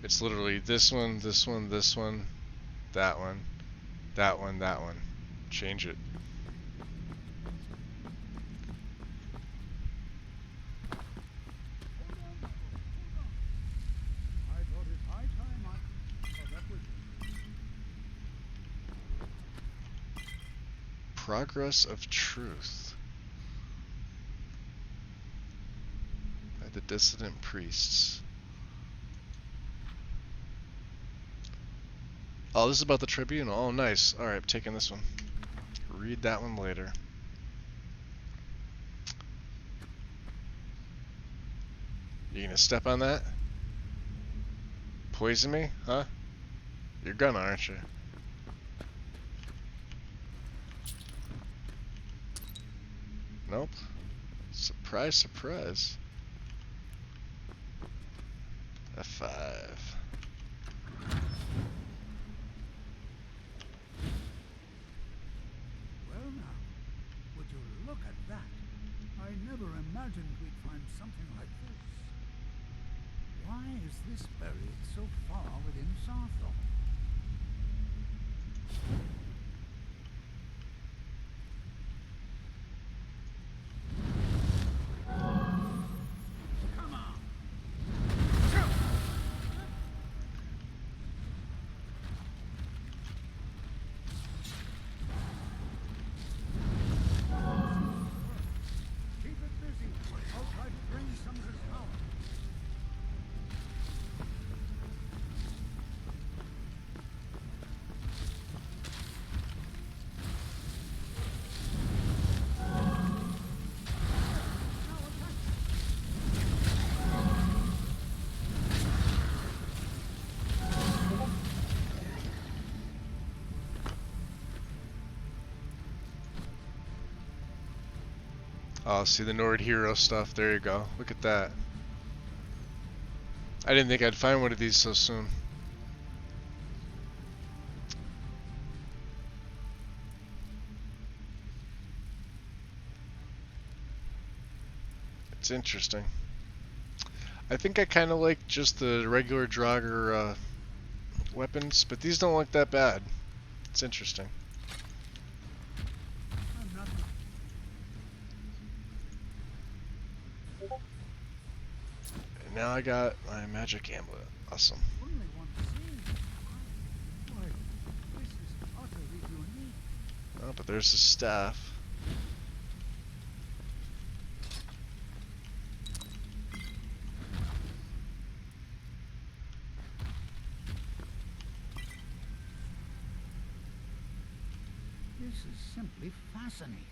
it's literally this one, this one, this one, that one, that one, that one. Change it. I thought it high time I thought that was Progress of Truth. By the Dissident Priests. Oh, this is about the Tribunal. Oh, nice. Alright, I'm taking this one. Read that one later. You gonna step on that? Poison me? Huh? You're gonna, aren't you? Nope. Surprise, surprise. F5. Well now, would you look at that? I never imagined we'd find something like this. Why is this buried so far within Sarthor? Come on! Keep it busy. I'll try to bring some of his power. Oh, see the Nord hero stuff. There you go. Look at that. I didn't think I'd find one of these so soon. It's interesting. I think I kind of like just the regular Draugr weapons, but these don't look that bad. It's interesting. I'm not. And now I got my magic amulet. Awesome. Only one thing. Why, this is utterly unique. Oh, but there's the staff. This is simply fascinating.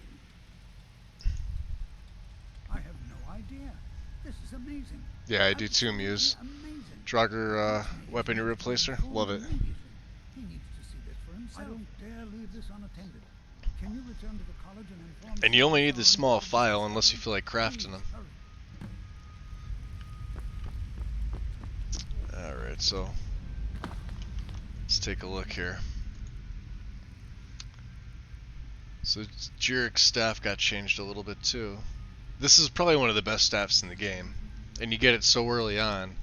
I have no idea. This is amazing. Yeah, I do too, Muse. Amazing. Draugr weaponry replacer. Love it. He needs to see this for himself. I don't dare leave this unattended. Can you return to the college and inform And you only need the small file unless you feel like crafting them. Alright, so let's take a look here. So Jirek's staff got changed a little bit too. This is probably one of the best staffs in the game. And you get it so early on.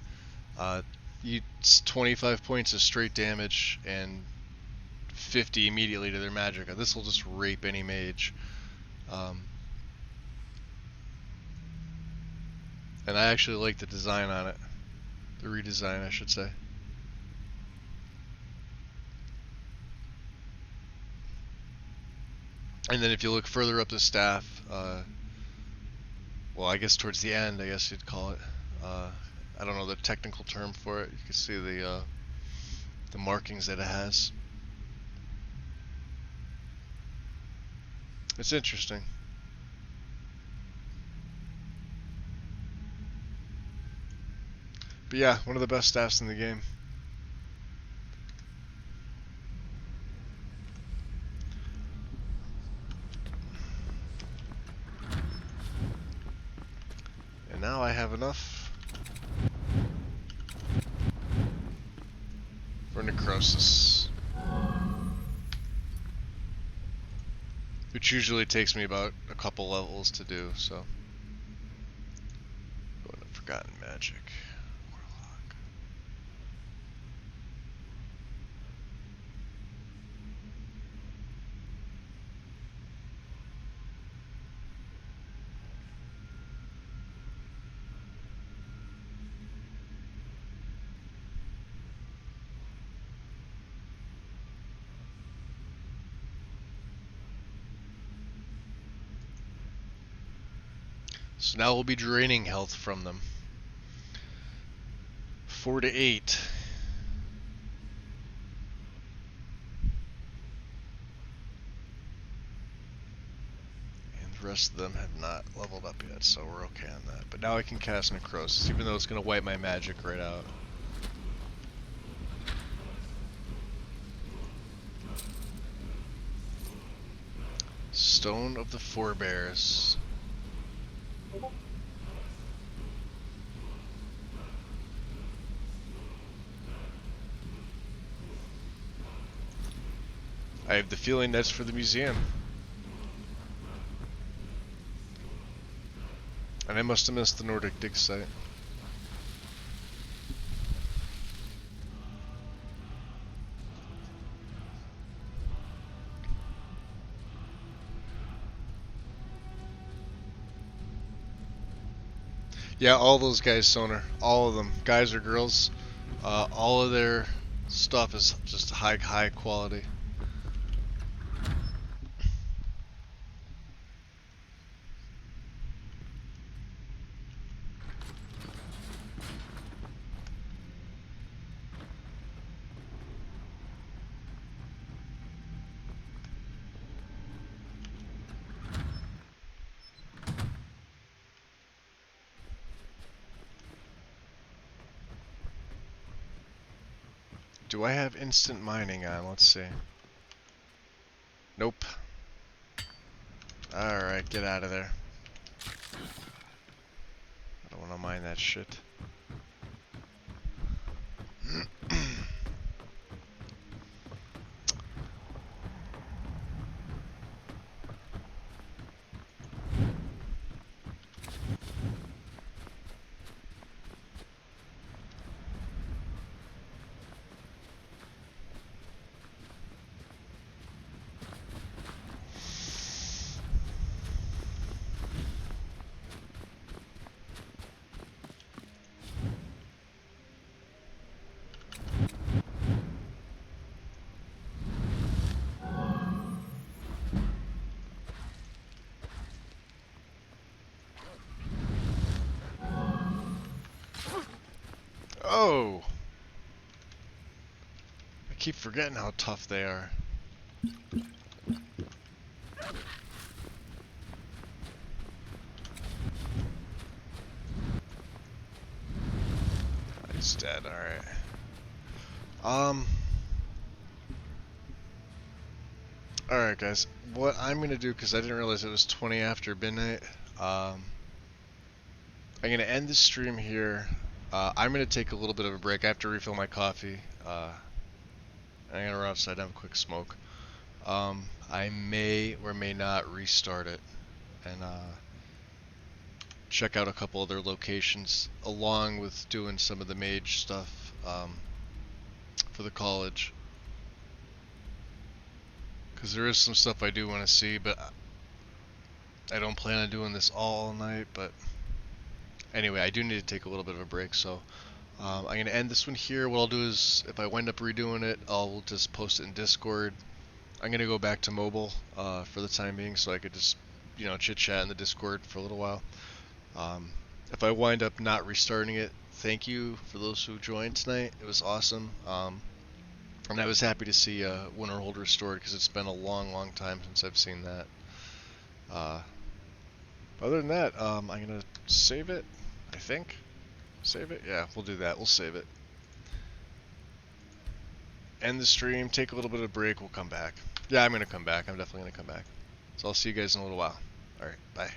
It's 25 points of straight damage and 50 immediately to their magicka. This will just rape any mage. And I actually like the design on it. The redesign, I should say. And then if you look further up the staff, well, I guess towards the end, I guess you'd call it. I don't know the technical term for it. You can see the markings that it has. It's interesting. But yeah, one of the best staffs in the game. And now I have enough for necrosis, which usually takes me about a couple levels to do, so. Going to Forgotten Magic. Warlock. So now we'll be draining health from them. 4 to 8. And the rest of them have not leveled up yet, so we're okay on that. But now I can cast Necrosis, even though it's going to wipe my magic right out. Stone of the Forebears. I have the feeling that's for the museum. And I must have missed the Nordic dig site. Yeah, all those guys, Sonar. All of them. Guys or girls. All of their stuff is just high quality. Do I have instant mining on? Let's see. Nope. Alright, get out of there. I don't want to mine that shit. Oh! I keep forgetting how tough they are. He's dead. All right. All right, guys. What I'm gonna do, because I didn't realize it was 20 after midnight. I'm gonna end the stream here. I'm gonna take a little bit of a break. I have to refill my coffee. I'm gonna run outside and have a quick smoke. I may or may not restart it and check out a couple other locations along with doing some of the mage stuff for the college. Because there is some stuff I do want to see, but I don't plan on doing this all night. But anyway, I do need to take a little bit of a break, so I'm going to end this one here. What I'll do is, if I wind up redoing it, I'll just post it in Discord. I'm going to go back to mobile for the time being, so I could just, you know, chit-chat in the Discord for a little while. If I wind up not restarting it, thank you for those who joined tonight. It was awesome. And I was happy to see Winterhold restored, because it's been a long, long time since I've seen that. Other than that, I'm going to save it, I think. Save it? Yeah, we'll do that. We'll save it. End the stream, take a little bit of a break, we'll come back. Yeah, I'm going to come back. I'm definitely going to come back. So I'll see you guys in a little while. Alright, bye.